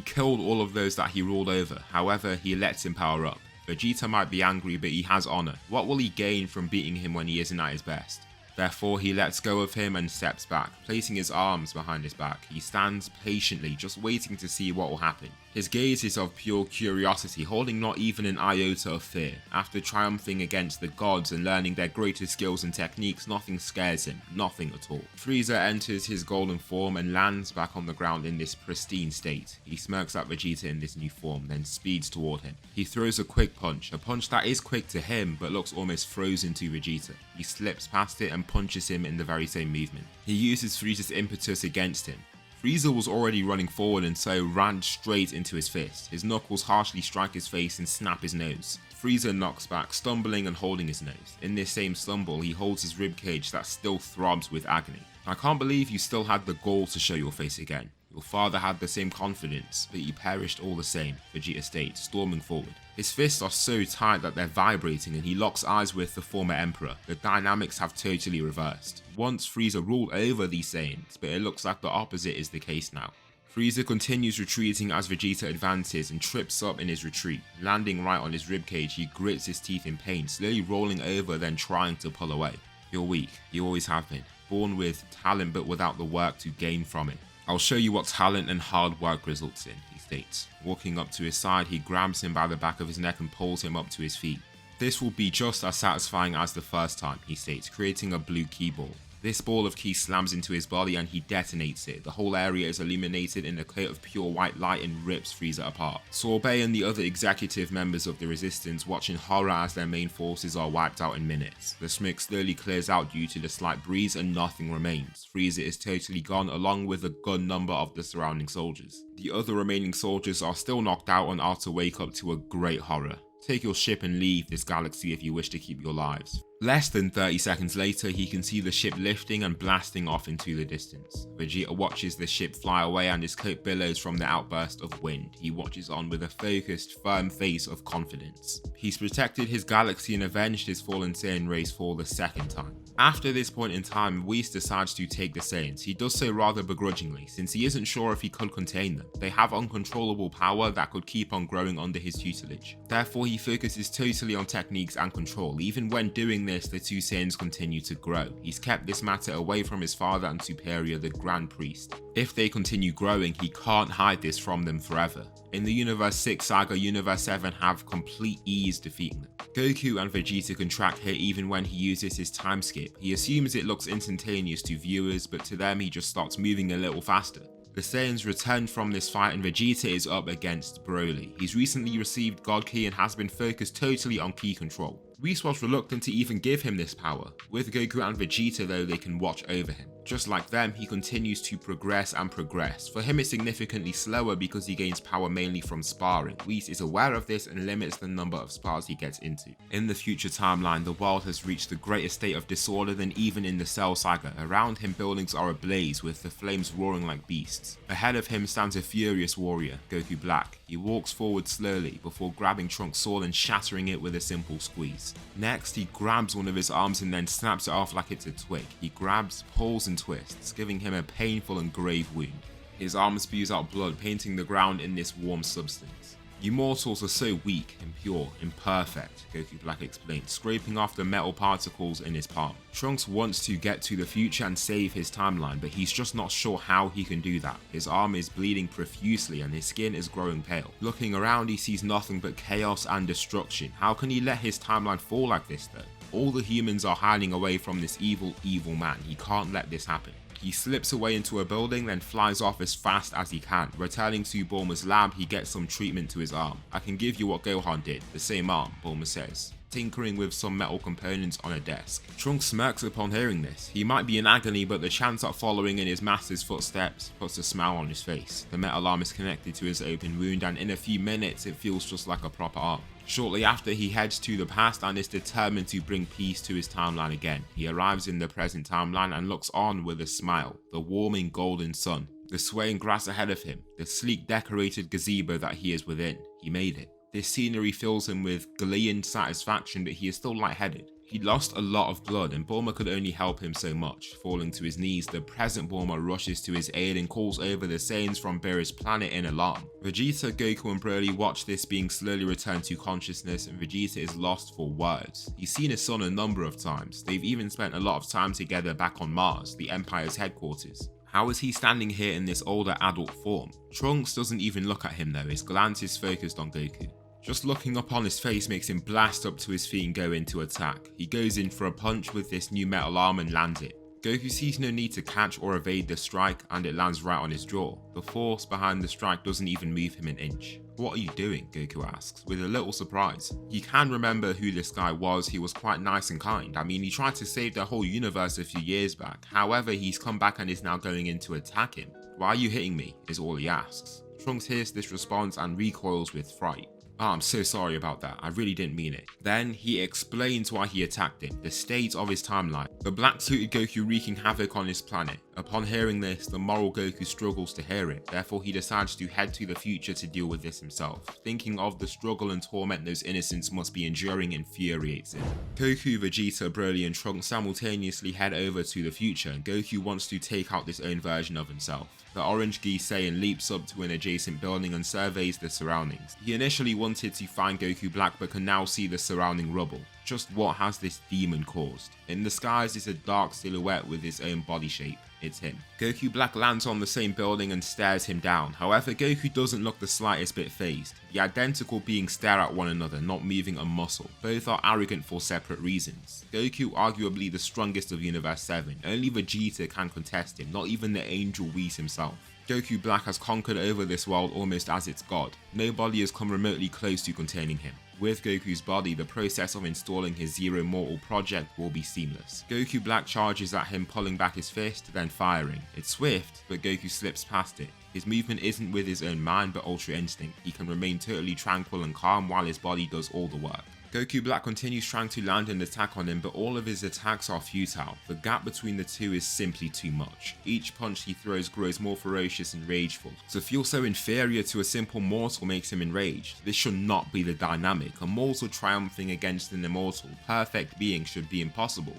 killed all of those that he ruled over, however, he lets him power up. Vegeta might be angry, but he has honor. What will he gain from beating him when he isn't at his best? Therefore, he lets go of him and steps back, placing his arms behind his back. He stands patiently, just waiting to see what will happen. His gaze is of pure curiosity, holding not even an iota of fear. After triumphing against the gods and learning their greatest skills and techniques, nothing scares him, nothing at all. Frieza enters his golden form and lands back on the ground in this pristine state. He smirks at Vegeta in this new form, then speeds toward him. He throws a quick punch, a punch that is quick to him, but looks almost frozen to Vegeta. He slips past it and punches him in the very same movement. He uses Frieza's impetus against him. Frieza was already running forward and so ran straight into his fist. His knuckles harshly strike his face and snap his nose. Frieza knocks back, stumbling and holding his nose. In this same stumble, he holds his ribcage that still throbs with agony. I can't believe you still had the gall to show your face again. Your father had the same confidence, but he perished all the same, Vegeta states, storming forward. His fists are so tight that they're vibrating and he locks eyes with the former emperor. The dynamics have totally reversed. Once Frieza ruled over these Saiyans, but it looks like the opposite is the case now. Frieza continues retreating as Vegeta advances and trips up in his retreat. Landing right on his ribcage, he grits his teeth in pain, slowly rolling over then trying to pull away. You're weak, you always have been. Born with talent but without the work to gain from it. "I'll show you what talent and hard work results in," he states. Walking up to his side, he grabs him by the back of his neck and pulls him up to his feet. "This will be just as satisfying as the first time," he states, creating a blue key ball. This ball of ki slams into his body and he detonates it. The whole area is illuminated in a coat of pure white light and rips Frieza apart. Sorbet and the other executive members of the Resistance watch in horror as their main forces are wiped out in minutes. The smoke slowly clears out due to the slight breeze and nothing remains. Frieza is totally gone along with a good number of the surrounding soldiers. The other remaining soldiers are still knocked out and are to wake up to a great horror. Take your ship and leave this galaxy if you wish to keep your lives. Less than 30 seconds later, he can see the ship lifting and blasting off into the distance. Vegeta watches the ship fly away and his coat billows from the outburst of wind. He watches on with a focused, firm face of confidence. He's protected his galaxy and avenged his fallen Saiyan race for the second time. After this point in time, Whis decides to take the Saiyans. He does so rather begrudgingly, since he isn't sure if he could contain them. They have uncontrollable power that could keep on growing under his tutelage. Therefore, he focuses totally on techniques and control. Even when doing this, the two Saiyans continue to grow. He's kept this matter away from his father and superior, the Grand Priest. If they continue growing, he can't hide this from them forever. In the Universe 6 saga, Universe 7 have complete ease defeating them. Goku and Vegeta can track here even when he uses his time skip. He assumes it looks instantaneous to viewers, but to them he just starts moving a little faster. The Saiyans return from this fight and Vegeta is up against Broly. He's recently received God Ki and has been focused totally on Ki control. Whis was reluctant to even give him this power. With Goku and Vegeta though, they can watch over him. Just like them, he continues to progress and progress. For him it's significantly slower because he gains power mainly from sparring. Whis is aware of this and limits the number of spars he gets into. In the future timeline, the world has reached the greatest state of disorder than even in the Cell saga. Around him buildings are ablaze with the flames roaring like beasts. Ahead of him stands a furious warrior, Goku Black. He walks forward slowly before grabbing Trunks' sword and shattering it with a simple squeeze. Next, he grabs one of his arms and then snaps it off like it's a twig. He grabs, pulls and twists, giving him a painful and grave wound. His arm spews out blood, painting the ground in this warm substance. "You mortals are so weak, impure, imperfect," Goku Black explained, scraping off the metal particles in his palm. Trunks wants to get to the future and save his timeline, but he's just not sure how he can do that. His arm is bleeding profusely and his skin is growing pale. Looking around, he sees nothing but chaos and destruction. How can he let his timeline fall like this though? All the humans are hiding away from this evil man. He can't let this happen. He slips away into a building, then flies off as fast as he can. Returning to Bulma's lab, he gets some treatment to his arm. "I can give you what Gohan did, the same arm," Bulma says, tinkering with some metal components on a desk. Trunks smirks upon hearing this. He might be in agony, but the chance of following in his master's footsteps puts a smile on his face. The metal arm is connected to his open wound, and in a few minutes it feels just like a proper arm. Shortly after, he heads to the past and is determined to bring peace to his timeline again. He arrives in the present timeline and looks on with a smile, the warming golden sun, the swaying grass ahead of him, the sleek decorated gazebo that he is within. He made it. This scenery fills him with glee and satisfaction, but he is still lightheaded. He lost a lot of blood and Bulma could only help him so much. Falling to his knees, the present Bulma rushes to his aid and calls over the Saiyans from Beerus' planet in alarm. Vegeta, Goku and Broly watch this being slowly returned to consciousness and Vegeta is lost for words. He's seen his son a number of times. They've even spent a lot of time together back on Mars, the Empire's headquarters. How is he standing here in this older adult form? Trunks doesn't even look at him though, his glance is focused on Goku. Just looking up on his face makes him blast up to his feet and go into attack. He goes in for a punch with this new metal arm and lands it. Goku sees no need to catch or evade the strike and it lands right on his jaw. The force behind the strike doesn't even move him an inch. "What are you doing?" Goku asks, with a little surprise. He can remember who this guy was. He was quite nice and kind. I mean, he tried to save the whole universe a few years back. However, he's come back and is now going in to attack him. "Why are you hitting me?" is all he asks. Trunks hears this response and recoils with fright. "Oh, I'm so sorry about that. I really didn't mean it." Then he explains why he attacked him, the state of his timeline, the black-suited Goku wreaking havoc on his planet. Upon hearing this, the moral Goku struggles to hear it, therefore he decides to head to the future to deal with this himself. Thinking of the struggle and torment those innocents must be enduring infuriates him. Goku, Vegeta, Broly and Trunks simultaneously head over to the future and Goku wants to take out this own version of himself. The orange Gi Saiyan leaps up to an adjacent building and surveys the surroundings. He initially wanted to find Goku Black but can now see the surrounding rubble. Just what has this demon caused? In the skies is a dark silhouette with his own body shape. It's him. Goku Black lands on the same building and stares him down. However, Goku doesn't look the slightest bit fazed. The identical beings stare at one another, not moving a muscle. Both are arrogant for separate reasons. Goku, arguably the strongest of Universe 7. Only Vegeta can contest him, not even the angel Whis himself. Goku Black has conquered over this world almost as its god. Nobody has come remotely close to containing him. With Goku's body, the process of installing his Zero Mortal project will be seamless. Goku Black charges at him, pulling back his fist, then firing. It's swift, but Goku slips past it. His movement isn't with his own mind, but Ultra Instinct. He can remain totally tranquil and calm while his body does all the work. Goku Black continues trying to land an attack on him, but all of his attacks are futile. The gap between the two is simply too much. Each punch he throws grows more ferocious and rageful. To feel so inferior to a simple mortal makes him enraged. This should not be the dynamic. A mortal triumphing against an immortal, perfect being should be impossible.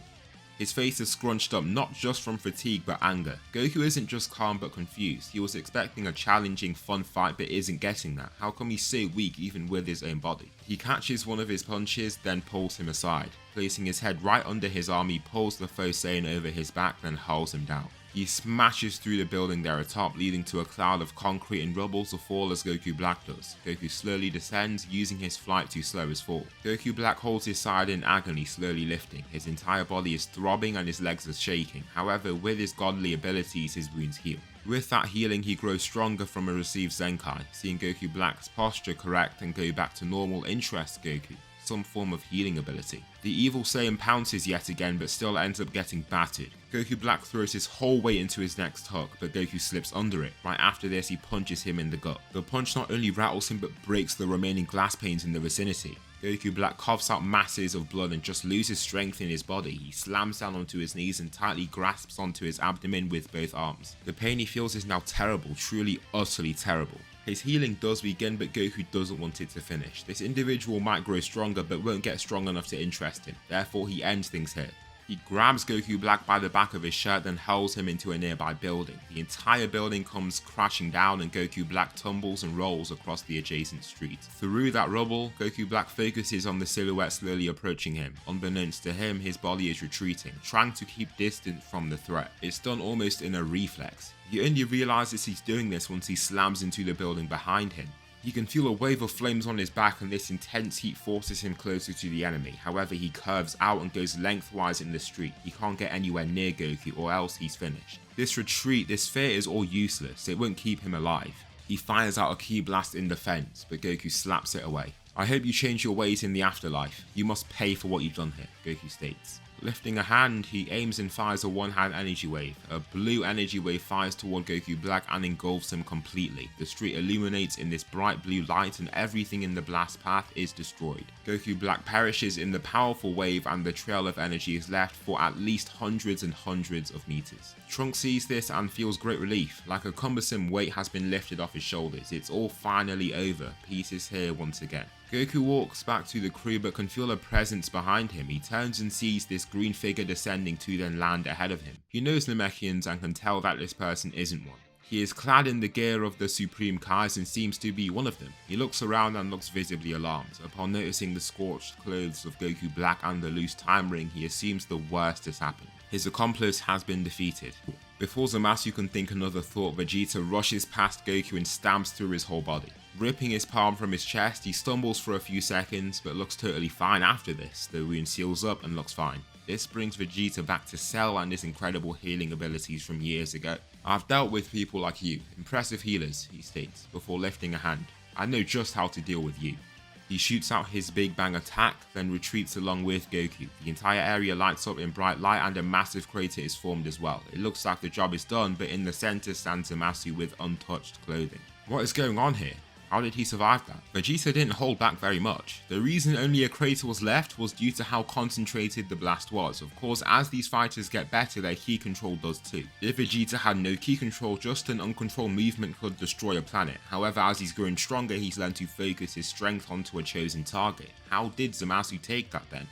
His face is scrunched up not just from fatigue but anger. Goku isn't just calm but confused. He was expecting a challenging, fun fight but isn't getting that. How come he's so weak even with his own body? He catches one of his punches, then pulls him aside. Placing his head right under his arm, he pulls the foe Saiyan over his back, then hurls him down. He smashes through the building there atop, leading to a cloud of concrete and rubble to fall as Goku Black does. Goku slowly descends, using his flight to slow his fall. Goku Black holds his side in agony, slowly lifting. His entire body is throbbing and his legs are shaking. However, with his godly abilities, his wounds heal. With that healing, he grows stronger from a received Zenkai. Seeing Goku Black's posture correct and go back to normal interests Goku. Some form of healing ability. The evil Saiyan pounces yet again but still ends up getting battered. Goku Black throws his whole weight into his next hook, but Goku slips under it. Right after this, he punches him in the gut. The punch not only rattles him but breaks the remaining glass panes in the vicinity. Goku Black coughs out masses of blood and just loses strength in his body. He slams down onto his knees and tightly grasps onto his abdomen with both arms. The pain he feels is now terrible, truly utterly terrible. His healing does begin, but Goku doesn't want it to finish. This individual might grow stronger but won't get strong enough to interest him. Therefore, he ends things here. He grabs Goku Black by the back of his shirt, then hurls him into a nearby building. The entire building comes crashing down and Goku Black tumbles and rolls across the adjacent street. Through that rubble, Goku Black focuses on the silhouette slowly approaching him. Unbeknownst to him, his body is retreating, trying to keep distance from the threat. It's done almost in a reflex. He only realizes he's doing this once he slams into the building behind him. He can feel a wave of flames on his back and this intense heat forces him closer to the enemy. However, he curves out and goes lengthwise in the street. He can't get anywhere near Goku or else he's finished. This retreat, this fear is all useless. It won't keep him alive. He fires out a ki blast in defense, but Goku slaps it away. I hope you change your ways in the afterlife. You must pay for what you've done here, Goku states. Lifting a hand, he aims and fires a one-hand energy wave. A blue energy wave fires toward Goku Black and engulfs him completely. The street illuminates in this bright blue light and everything in the blast path is destroyed. Goku Black perishes in the powerful wave and the trail of energy is left for at least hundreds and hundreds of meters. Trunks sees this and feels great relief. Like a cumbersome weight has been lifted off his shoulders. It's all finally over. Peace is here once again. Goku walks back to the crew but can feel a presence behind him. He turns and sees this green figure descending to then land ahead of him. He knows Namekians and can tell that this person isn't one. He is clad in the gear of the Supreme Kais and seems to be one of them. He looks around and looks visibly alarmed. Upon noticing the scorched clothes of Goku Black and the loose time ring, he assumes the worst has happened. His accomplice has been defeated. Before Zamasu can think another thought, Vegeta rushes past Goku and stamps through his whole body. Ripping his palm from his chest, he stumbles for a few seconds but looks totally fine after this. The wound seals up and looks fine. This brings Vegeta back to Cell and his incredible healing abilities from years ago. I've dealt with people like you, impressive healers, he states, before lifting a hand. I know just how to deal with you. He shoots out his Big Bang attack, then retreats along with Goku. The entire area lights up in bright light and a massive crater is formed as well. It looks like the job is done, but in the center stands Zamasu with untouched clothing. What is going on here? How did he survive that? Vegeta didn't hold back very much. The reason only a crater was left was due to how concentrated the blast was. Of course, as these fighters get better, their ki control does too. If Vegeta had no ki control, just an uncontrolled movement could destroy a planet. However, as he's grown stronger, he's learned to focus his strength onto a chosen target. How did Zamasu take that then?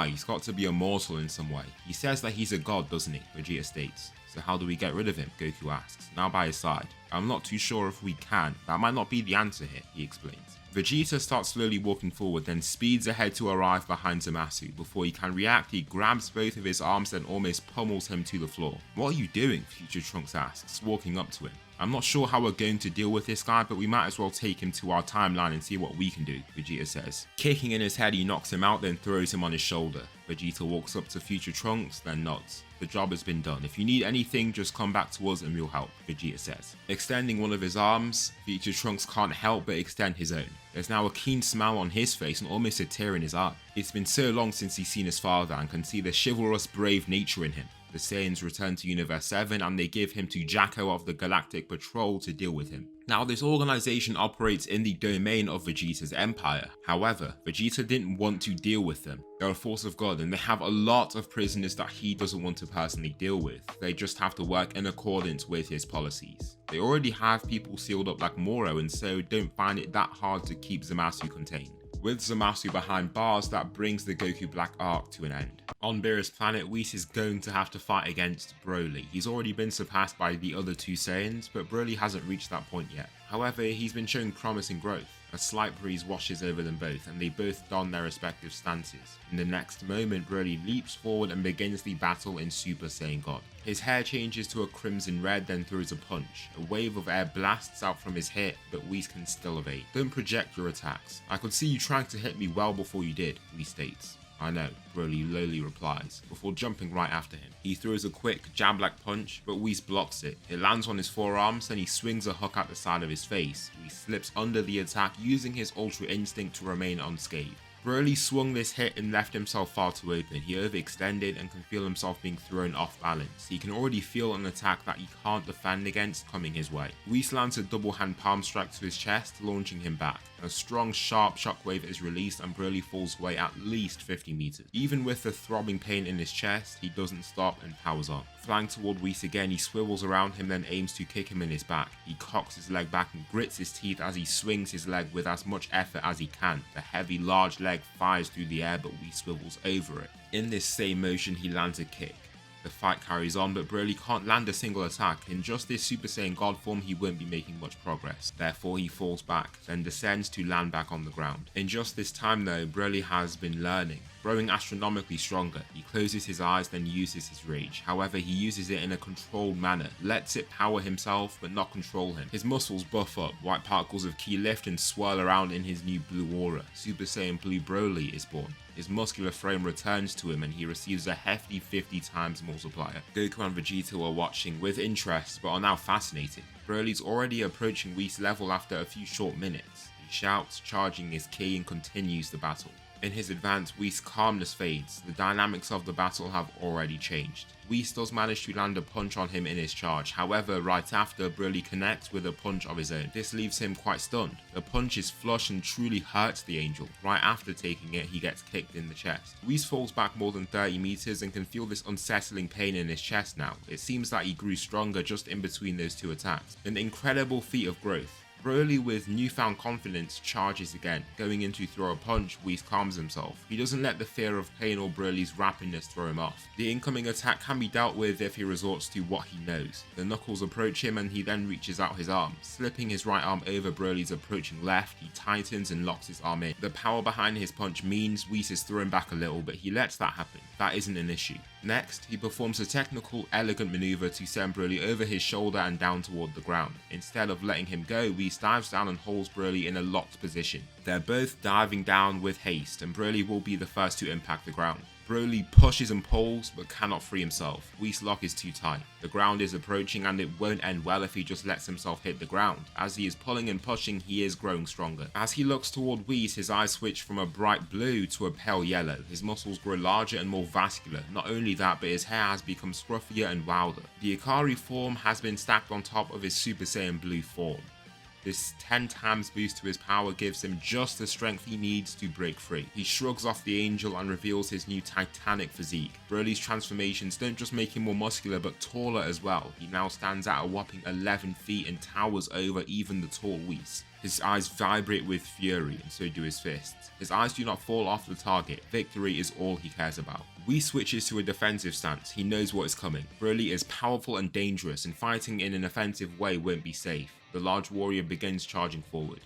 He's got to be immortal in some way. He says that he's a god, doesn't he? Vegeta states. So how do we get rid of him? Goku asks, now by his side. I'm not too sure if we can. That might not be the answer here, he explains. Vegeta starts slowly walking forward, then speeds ahead to arrive behind Zamasu. Before he can react, he grabs both of his arms and almost pummels him to the floor. "What are you doing?" Future Trunks asks, walking up to him. "I'm not sure how we're going to deal with this guy, but we might as well take him to our timeline and see what we can do," Vegeta says. Kicking in his head, he knocks him out, then throws him on his shoulder. Vegeta walks up to Future Trunks, then nods. "The job has been done. If you need anything, just come back to us and we'll help," Vegeta says. Extending one of his arms, Future Trunks can't help but extend his own. There's now a keen smile on his face and almost a tear in his eye. It's been so long since he's seen his father and can see the chivalrous, brave nature in him. The Saiyans return to Universe 7 and they give him to Jacko of the Galactic Patrol to deal with him. Now, this organization operates in the domain of Vegeta's empire. However, Vegeta didn't want to deal with them. They're a force of God and they have a lot of prisoners that he doesn't want to personally deal with. They just have to work in accordance with his policies. They already have people sealed up like Moro and so don't find it that hard to keep Zamasu contained. With Zamasu behind bars, that brings the Goku Black arc to an end. On Beerus' planet, Whis is going to have to fight against Broly. He's already been surpassed by the other two Saiyans, but Broly hasn't reached that point yet. However, he's been showing promising growth. A slight breeze washes over them both, and they both don their respective stances. In the next moment, Broly leaps forward and begins the battle in Super Saiyan God. His hair changes to a crimson red, then throws a punch. A wave of air blasts out from his hit, but Whis can still evade. "Don't project your attacks. I could see you trying to hit me well before you did," Whis states. "I know," Broly lowly replies, before jumping right after him. He throws a quick jab-like punch, but Whis blocks it. It lands on his forearms, then he swings a hook at the side of his face. Whis slips under the attack, using his Ultra Instinct to remain unscathed. Broly swung this hit and left himself far too open. He overextended and can feel himself being thrown off balance. He can already feel an attack that he can't defend against coming his way. Whis lands a double hand palm strike to his chest, launching him back. A strong, sharp shockwave is released and Broly falls away at least 50 meters. Even with the throbbing pain in his chest, he doesn't stop and powers on. Flying toward Whis again, he swivels around him, then aims to kick him in his back. He cocks his leg back and grits his teeth as he swings his leg with as much effort as he can. The heavy, large leg fires through the air, but Whis swivels over it. In this same motion, he lands a kick. The fight carries on, but Broly can't land a single attack. In just this Super Saiyan God form, he won't be making much progress. Therefore, he falls back, then descends to land back on the ground. In just this time though, Broly has been learning, growing astronomically stronger. He closes his eyes, then uses his rage. However, he uses it in a controlled manner, lets it power himself, but not control him. His muscles buff up, white particles of ki lift and swirl around in his new blue aura. Super Saiyan Blue Broly is born. His muscular frame returns to him and he receives a hefty 50 times multiplier. Goku and Vegeta are watching with interest, but are now fascinated. Broly's already approaching Whis' level after a few short minutes. He shouts, charging his ki, and continues the battle. In his advance, Whis' calmness fades. The dynamics of the battle have already changed. Whis does manage to land a punch on him in his charge. However, right after, Broly connects with a punch of his own. This leaves him quite stunned. The punch is flush and truly hurts the angel. Right after taking it, he gets kicked in the chest. Whis falls back more than 30 meters and can feel this unsettling pain in his chest now. It seems that he grew stronger just in between those two attacks. An incredible feat of growth. Broly, with newfound confidence, charges again. Going in to throw a punch, Whis calms himself. He doesn't let the fear of pain or Broly's rapidness throw him off. The incoming attack can be dealt with if he resorts to what he knows. The knuckles approach him and he then reaches out his arm. Slipping his right arm over Broly's approaching left, he tightens and locks his arm in. The power behind his punch means Whis is thrown back a little, but he lets that happen. That isn't an issue. Next, he performs a technical, elegant maneuver to send Broly over his shoulder and down toward the ground. Instead of letting him go, Whis dives down and holds Broly in a locked position. They're both diving down with haste, and Broly will be the first to impact the ground. Broly pushes and pulls, but cannot free himself. Whis' lock is too tight. The ground is approaching and it won't end well if he just lets himself hit the ground. As he is pulling and pushing, he is growing stronger. As he looks toward Whis, his eyes switch from a bright blue to a pale yellow. His muscles grow larger and more vascular. Not only that, but his hair has become scruffier and wilder. The Ikari form has been stacked on top of his Super Saiyan Blue form. This 10 times boost to his power gives him just the strength he needs to break free. He shrugs off the angel and reveals his new titanic physique. Broly's transformations don't just make him more muscular but taller as well. He now stands at a whopping 11 feet and towers over even the tall Whis. His eyes vibrate with fury and so do his fists. His eyes do not fall off the target. Victory is all he cares about. Whis switches to a defensive stance. He knows what is coming. Broly is powerful and dangerous and fighting in an offensive way won't be safe. The large warrior begins charging forward.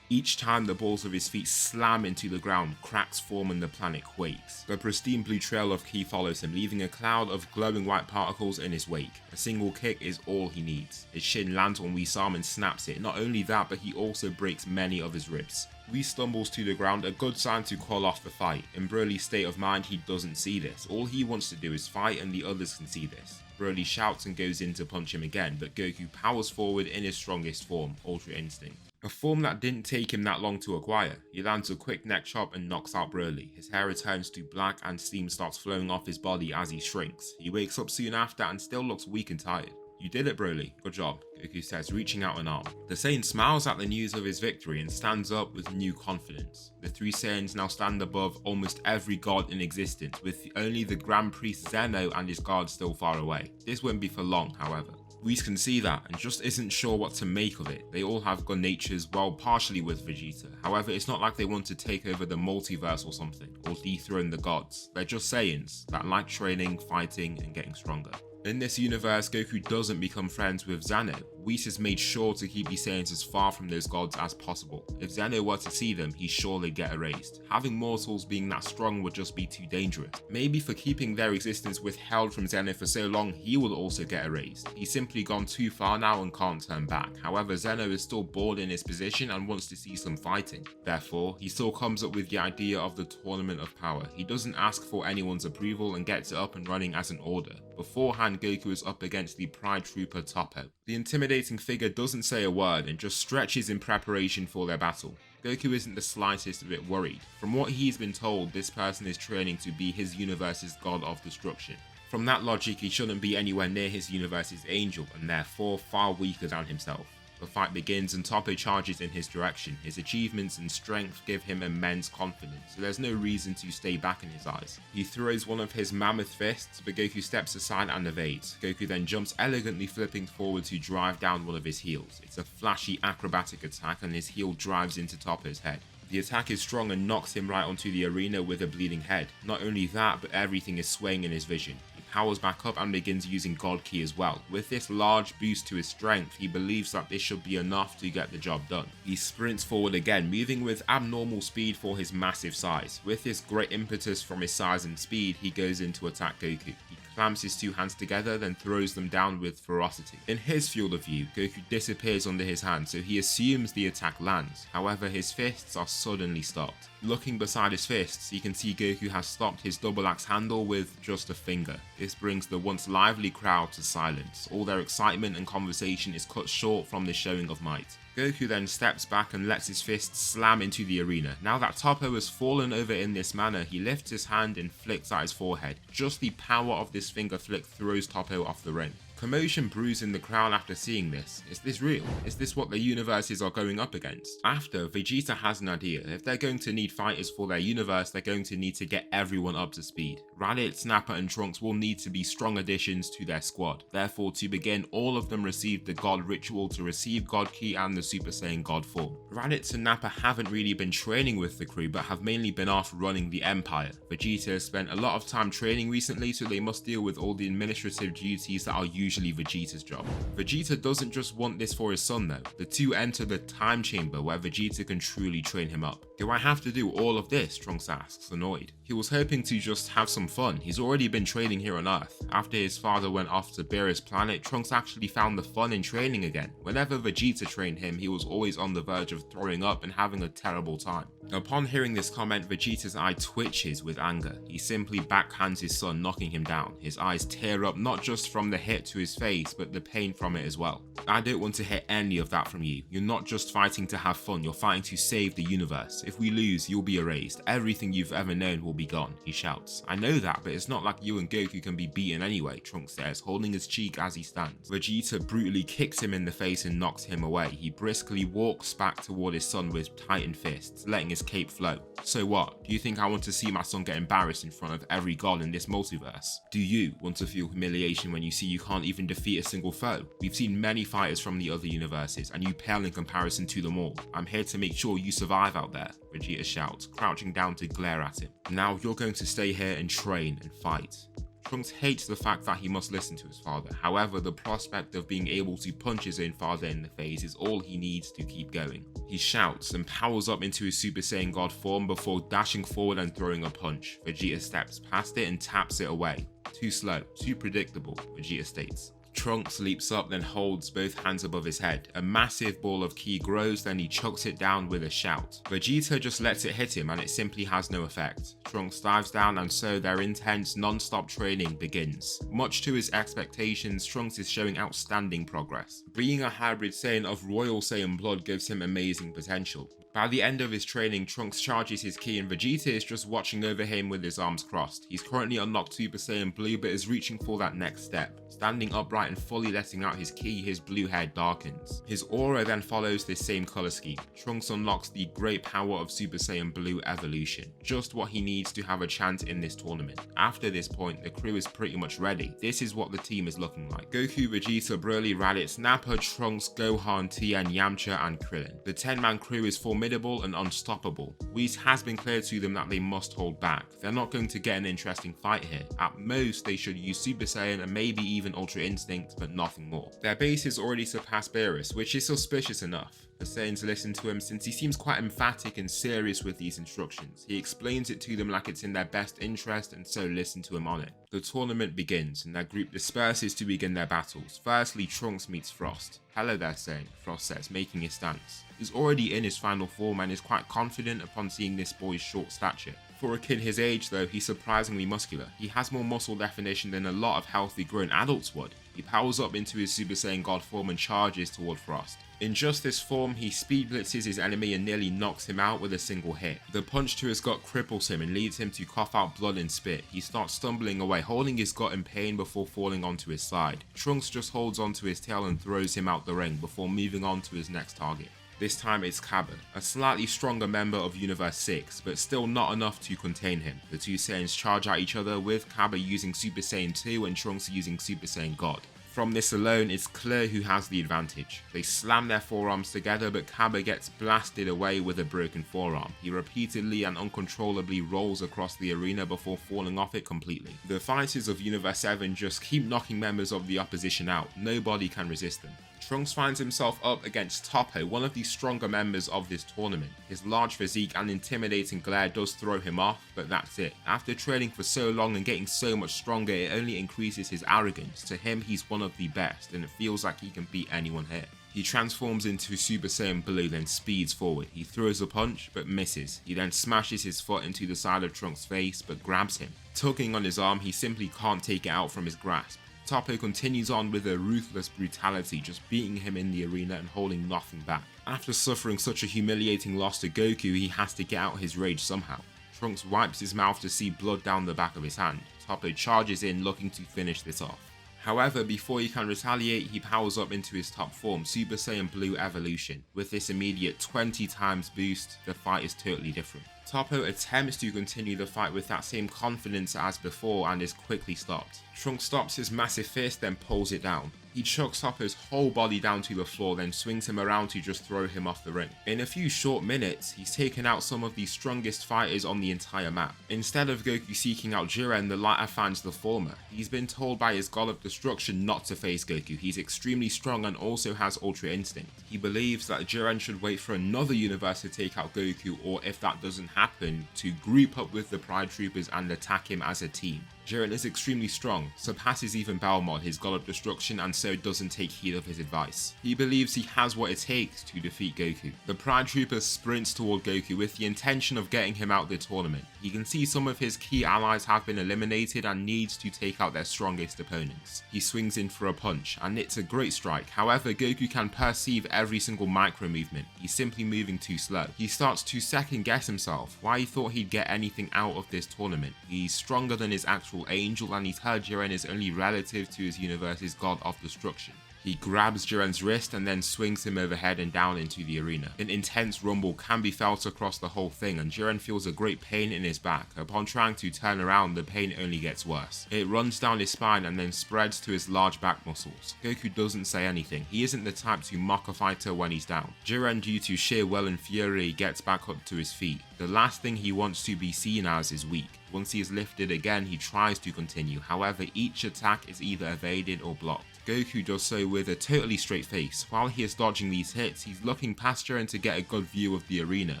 Each time the balls of his feet slam into the ground, cracks form and the planet quakes. The pristine blue trail of ki follows him, leaving a cloud of glowing white particles in his wake. A single kick is all he needs. His shin lands on Whis' arm and snaps it. Not only that, but he also breaks many of his ribs. Whis stumbles to the ground, a good sign to call off the fight. In Broly's state of mind, he doesn't see this. All he wants to do is fight, and the others can see this. Broly shouts and goes in to punch him again, but Goku powers forward in his strongest form, Ultra Instinct. A form that didn't take him that long to acquire. He lands a quick neck chop and knocks out Broly. His hair returns to black and steam starts flowing off his body as he shrinks. He wakes up soon after and still looks weak and tired. "You did it, Broly. Good job," Goku says, reaching out an arm. The Saiyan smiles at the news of his victory and stands up with new confidence. The three Saiyans now stand above almost every god in existence, with only the Grand Priest Zeno and his guards still far away. This won't be for long, however. Whis can see that and just isn't sure what to make of it. They all have god natures, well, partially with Vegeta. However, it's not like they want to take over the multiverse or something, or dethrone the gods. They're just Saiyans that like training, fighting, and getting stronger. In this universe, Goku doesn't become friends with Zeno. Whis has made sure to keep these Saiyans as far from those gods as possible. If Zeno were to see them, he'd surely get erased. Having mortals being that strong would just be too dangerous. Maybe for keeping their existence withheld from Zeno for so long, he will also get erased. He's simply gone too far now and can't turn back. However, Zeno is still bored in his position and wants to see some fighting. Therefore, he still comes up with the idea of the Tournament of Power. He doesn't ask for anyone's approval and gets it up and running as an order. Beforehand, Goku is up against the Pride Trooper Toppo. The intimidating figure doesn't say a word and just stretches in preparation for their battle. Goku isn't the slightest bit worried. From what he's been told, this person is training to be his universe's god of destruction. From that logic, he shouldn't be anywhere near his universe's angel and therefore far weaker than himself. The fight begins and Toppo charges in his direction. His achievements and strength give him immense confidence, so there's no reason to stay back in his eyes. He throws one of his mammoth fists, but Goku steps aside and evades. Goku then jumps elegantly, flipping forward to drive down one of his heels. It's a flashy acrobatic attack and his heel drives into Toppo's head. The attack is strong and knocks him right onto the arena with a bleeding head. Not only that, but everything is swaying in his vision. Powers back up and begins using God Ki as well. With this large boost to his strength, he believes that this should be enough to get the job done. He sprints forward again, moving with abnormal speed for his massive size. With this great impetus from his size and speed, he goes in to attack Goku. He clams his two hands together, then throws them down with ferocity. In his field of view, Goku disappears under his hand, so he assumes the attack lands. However, his fists are suddenly stopped. Looking beside his fists, you can see Goku has stopped his double axe handle with just a finger. This brings the once lively crowd to silence. All their excitement and conversation is cut short from this showing of might. Goku then steps back and lets his fists slam into the arena. Now that Toppo has fallen over in this manner, he lifts his hand and flicks at his forehead. Just the power of this finger flick throws Toppo off the ring. Commotion brews in the crowd after seeing this. Is this real? Is this what the universes are going up against? After, Vegeta has an idea. If they're going to need fighters for their universe, they're going to need to get everyone up to speed. Raditz, Snapper and Trunks will need to be strong additions to their squad. Therefore, to begin, all of them receive the God Ritual to receive God Ki and the Super Saiyan God form. Raditz and Nappa haven't really been training with the crew, but have mainly been off running the Empire. Vegeta has spent a lot of time training recently, so they must deal with all the administrative duties that are usually Vegeta's job. Vegeta doesn't just want this for his son though. The two enter the time chamber where Vegeta can truly train him up. Do I have to do all of this? Trunks asks, annoyed. He was hoping to just have some fun. He's already been training here on Earth. After his father went off to Beerus' planet, Trunks actually found the fun in training again. Whenever Vegeta trained him, he was always on the verge of throwing up and having a terrible time. Upon hearing this comment, Vegeta's eye twitches with anger. He simply backhands his son, knocking him down. His eyes tear up not just from the hit to his face, but the pain from it as well. I don't want to hear any of that from you. You're not just fighting to have fun, you're fighting to save the universe. If we lose, you'll be erased. Everything you've ever known will be gone, he shouts. I know that, but it's not like you and Goku can be beaten anyway, Trunks says, holding his cheek as he stands. Vegeta brutally kicks him in the face and knocks him away. He briskly walks back toward his son with tightened fists, letting his cape flow. So what? Do you think I want to see my son get embarrassed in front of every god in this multiverse? Do you want to feel humiliation when you see you can't even defeat a single foe? We've seen many fighters from the other universes, and you pale in comparison to them all. I'm here to make sure you survive out there, Vegeta shouts, crouching down to glare at him. Now you're going to stay here and train and fight. Trunks hates the fact that he must listen to his father. However, the prospect of being able to punch his own father in the face is all he needs to keep going. He shouts and powers up into his Super Saiyan God form before dashing forward and throwing a punch. Vegeta steps past it and taps it away. Too slow, too predictable, Vegeta states. Trunks leaps up, then holds both hands above his head. A massive ball of ki grows, then he chucks it down with a shout. Vegeta just lets it hit him and it simply has no effect. Trunks dives down and so their intense, non-stop training begins. Much to his expectations, Trunks is showing outstanding progress. Being a hybrid Saiyan of Royal Saiyan blood gives him amazing potential. By the end of his training, Trunks charges his ki and Vegeta is just watching over him with his arms crossed. He's currently unlocked Super Saiyan Blue but is reaching for that next step. Standing upright and fully letting out his ki, his blue head darkens. His aura then follows this same colour scheme. Trunks unlocks the great power of Super Saiyan Blue evolution. Just what he needs to have a chance in this tournament. After this point, the crew is pretty much ready. This is what the team is looking like. Goku, Vegeta, Broly, Raditz, Nappa, Trunks, Gohan, Tien, Yamcha and Krillin. The 10-man crew is formidable and unstoppable. Whis has been clear to them that they must hold back. They're not going to get an interesting fight here. At most, they should use Super Saiyan and maybe even Ultra Instinct, but nothing more. Their base has already surpassed Beerus, which is suspicious enough. The Saiyans listen to him since he seems quite emphatic and serious with these instructions. He explains it to them like it's in their best interest and so listen to him on it. The tournament begins and their group disperses to begin their battles. Firstly, Trunks meets Frost. "Hello there, Saiyan," Frost says, making his stance. He's already in his final form and is quite confident upon seeing this boy's short stature. For a kid his age though, he's surprisingly muscular. He has more muscle definition than a lot of healthy grown adults would. He powers up into his Super Saiyan God form and charges toward Frost. In just this form, he speed blitzes his enemy and nearly knocks him out with a single hit. The punch to his gut cripples him and leads him to cough out blood and spit. He starts stumbling away, holding his gut in pain before falling onto his side. Trunks just holds onto his tail and throws him out the ring before moving on to his next target. This time it's Cabba, a slightly stronger member of Universe 6, but still not enough to contain him. The two Saiyans charge at each other, with Cabba using Super Saiyan 2 and Trunks using Super Saiyan God. From this alone, it's clear who has the advantage. They slam their forearms together, but Cabba gets blasted away with a broken forearm. He repeatedly and uncontrollably rolls across the arena before falling off it completely. The fighters of Universe 7 just keep knocking members of the opposition out. Nobody can resist them. Trunks finds himself up against Toppo, one of the stronger members of this tournament. His large physique and intimidating glare does throw him off, but that's it. After training for so long and getting so much stronger, it only increases his arrogance. To him, he's one of the best, and it feels like he can beat anyone here. He transforms into Super Saiyan Blue, then speeds forward. He throws a punch, but misses. He then smashes his foot into the side of Trunks' face, but grabs him. Tugging on his arm, he simply can't take it out from his grasp. Toppo continues on with a ruthless brutality, just beating him in the arena and holding nothing back. After suffering such a humiliating loss to Goku, he has to get out his rage somehow. Trunks wipes his mouth to see blood down the back of his hand. Toppo charges in, looking to finish this off. However, before he can retaliate, he powers up into his top form, Super Saiyan Blue Evolution. With this immediate 20 times boost, the fight is totally different. Toppo attempts to continue the fight with that same confidence as before and is quickly stopped. Trunks stops his massive fist, then pulls it down. He chucks Toppo's whole body down to the floor, then swings him around to just throw him off the ring. In a few short minutes, he's taken out some of the strongest fighters on the entire map. Instead of Goku seeking out Jiren, the latter finds the former. He's been told by his God of Destruction not to face Goku. He's extremely strong and also has Ultra Instinct. He believes that Jiren should wait for another universe to take out Goku, or if that doesn't happen, to group up with the Pride Troopers and attack him as a team. Jiren is extremely strong, surpasses even Balmod, his God of Destruction, and so doesn't take heed of his advice. He believes he has what it takes to defeat Goku. The Pride Trooper sprints toward Goku with the intention of getting him out the tournament. He can see some of his key allies have been eliminated and needs to take out their strongest opponents. He swings in for a punch, and it's a great strike. However, Goku can perceive every single micro movement. He's simply moving too slow. He starts to second guess himself, why he thought he'd get anything out of this tournament. He's stronger than his actual angel, and he's heard Jiren is only relative to his universe's God of Destruction. He grabs Jiren's wrist and then swings him overhead and down into the arena. An intense rumble can be felt across the whole thing, and Jiren feels a great pain in his back. Upon trying to turn around, the pain only gets worse. It runs down his spine and then spreads to his large back muscles. Goku doesn't say anything. He isn't the type to mock a fighter when he's down. Jiren, due to sheer will and fury, gets back up to his feet. The last thing he wants to be seen as is weak. Once he is lifted again, he tries to continue, however each attack is either evaded or blocked. Goku does so with a totally straight face. While he is dodging these hits, he's looking past Jiren to get a good view of the arena.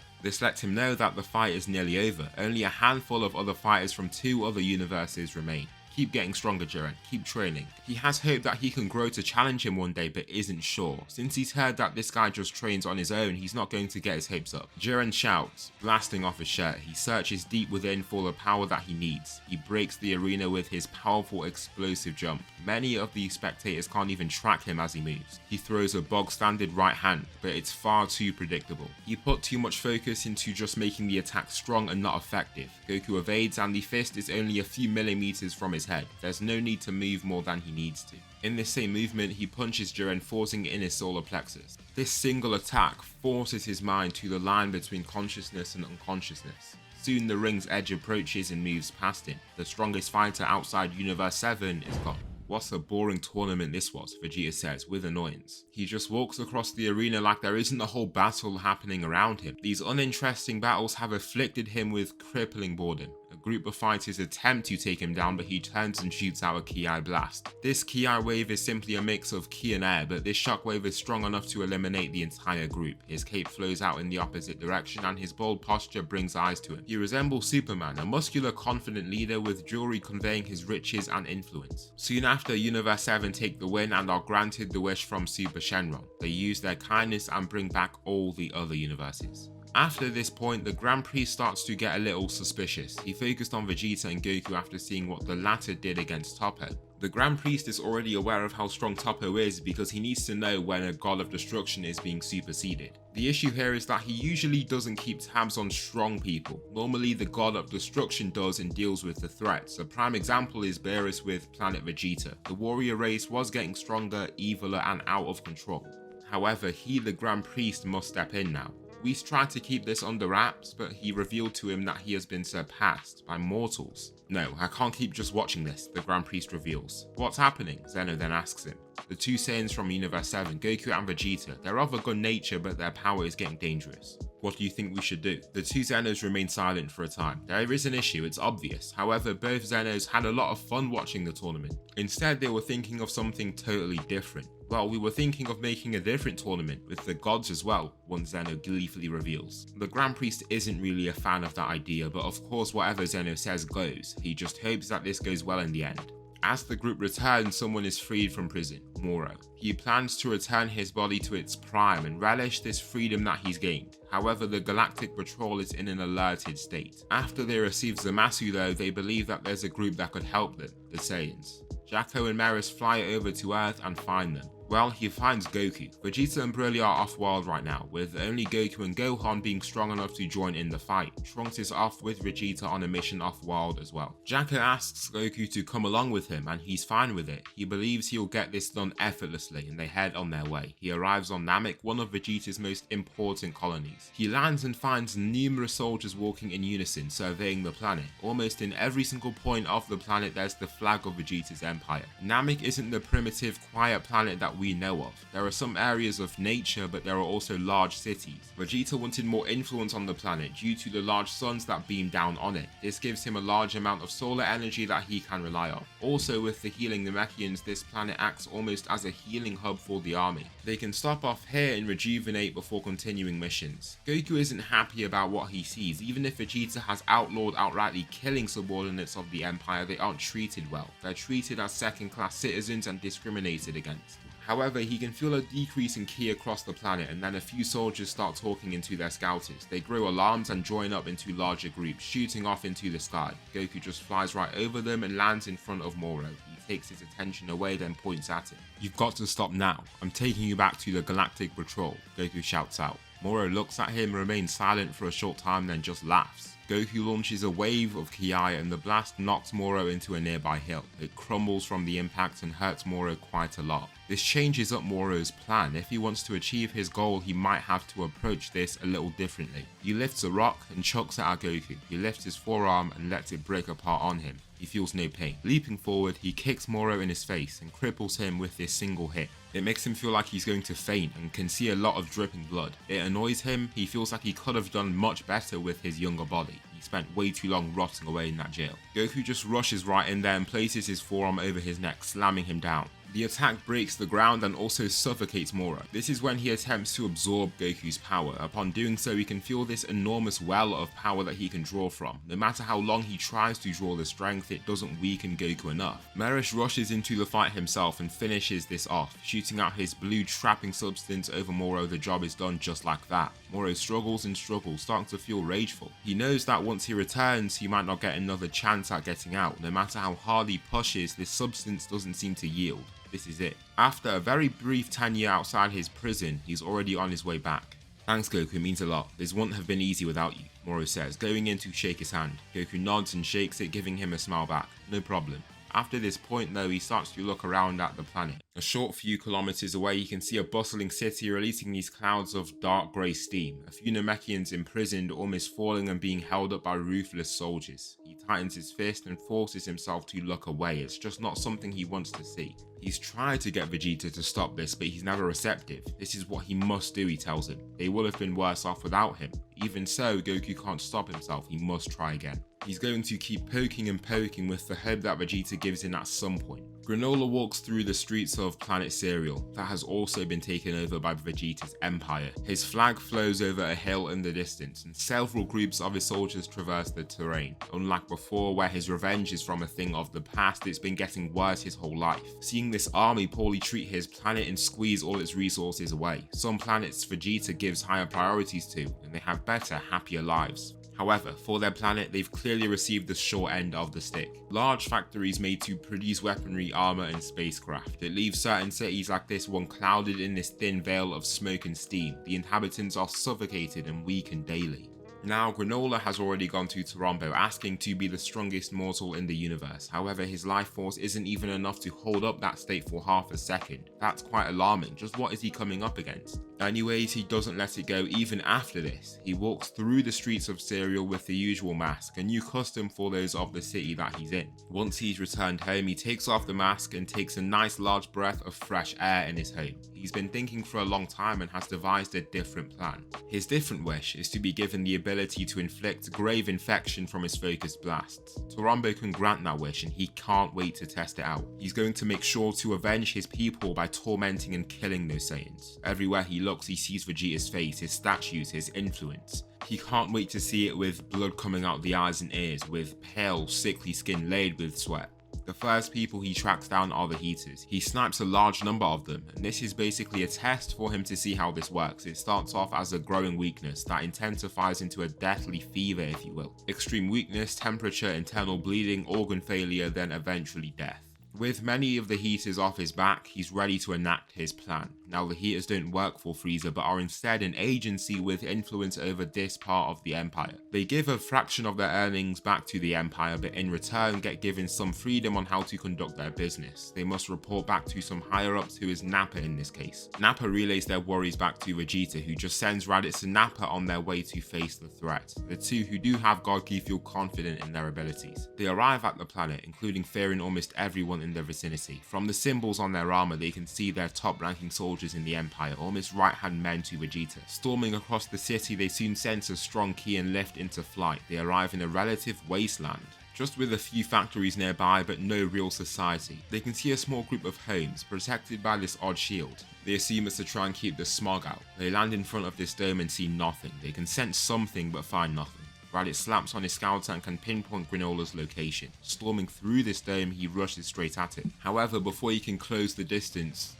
This lets him know that the fight is nearly over. Only a handful of other fighters from 2 other universes remain. Keep getting stronger, Jiren. Keep training. He has hope that he can grow to challenge him one day, but isn't sure. Since he's heard that this guy just trains on his own, he's not going to get his hopes up. Jiren shouts, blasting off his shirt. He searches deep within for the power that he needs. He breaks the arena with his powerful explosive jump. Many of the spectators can't even track him as he moves. He throws a bog-standard right hand, but it's far too predictable. He put too much focus into just making the attack strong and not effective. Goku evades and the fist is only a few millimeters from his head. There's no need to move more than he needs to. In this same movement, he punches Jiren, forcing it in his solar plexus. This single attack forces his mind to the line between consciousness and unconsciousness. Soon the ring's edge approaches and moves past him. The strongest fighter outside Universe 7 is gone. What a boring tournament this was, Vegeta says with annoyance. He just walks across the arena like there isn't a whole battle happening around him. These uninteresting battles have afflicted him with crippling boredom. A group of fighters attempt to take him down, but he turns and shoots out a Ki blast. This Ki wave is simply a mix of Ki and air, but this shockwave is strong enough to eliminate the entire group. His cape flows out in the opposite direction and his bold posture brings eyes to him. He resembles Superman, a muscular, confident leader with jewelry conveying his riches and influence. Soon after, Universe 7 take the win and are granted the wish from Super Shenron. They use their kindness and bring back all the other universes. After this point, the Grand Priest starts to get a little suspicious. He focused on Vegeta and Goku after seeing what the latter did against Toppo. The Grand Priest is already aware of how strong Toppo is because he needs to know when a God of Destruction is being superseded. The issue here is that he usually doesn't keep tabs on strong people. Normally the God of Destruction does and deals with the threats. A prime example is Beerus with Planet Vegeta. The warrior race was getting stronger, eviler and out of control. However, he, the Grand Priest, must step in now. Whis tried to keep this under wraps, but he revealed to him that he has been surpassed by mortals. No, I can't keep just watching this, the Grand Priest reveals. What's happening? Zeno then asks him. The 2 Saiyans from Universe 7, Goku and Vegeta, they're of a good nature, but their power is getting dangerous. What do you think we should do? The 2 Zenos remain silent for a time. There is an issue, it's obvious. However, both Zenos had a lot of fun watching the tournament. Instead, they were thinking of something totally different. Well, we were thinking of making a different tournament with the gods as well, one Zeno gleefully reveals. The Grand Priest isn't really a fan of that idea, but of course whatever Zeno says goes. He just hopes that this goes well in the end. As the group returns, someone is freed from prison, Moro. He plans to return his body to its prime and relish this freedom that he's gained. However, the Galactic Patrol is in an alerted state. After they receive Zamasu though, they believe that there's a group that could help them, the Saiyans. Jacko and Meris fly over to Earth and find them. Well, he finds Goku. Vegeta and Broly are off-world right now, with only Goku and Gohan being strong enough to join in the fight. Trunks is off with Vegeta on a mission off-world as well. Jacko asks Goku to come along with him, and he's fine with it. He believes he'll get this done effortlessly, and they head on their way. He arrives on Namek, one of Vegeta's most important colonies. He lands and finds numerous soldiers walking in unison, surveying the planet. Almost in every single point of the planet, there's the flag of Vegeta's empire. Namek isn't the primitive, quiet planet that we know of. There are some areas of nature, but there are also large cities. Vegeta wanted more influence on the planet due to the large suns that beam down on it. This gives him a large amount of solar energy that he can rely on. Also, with the healing Namekians, this planet acts almost as a healing hub for the army. They can stop off here and rejuvenate before continuing missions. Goku isn't happy about what he sees. Even if Vegeta has outlawed outrightly killing subordinates of the Empire, they aren't treated well. They're treated as second-class citizens and discriminated against. However, he can feel a decrease in ki across the planet, and then a few soldiers start talking into their scouters. They grow alarms and join up into larger groups, shooting off into the sky. Goku just flies right over them and lands in front of Moro. He takes his attention away, then points at him. "You've got to stop now. I'm taking you back to the Galactic Patrol," Goku shouts out. Moro looks at him, remains silent for a short time, then just laughs. Goku launches a wave of Ki and the blast knocks Moro into a nearby hill. It crumbles from the impact and hurts Moro quite a lot. This changes up Moro's plan. If he wants to achieve his goal, he might have to approach this a little differently. He lifts a rock and chucks it at Goku. He lifts his forearm and lets it break apart on him. He feels no pain. Leaping forward, he kicks Moro in his face and cripples him with this single hit. It makes him feel like he's going to faint and can see a lot of dripping blood. It annoys him. He feels like he could have done much better with his younger body. body. He spent way too long rotting away in that jail. Goku just rushes right in there and places his forearm over his neck, slamming him down. The attack breaks the ground and also suffocates Moro. This is when he attempts to absorb Goku's power. Upon doing so, he can feel this enormous well of power that he can draw from. No matter how long he tries to draw the strength, it doesn't weaken Goku enough. Beerus rushes into the fight himself and finishes this off, shooting out his blue trapping substance over Moro. The job is done just like that. Moro struggles and struggles, starting to feel rageful. He knows that once he returns, he might not get another chance at getting out. No matter how hard he pushes, this substance doesn't seem to yield. This is it. After a very brief tenure outside his prison, he's already on his way back. Thanks Goku, means a lot. This wouldn't have been easy without you, Moro says, going in to shake his hand. Goku nods and shakes it, giving him a smile back. No problem. After this point though, he starts to look around at the planet. A short few kilometers away, you can see a bustling city releasing these clouds of dark grey steam. A few Namekians imprisoned, almost falling and being held up by ruthless soldiers. He tightens his fist and forces himself to look away. It's just not something he wants to see. He's tried to get Vegeta to stop this, but he's never receptive. This is what he must do, he tells him. They would have been worse off without him. Even so, Goku can't stop himself. He must try again. He's going to keep poking and poking with the hope that Vegeta gives in at some point. Granola walks through the streets of Planet Cereal that has also been taken over by Vegeta's empire. His flag flows over a hill in the distance, and several groups of his soldiers traverse the terrain. Unlike before, where his revenge is from a thing of the past, it's been getting worse his whole life. Seeing this army poorly treat his planet and squeeze all its resources away. Some planets Vegeta gives higher priorities to, and they have better, happier lives. However, for their planet, they've clearly received the short end of the stick. Large factories made to produce weaponry, armor, and spacecraft. It leaves certain cities like this one clouded in this thin veil of smoke and steam. The inhabitants are suffocated and weaken daily. Now, Granola has already gone to Toronto asking to be the strongest mortal in the universe. However, his life force isn't even enough to hold up that state for half a second. That's quite alarming. Just what is he coming up against? Anyways, he doesn't let it go even after this. He walks through the streets of Cereal with the usual mask, a new custom for those of the city that he's in. Once he's returned home, he takes off the mask and takes a nice large breath of fresh air in his home. He's been thinking for a long time and has devised a different plan. His different wish is to be given the ability to inflict grave infection from his focused blasts. Torambo can grant that wish and he can't wait to test it out. He's going to make sure to avenge his people by tormenting and killing those Saiyans. Everywhere he looks, he sees Vegeta's face, his statues, his influence. He can't wait to see it with blood coming out the eyes and ears, with pale, sickly skin laid with sweat. The first people he tracks down are the heaters. He snipes a large number of them, and this is basically a test for him to see how this works. It starts off as a growing weakness that intensifies into a deathly fever, if you will. Extreme weakness, temperature, internal bleeding, organ failure, then eventually death. With many of the heaters off his back, he's ready to enact his plan. Now the heaters don't work for Frieza, but are instead an agency with influence over this part of the Empire. They give a fraction of their earnings back to the Empire, but in return get given some freedom on how to conduct their business. They must report back to some higher ups, who is Nappa in this case. Nappa relays their worries back to Vegeta, who just sends Raditz and Nappa on their way to face the threat. The two who do have God Ki feel confident in their abilities. They arrive at the planet, including fearing almost everyone in their vicinity. From the symbols on their armor, they can see their top-ranking soldiers in the Empire, almost right-hand men to Vegeta. Storming across the city, they soon sense a strong ki and lift into flight. They arrive in a relative wasteland, just with a few factories nearby but no real society. They can see a small group of homes, protected by this odd shield. They assume it's to try and keep the smog out. They land in front of this dome and see nothing. They can sense something but find nothing. Raditz slaps on his scouter and can pinpoint Granola's location. Storming through this dome, he rushes straight at it. However, before he can close the distance,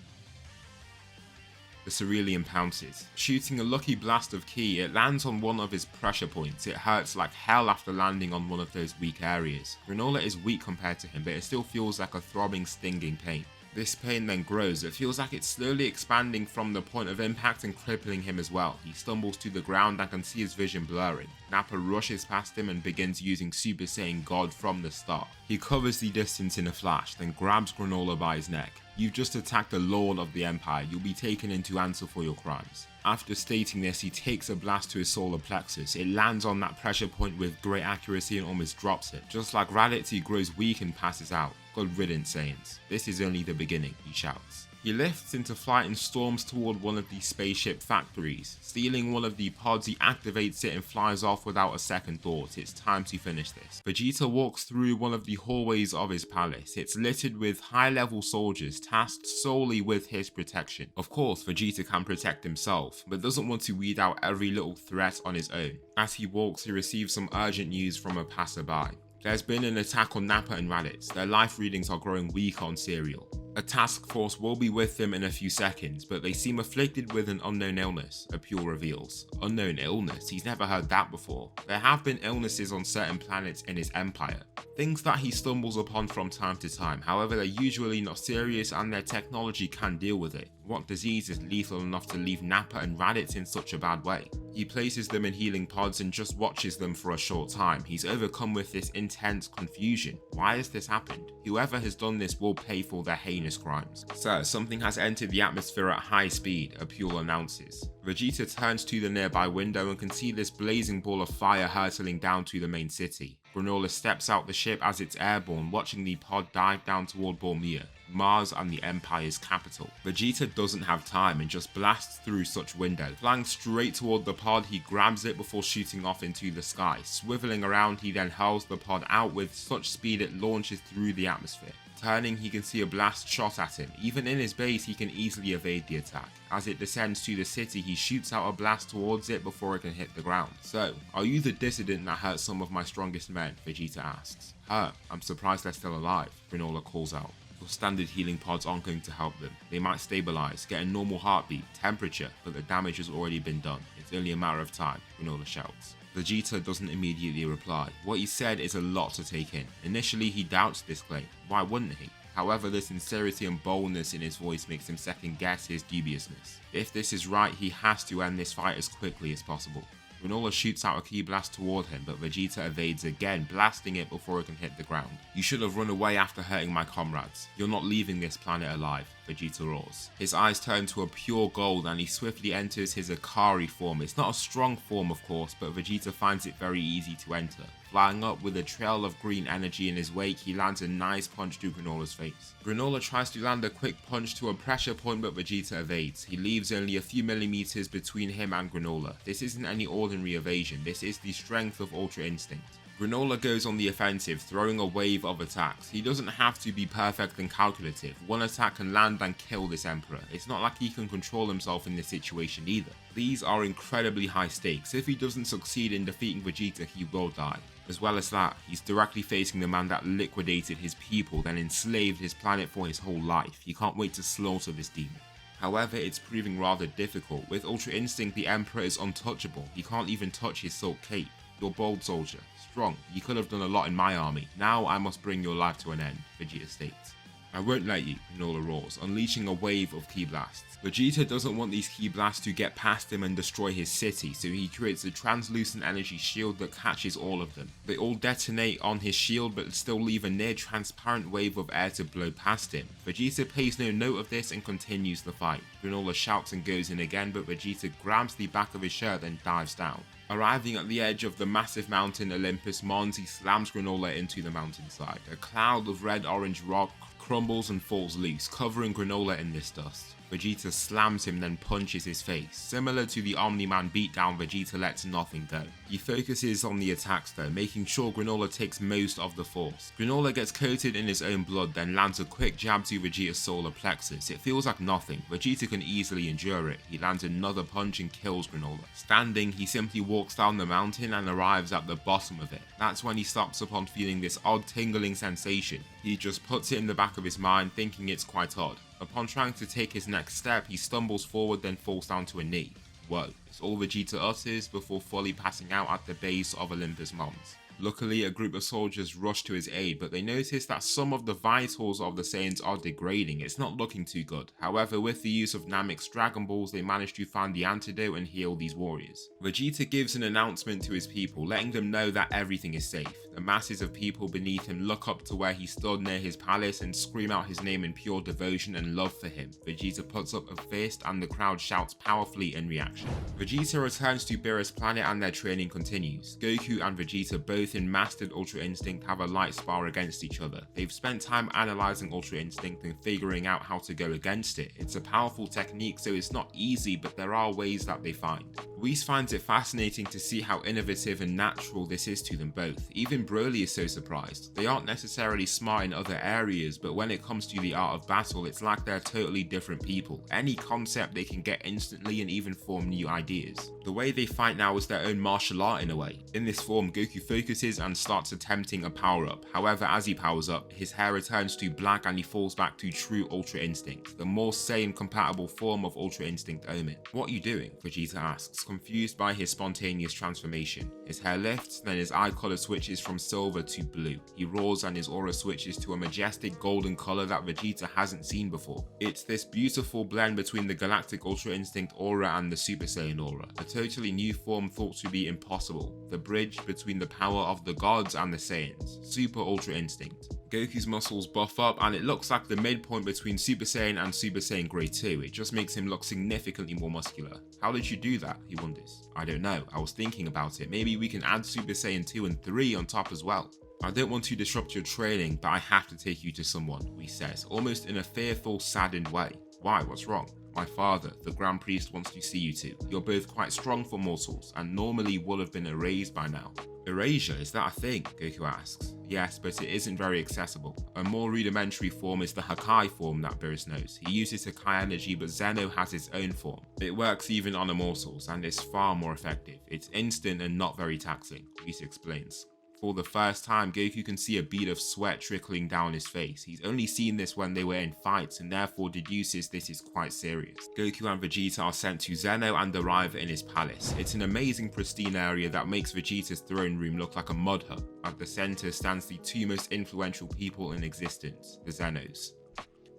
the Cerealian pounces. Shooting a lucky blast of ki, it lands on one of his pressure points. It hurts like hell after landing on one of those weak areas. Granola is weak compared to him, but it still feels like a throbbing, stinging pain. This pain then grows. It feels like it's slowly expanding from the point of impact and crippling him as well. He stumbles to the ground and can see his vision blurring. Nappa rushes past him and begins using Super Saiyan God from the start. He covers the distance in a flash, then grabs Granola by his neck. You've just attacked the Lord of the Empire. You'll be taken in to answer for your crimes. After stating this, he takes a blast to his solar plexus. It lands on that pressure point with great accuracy and almost drops it. Just like Raditz, he grows weak and passes out. "Good riddance, Saiyans. This is only the beginning," he shouts. He lifts into flight and storms toward one of the spaceship factories. Stealing one of the pods, he activates it and flies off without a second thought. It's time to finish this. Vegeta walks through one of the hallways of his palace. It's littered with high-level soldiers tasked solely with his protection. Of course, Vegeta can protect himself, but doesn't want to weed out every little threat on his own. As he walks, he receives some urgent news from a passerby. There's been an attack on Nappa and Raditz. Their life readings are growing weaker on Serial. A task force will be with them in a few seconds, but they seem afflicted with an unknown illness, Apule reveals. Unknown illness? He's never heard that before. There have been illnesses on certain planets in his empire. Things that he stumbles upon from time to time, however they're usually not serious and their technology can deal with it. What disease is lethal enough to leave Nappa and Raditz in such a bad way? He places them in healing pods and just watches them for a short time. He's overcome with this intense confusion. Why has this happened? Whoever has done this will pay for their heinous crimes. "Sir, something has entered the atmosphere at high speed," Apule announces. Vegeta turns to the nearby window and can see this blazing ball of fire hurtling down to the main city. Granola steps out the ship as it's airborne, watching the pod dive down toward Bormia, Mars and the Empire's capital. Vegeta doesn't have time and just blasts through such window. Flying straight toward the pod, he grabs it before shooting off into the sky. Swiveling around, he then hurls the pod out with such speed it launches through the atmosphere. Turning, he can see a blast shot at him. Even in his base, he can easily evade the attack. As it descends to the city, he shoots out a blast towards it before it can hit the ground. "So, are you the dissident that hurt some of my strongest men?" Vegeta asks. I'm surprised they're still alive," Granola calls out. "Your standard healing pods aren't going to help them. They might stabilize, get a normal heartbeat, temperature, but the damage has already been done. It's only a matter of time," Granola shouts. Vegeta doesn't immediately reply. What he said is a lot to take in. Initially, he doubts this claim. Why wouldn't he? However, the sincerity and boldness in his voice makes him second guess his dubiousness. If this is right, he has to end this fight as quickly as possible. Granola shoots out a key blast toward him, but Vegeta evades again, blasting it before it can hit the ground. "You should have run away after hurting my comrades. You're not leaving this planet alive," Vegeta roars. His eyes turn to a pure gold and he swiftly enters his Akari form. It's not a strong form, of course, but Vegeta finds it very easy to enter. Flying up with a trail of green energy in his wake, he lands a nice punch to Granola's face. Granola tries to land a quick punch to a pressure point, but Vegeta evades. He leaves only a few millimeters between him and Granola. This isn't any ordinary evasion, this is the strength of Ultra Instinct. Granola goes on the offensive, throwing a wave of attacks. He doesn't have to be perfect and calculative. One attack can land and kill this Emperor. It's not like he can control himself in this situation either. These are incredibly high stakes. If he doesn't succeed in defeating Vegeta, he will die. As well as that, he's directly facing the man that liquidated his people, then enslaved his planet for his whole life. He can't wait to slaughter this demon. However, it's proving rather difficult. With Ultra Instinct, the Emperor is untouchable. He can't even touch his Silk Cape. You're bold, soldier. Strong. You could have done a lot in my army. Now I must bring your life to an end, Vegeta states. "I won't let you," Granola roars, unleashing a wave of ki blasts. Vegeta doesn't want these ki blasts to get past him and destroy his city, so he creates a translucent energy shield that catches all of them. They all detonate on his shield but still leave a near transparent wave of air to blow past him. Vegeta pays no note of this and continues the fight. Granola shouts and goes in again, but Vegeta grabs the back of his shirt and dives down. Arriving at the edge of the massive mountain Olympus Mons, he slams Granola into the mountainside. A cloud of red-orange rock crumbles and falls loose, covering Granola in this dust. Vegeta slams him, then punches his face. Similar to the Omni-Man beatdown, Vegeta lets nothing go. He focuses on the attacks though, making sure Granola takes most of the force. Granola gets coated in his own blood, then lands a quick jab to Vegeta's solar plexus. It feels like nothing. Vegeta can easily endure it. He lands another punch and kills Granola. Standing, he simply walks down the mountain and arrives at the bottom of it. That's when he stops upon feeling this odd tingling sensation. He just puts it in the back of his mind, thinking it's quite odd. Upon trying to take his next step, he stumbles forward, then falls down to a knee. Whoa, it's all Vegeta utters before fully passing out at the base of Olympus Mons. Luckily, a group of soldiers rush to his aid, but they notice that some of the vitals of the Saiyans are degrading. It's not looking too good. However, with the use of Namek's Dragon Balls, they manage to find the antidote and heal these warriors. Vegeta gives an announcement to his people, letting them know that everything is safe. The masses of people beneath him look up to where he stood near his palace and scream out his name in pure devotion and love for him. Vegeta puts up a fist and the crowd shouts powerfully in reaction. Vegeta returns to Beerus planet and their training continues. Goku and Vegeta, both in mastered Ultra Instinct, have a light spar against each other. They've spent time analysing Ultra Instinct and figuring out how to go against it. It's a powerful technique, so it's not easy, but there are ways that they find. Whis finds it fascinating to see how innovative and natural this is to them both. Even Broly is so surprised. They aren't necessarily smart in other areas, but when it comes to the art of battle, it's like they're totally different people. Any concept they can get instantly and even form new ideas. The way they fight now is their own martial art in a way. In this form, Goku focuses and starts attempting a power up. However, as he powers up, his hair returns to black and he falls back to true Ultra Instinct, the more sane compatible form of Ultra Instinct Omen. "What are you doing?" Vegeta asks, confused by his spontaneous transformation. His hair lifts, then his eye color switches from silver to blue. He roars and his aura switches to a majestic golden color that Vegeta hasn't seen before. It's this beautiful blend between the Galactic Ultra Instinct aura and the Super Saiyan aura, a totally new form thought to be impossible, the bridge between the power of the gods and the Saiyans, Super Ultra Instinct. Goku's muscles buff up and it looks like the midpoint between Super Saiyan and Super Saiyan Grade 2. It just makes him look significantly more muscular. "How did you do that?" he wonders. "I don't know, I was thinking about it. Maybe we can add Super Saiyan 2 and 3 on top as well." "I don't want to disrupt your training, but I have to take you to someone," Whis says, almost in a fearful, saddened way. "Why? What's wrong?" "My father, the Grand Priest, wants to see you two. You're both quite strong for mortals, and normally would have been erased by now." "Erasure? Is that a thing?" Goku asks. "Yes, but it isn't very accessible. A more rudimentary form is the Hakai form that Beerus knows. He uses Hakai energy, but Zeno has its own form. It works even on immortals, and is far more effective. It's instant and not very taxing," Whis explains. For the first time, Goku can see a bead of sweat trickling down his face. He's only seen this when they were in fights and therefore deduces this is quite serious. Goku and Vegeta are sent to Zeno and arrive in his palace. It's an amazing pristine area that makes Vegeta's throne room look like a mud hut. At the center stands the two most influential people in existence, the Zenos.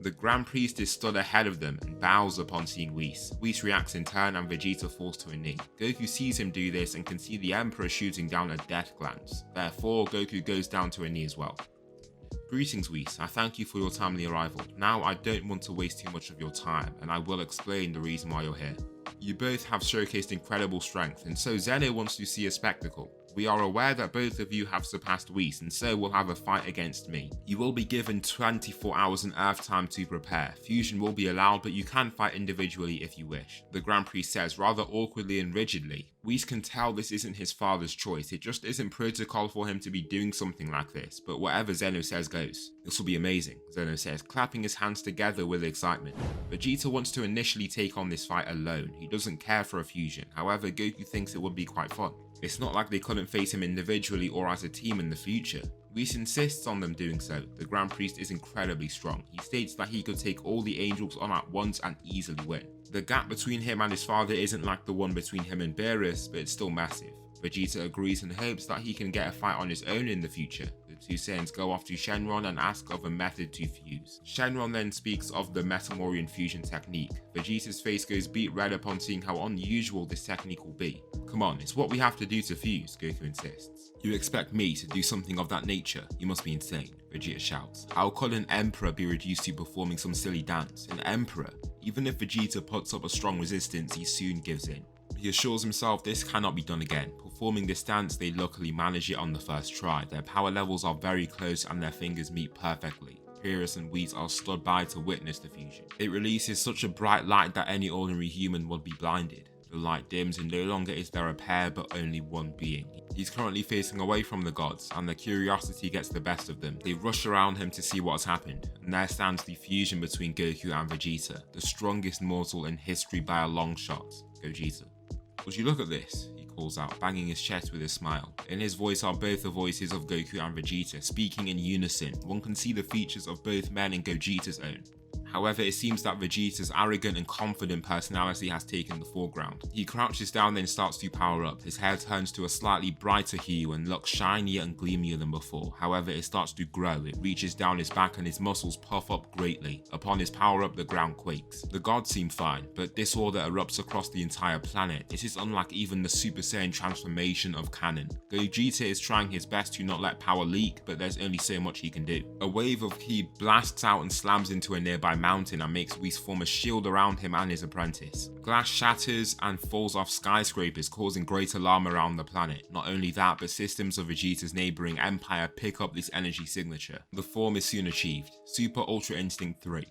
The Grand Priest is stood ahead of them and bows upon seeing Whis. Whis reacts in turn and Vegeta falls to a knee. Goku sees him do this and can see the Emperor shooting down a death glance. Therefore, Goku goes down to a knee as well. "Greetings, Whis. I thank you for your timely arrival. Now, I don't want to waste too much of your time, and I will explain the reason why you're here. You both have showcased incredible strength, and so Zeno wants to see a spectacle. We are aware that both of you have surpassed Whis, and so will have a fight against me. You will be given 24 hours in Earth time to prepare. Fusion will be allowed, but you can fight individually if you wish," the Grand Priest says rather awkwardly and rigidly. Whis can tell this isn't his father's choice. It just isn't protocol for him to be doing something like this, but whatever Zeno says goes. "This will be amazing," Zeno says, clapping his hands together with excitement. Vegeta wants to initially take on this fight alone. He doesn't care for a fusion. However, Goku thinks it would be quite fun. It's not like they couldn't face him individually or as a team in the future. Whis insists on them doing so. The Grand Priest is incredibly strong. He states that he could take all the angels on at once and easily win. The gap between him and his father isn't like the one between him and Beerus, but it's still massive. Vegeta agrees and hopes that he can get a fight on his own in the future. The two Saiyans go off to Shenron and ask of a method to fuse. Shenron then speaks of the Metamorian fusion technique. Vegeta's face goes beet red upon seeing how unusual this technique will be. "Come on, it's what we have to do to fuse," Goku insists. "You expect me to do something of that nature? You must be insane," Vegeta shouts. "How could an emperor be reduced to performing some silly dance? An emperor? Even if Vegeta puts up a strong resistance, he soon gives in. He assures himself this cannot be done again. Performing this dance, they luckily manage it on the first try. Their power levels are very close and their fingers meet perfectly. Beerus and Whis are stood by to witness the fusion. It releases such a bright light that any ordinary human would be blinded. The light dims and no longer is there a pair but only one being. He's currently facing away from the gods and their curiosity gets the best of them. They rush around him to see what has happened, and there stands the fusion between Goku and Vegeta, the strongest mortal in history by a long shot, Gogeta. "Would you look at this?" he calls out, banging his chest with a smile. In his voice are both the voices of Goku and Vegeta, speaking in unison. One can see the features of both men in Gogeta's own. However, it seems that Vegeta's arrogant and confident personality has taken the foreground. He crouches down, then starts to power up. His hair turns to a slightly brighter hue and looks shinier and gleamier than before. However, it starts to grow. It reaches down his back and his muscles puff up greatly. Upon his power up, the ground quakes. The gods seem fine, but disorder erupts across the entire planet. It is unlike even the Super Saiyan transformation of canon. Gogeta is trying his best to not let power leak, but there's only so much he can do. A wave of ki blasts out and slams into a nearby mountain and makes Whis form a shield around him and his apprentice. Glass shatters and falls off skyscrapers, causing great alarm around the planet. Not only that, but systems of Vegeta's neighbouring empire pick up this energy signature. The form is soon achieved. Super Ultra Instinct 3.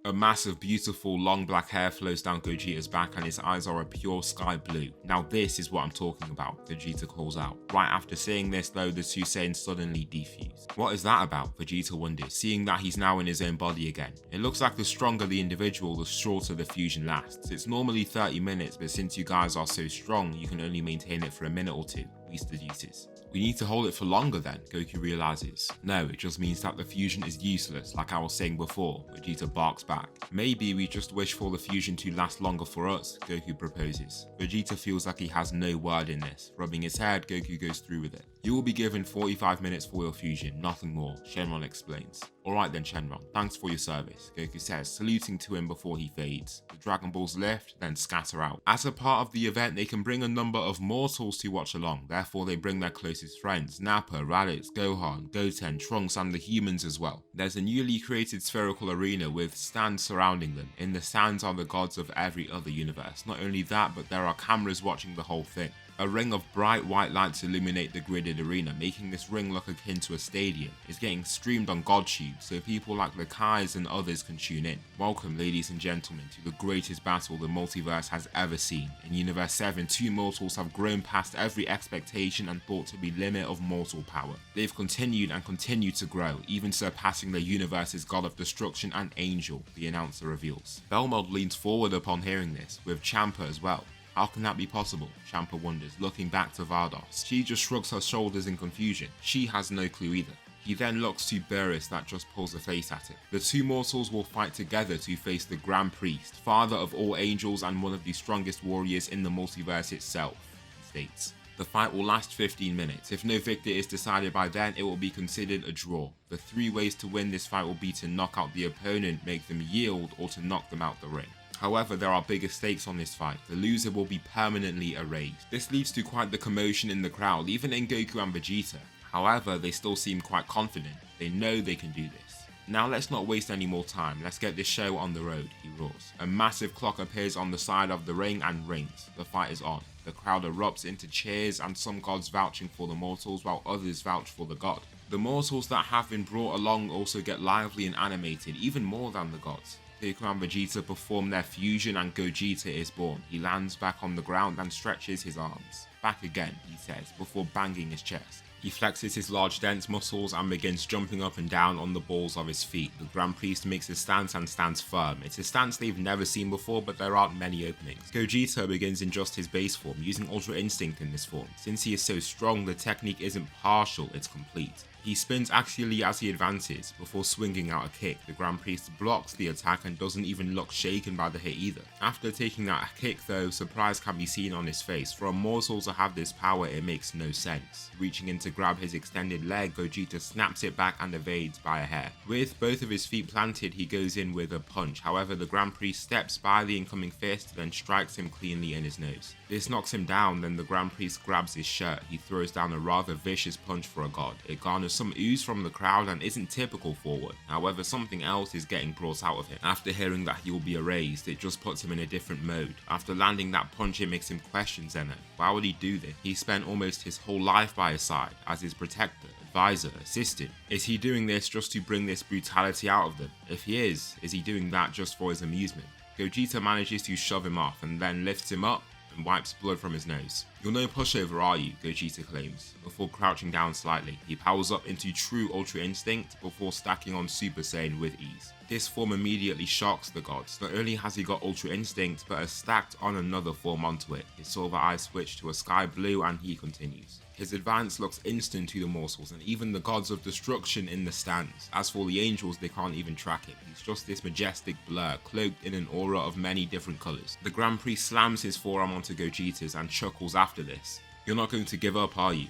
A mass of beautiful long black hair flows down Gogeta's back and his eyes are a pure sky blue. Now this is what I'm talking about, Vegeta calls out. Right after saying this though, the two Saiyans suddenly defuse. What is that about? Vegeta wonders, seeing that he's now in his own body again. It looks like the stronger the individual, the shorter the fusion lasts. It's normally 30 minutes, but since you guys are so strong, you can only maintain it for a minute or two, Whis deduces. We need to hold it for longer then, Goku realizes. No, it just means that the fusion is useless, like I was saying before, Vegeta barks back. Maybe we just wish for the fusion to last longer for us, Goku proposes. Vegeta feels like he has no word in this. Rubbing his head, Goku goes through with it. You will be given 45 minutes for your fusion, nothing more, Shenron explains. Alright then Shenron, thanks for your service, Goku says, saluting to him before he fades. The Dragon Balls lift, then scatter out. As a part of the event, they can bring a number of mortals to watch along, therefore they bring their closest friends, Nappa, Raditz, Gohan, Goten, Trunks and the humans as well. There's a newly created spherical arena with stands surrounding them. In the stands are the gods of every other universe. Not only that, but there are cameras watching the whole thing. A ring of bright white lights illuminate the gridded arena, making this ring look akin to a stadium. It's getting streamed on GodTube, so people like the Kais and others can tune in. Welcome, ladies and gentlemen, to the greatest battle the multiverse has ever seen. In Universe 7, two mortals have grown past every expectation and thought to be limit of mortal power. They've continued and continue to grow, even surpassing the universe's god of destruction and angel, the announcer reveals. Belmod leans forward upon hearing this, with Champa as well. How can that be possible? Champa wonders, looking back to Vardos. She just shrugs her shoulders in confusion. She has no clue either. He then looks to Beerus that just pulls a face at it. The two mortals will fight together to face the Grand Priest, father of all angels and one of the strongest warriors in the multiverse itself, he states. The fight will last 15 minutes. If no victor is decided by then, it will be considered a draw. The three ways to win this fight will be to knock out the opponent, make them yield, or to knock them out the ring. However, there are bigger stakes on this fight. The loser will be permanently erased. This leads to quite the commotion in the crowd, even in Goku and Vegeta. However, they still seem quite confident. They know they can do this. Now let's not waste any more time. Let's get this show on the road, he roars. A massive clock appears on the side of the ring and rings. The fight is on. The crowd erupts into cheers and some gods vouching for the mortals while others vouch for the god. The mortals that have been brought along also get lively and animated, even more than the gods. Goku and Vegeta perform their fusion and Gogeta is born. He lands back on the ground and stretches his arms. Back again, he says, before banging his chest. He flexes his large dense muscles and begins jumping up and down on the balls of his feet. The Grand Priest makes his stance and stands firm. It's a stance they've never seen before, but there aren't many openings. Gogeta begins in just his base form, using Ultra Instinct in this form. Since he is so strong, the technique isn't partial, it's complete. He spins axially as he advances, before swinging out a kick. The Grand Priest blocks the attack and doesn't even look shaken by the hit either. After taking that kick though, surprise can be seen on his face. For a mortal to have this power, it makes no sense. Reaching in to grab his extended leg, Gogeta snaps it back and evades by a hair. With both of his feet planted, he goes in with a punch. However, the Grand Priest steps by the incoming fist, then strikes him cleanly in his nose. This knocks him down, then the Grand Priest grabs his shirt. He throws down a rather vicious punch for a god. It garners some ooze from the crowd and isn't typical for one. However, something else is getting brought out of him. After hearing that he will be erased, it just puts him in a different mode. After landing that punch, it makes him question Zeno. Why would he do this? He spent almost his whole life by his side, as his protector, advisor, assistant. Is he doing this just to bring this brutality out of them? If he is he doing that just for his amusement? Gogeta manages to shove him off and then lifts him up and wipes blood from his nose. You're no pushover, are you? Gogeta claims, before crouching down slightly. He powers up into true Ultra Instinct before stacking on Super Saiyan with ease. This form immediately shocks the gods. Not only has he got Ultra Instinct, but has stacked on another form onto it. His silver eyes switch to a sky blue and he continues. His advance looks instant to the mortals and even the gods of destruction in the stands. As for the angels, they can't even track him. He's just this majestic blur, cloaked in an aura of many different colours. The Grand Priest slams his forearm onto Gogeta's and chuckles after this. "You're not going to give up, are you?"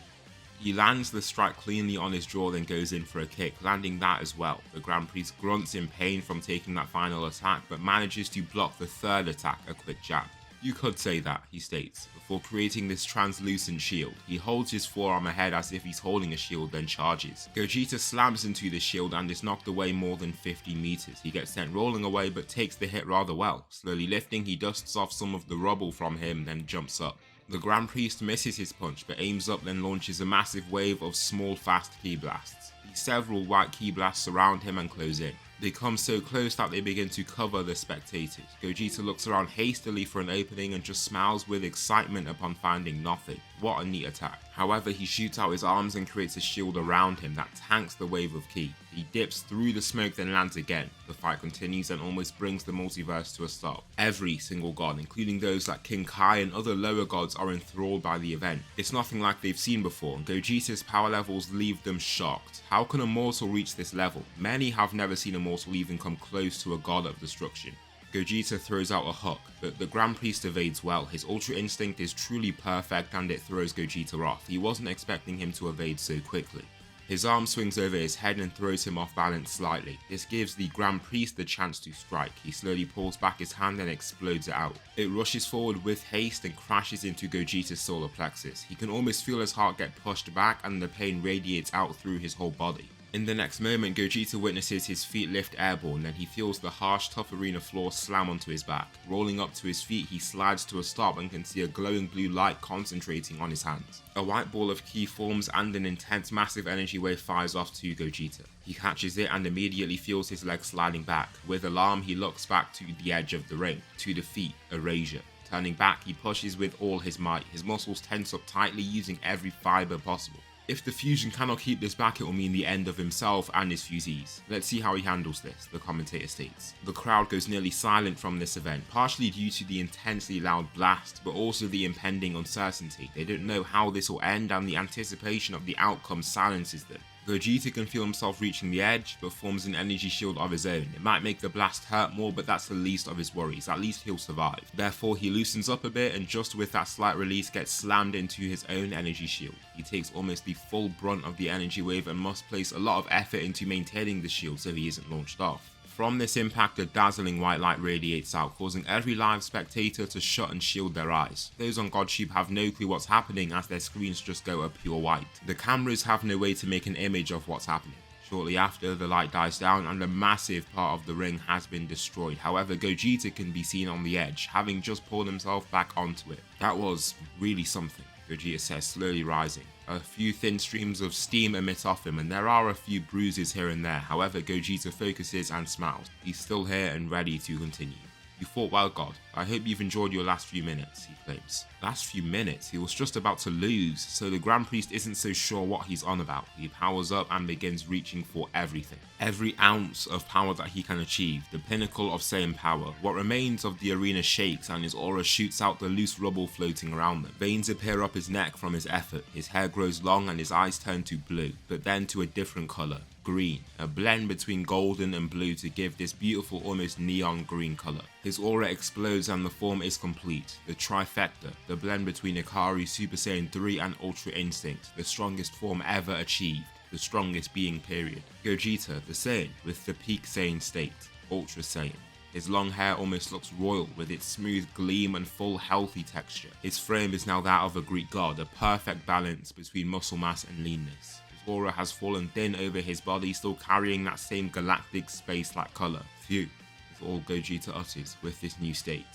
He lands the strike cleanly on his jaw, then goes in for a kick, landing that as well. The Grand Priest grunts in pain from taking that final attack, but manages to block the third attack, a quick jab. "You could say that," he states, before creating this translucent shield. He holds his forearm ahead as if he's holding a shield, then charges. Gogeta slams into the shield and is knocked away more than 50 meters. He gets sent rolling away but takes the hit rather well. Slowly lifting, he dusts off some of the rubble from him, then jumps up. The Grand Priest misses his punch but aims up, then launches a massive wave of small fast ki blasts. Several white ki blasts surround him and close in. They come so close that they begin to cover the spectators. Gogeta looks around hastily for an opening and just smiles with excitement upon finding nothing. What a neat attack. However, he shoots out his arms and creates a shield around him that tanks the wave of ki. He dips through the smoke then lands again. The fight continues and almost brings the multiverse to a stop. Every single god, including those like King Kai and other lower gods, are enthralled by the event. It's nothing like they've seen before, and Gogeta's power levels leave them shocked. How can a mortal reach this level? Many have never seen a mortal even come close to a god of destruction. Gogeta throws out a hook, but the Grand Priest evades well. His Ultra Instinct is truly perfect and it throws Gogeta off. He wasn't expecting him to evade so quickly. His arm swings over his head and throws him off balance slightly. This gives the Grand Priest the chance to strike. He slowly pulls back his hand and explodes it out. It rushes forward with haste and crashes into Gogeta's solar plexus. He can almost feel his heart get pushed back and the pain radiates out through his whole body. In the next moment, Gogeta witnesses his feet lift airborne, then he feels the harsh, tough arena floor slam onto his back. Rolling up to his feet, he slides to a stop and can see a glowing blue light concentrating on his hands. A white ball of ki forms and an intense, massive energy wave fires off to Gogeta. He catches it and immediately feels his legs sliding back. With alarm, he looks back to the edge of the ring, to defeat Erasure. Turning back, he pushes with all his might. His muscles tense up tightly, using every fibre possible. If the fusion cannot keep this back, it will mean the end of himself and his fusees. Let's see how he handles this, the commentator states. The crowd goes nearly silent from this event, partially due to the intensely loud blast, but also the impending uncertainty. They don't know how this will end and the anticipation of the outcome silences them. Gogeta can feel himself reaching the edge, but forms an energy shield of his own. It might make the blast hurt more, but that's the least of his worries. At least he'll survive. Therefore, he loosens up a bit and just with that slight release gets slammed into his own energy shield. He takes almost the full brunt of the energy wave and must place a lot of effort into maintaining the shield so he isn't launched off. From this impact, a dazzling white light radiates out, causing every live spectator to shut and shield their eyes. Those on GodTube have no clue what's happening as their screens just go a pure white. The cameras have no way to make an image of what's happening. Shortly after, the light dies down and a massive part of the ring has been destroyed. However, Gogeta can be seen on the edge, having just pulled himself back onto it. That was really something, Gogeta says, slowly rising. A few thin streams of steam emit off him and there are a few bruises here and there. However, Gogeta focuses and smiles. He's still here and ready to continue. "You fought well, God. I hope you've enjoyed your last few minutes," he claims. Last few minutes? He was just about to lose, so the Grand Priest isn't so sure what he's on about. He powers up and begins reaching for everything. Every ounce of power that he can achieve, the pinnacle of Saiyan power. What remains of the arena shakes and his aura shoots out the loose rubble floating around them. Veins appear up his neck from his effort. His hair grows long and his eyes turn to blue, but then to a different colour. Green, a blend between golden and blue to give this beautiful almost neon green colour. His aura explodes and the form is complete. The trifecta, the blend between Ikari, Super Saiyan 3 and Ultra Instinct, the strongest form ever achieved, the strongest being period. Gogeta, the Saiyan, with the peak Saiyan state, Ultra Saiyan. His long hair almost looks royal with its smooth gleam and full healthy texture. His frame is now that of a Greek god, a perfect balance between muscle mass and leanness. Aura has fallen thin over his body, still carrying that same galactic space-like colour. Phew, is all Gogeta utters with this new state.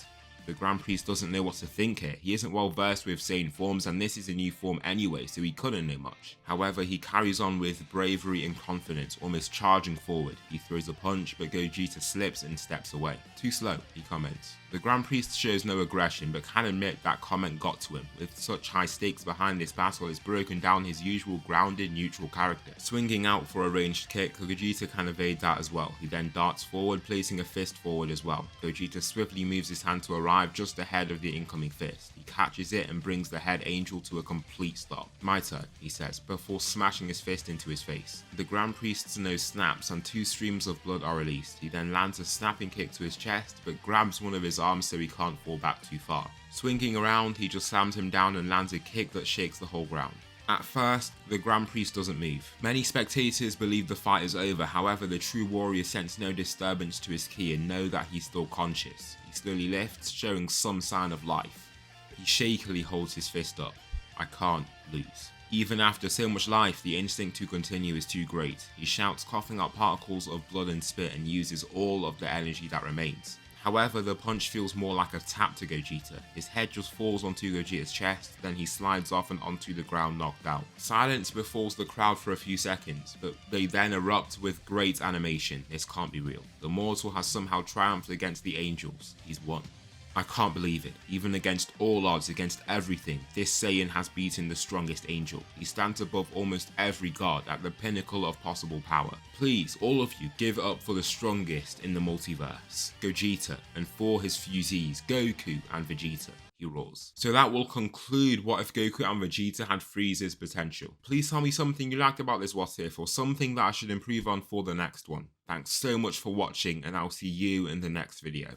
The Grand Priest doesn't know what to think here. He isn't well versed with Saiyan forms and this is a new form anyway, so he couldn't know much. However, he carries on with bravery and confidence, almost charging forward. He throws a punch, but Gogeta slips and steps away. "Too slow," he comments. The Grand Priest shows no aggression, but can admit that comment got to him. With such high stakes behind this battle, it's broken down his usual grounded, neutral character. Swinging out for a ranged kick, Gogeta can evade that as well. He then darts forward, placing a fist forward as well. Gogeta swiftly moves his hand to a right arrive just ahead of the incoming fist. He catches it and brings the head angel to a complete stop. "My turn," he says, before smashing his fist into his face. The Grand Priest's nose snaps and 2 streams of blood are released. He then lands a snapping kick to his chest, but grabs one of his arms so he can't fall back too far. Swinging around, he just slams him down and lands a kick that shakes the whole ground. At first, the Grand Priest doesn't move. Many spectators believe the fight is over, however the true warrior sense no disturbance to his ki and know that he's still conscious. He slowly lifts, showing some sign of life. He shakily holds his fist up. "I can't lose." Even after so much life, the instinct to continue is too great. He shouts, coughing out particles of blood and spit, and uses all of the energy that remains. However, the punch feels more like a tap to Gogeta. His head just falls onto Gogeta's chest, then he slides off and onto the ground knocked out. Silence befalls the crowd for a few seconds, but they then erupt with great animation. This can't be real. The mortal has somehow triumphed against the angels. He's won. I can't believe it. Even against all odds, against everything, this Saiyan has beaten the strongest angel. He stands above almost every god, at the pinnacle of possible power. Please, all of you, give it up for the strongest in the multiverse, Gogeta, and for his fusees, Goku and Vegeta. He roars. So that will conclude What If Goku and Vegeta Had FRIEZA'S Potential. Please tell me something you liked about this What If, or something that I should improve on for the next one. Thanks so much for watching, and I'll see you in the next video.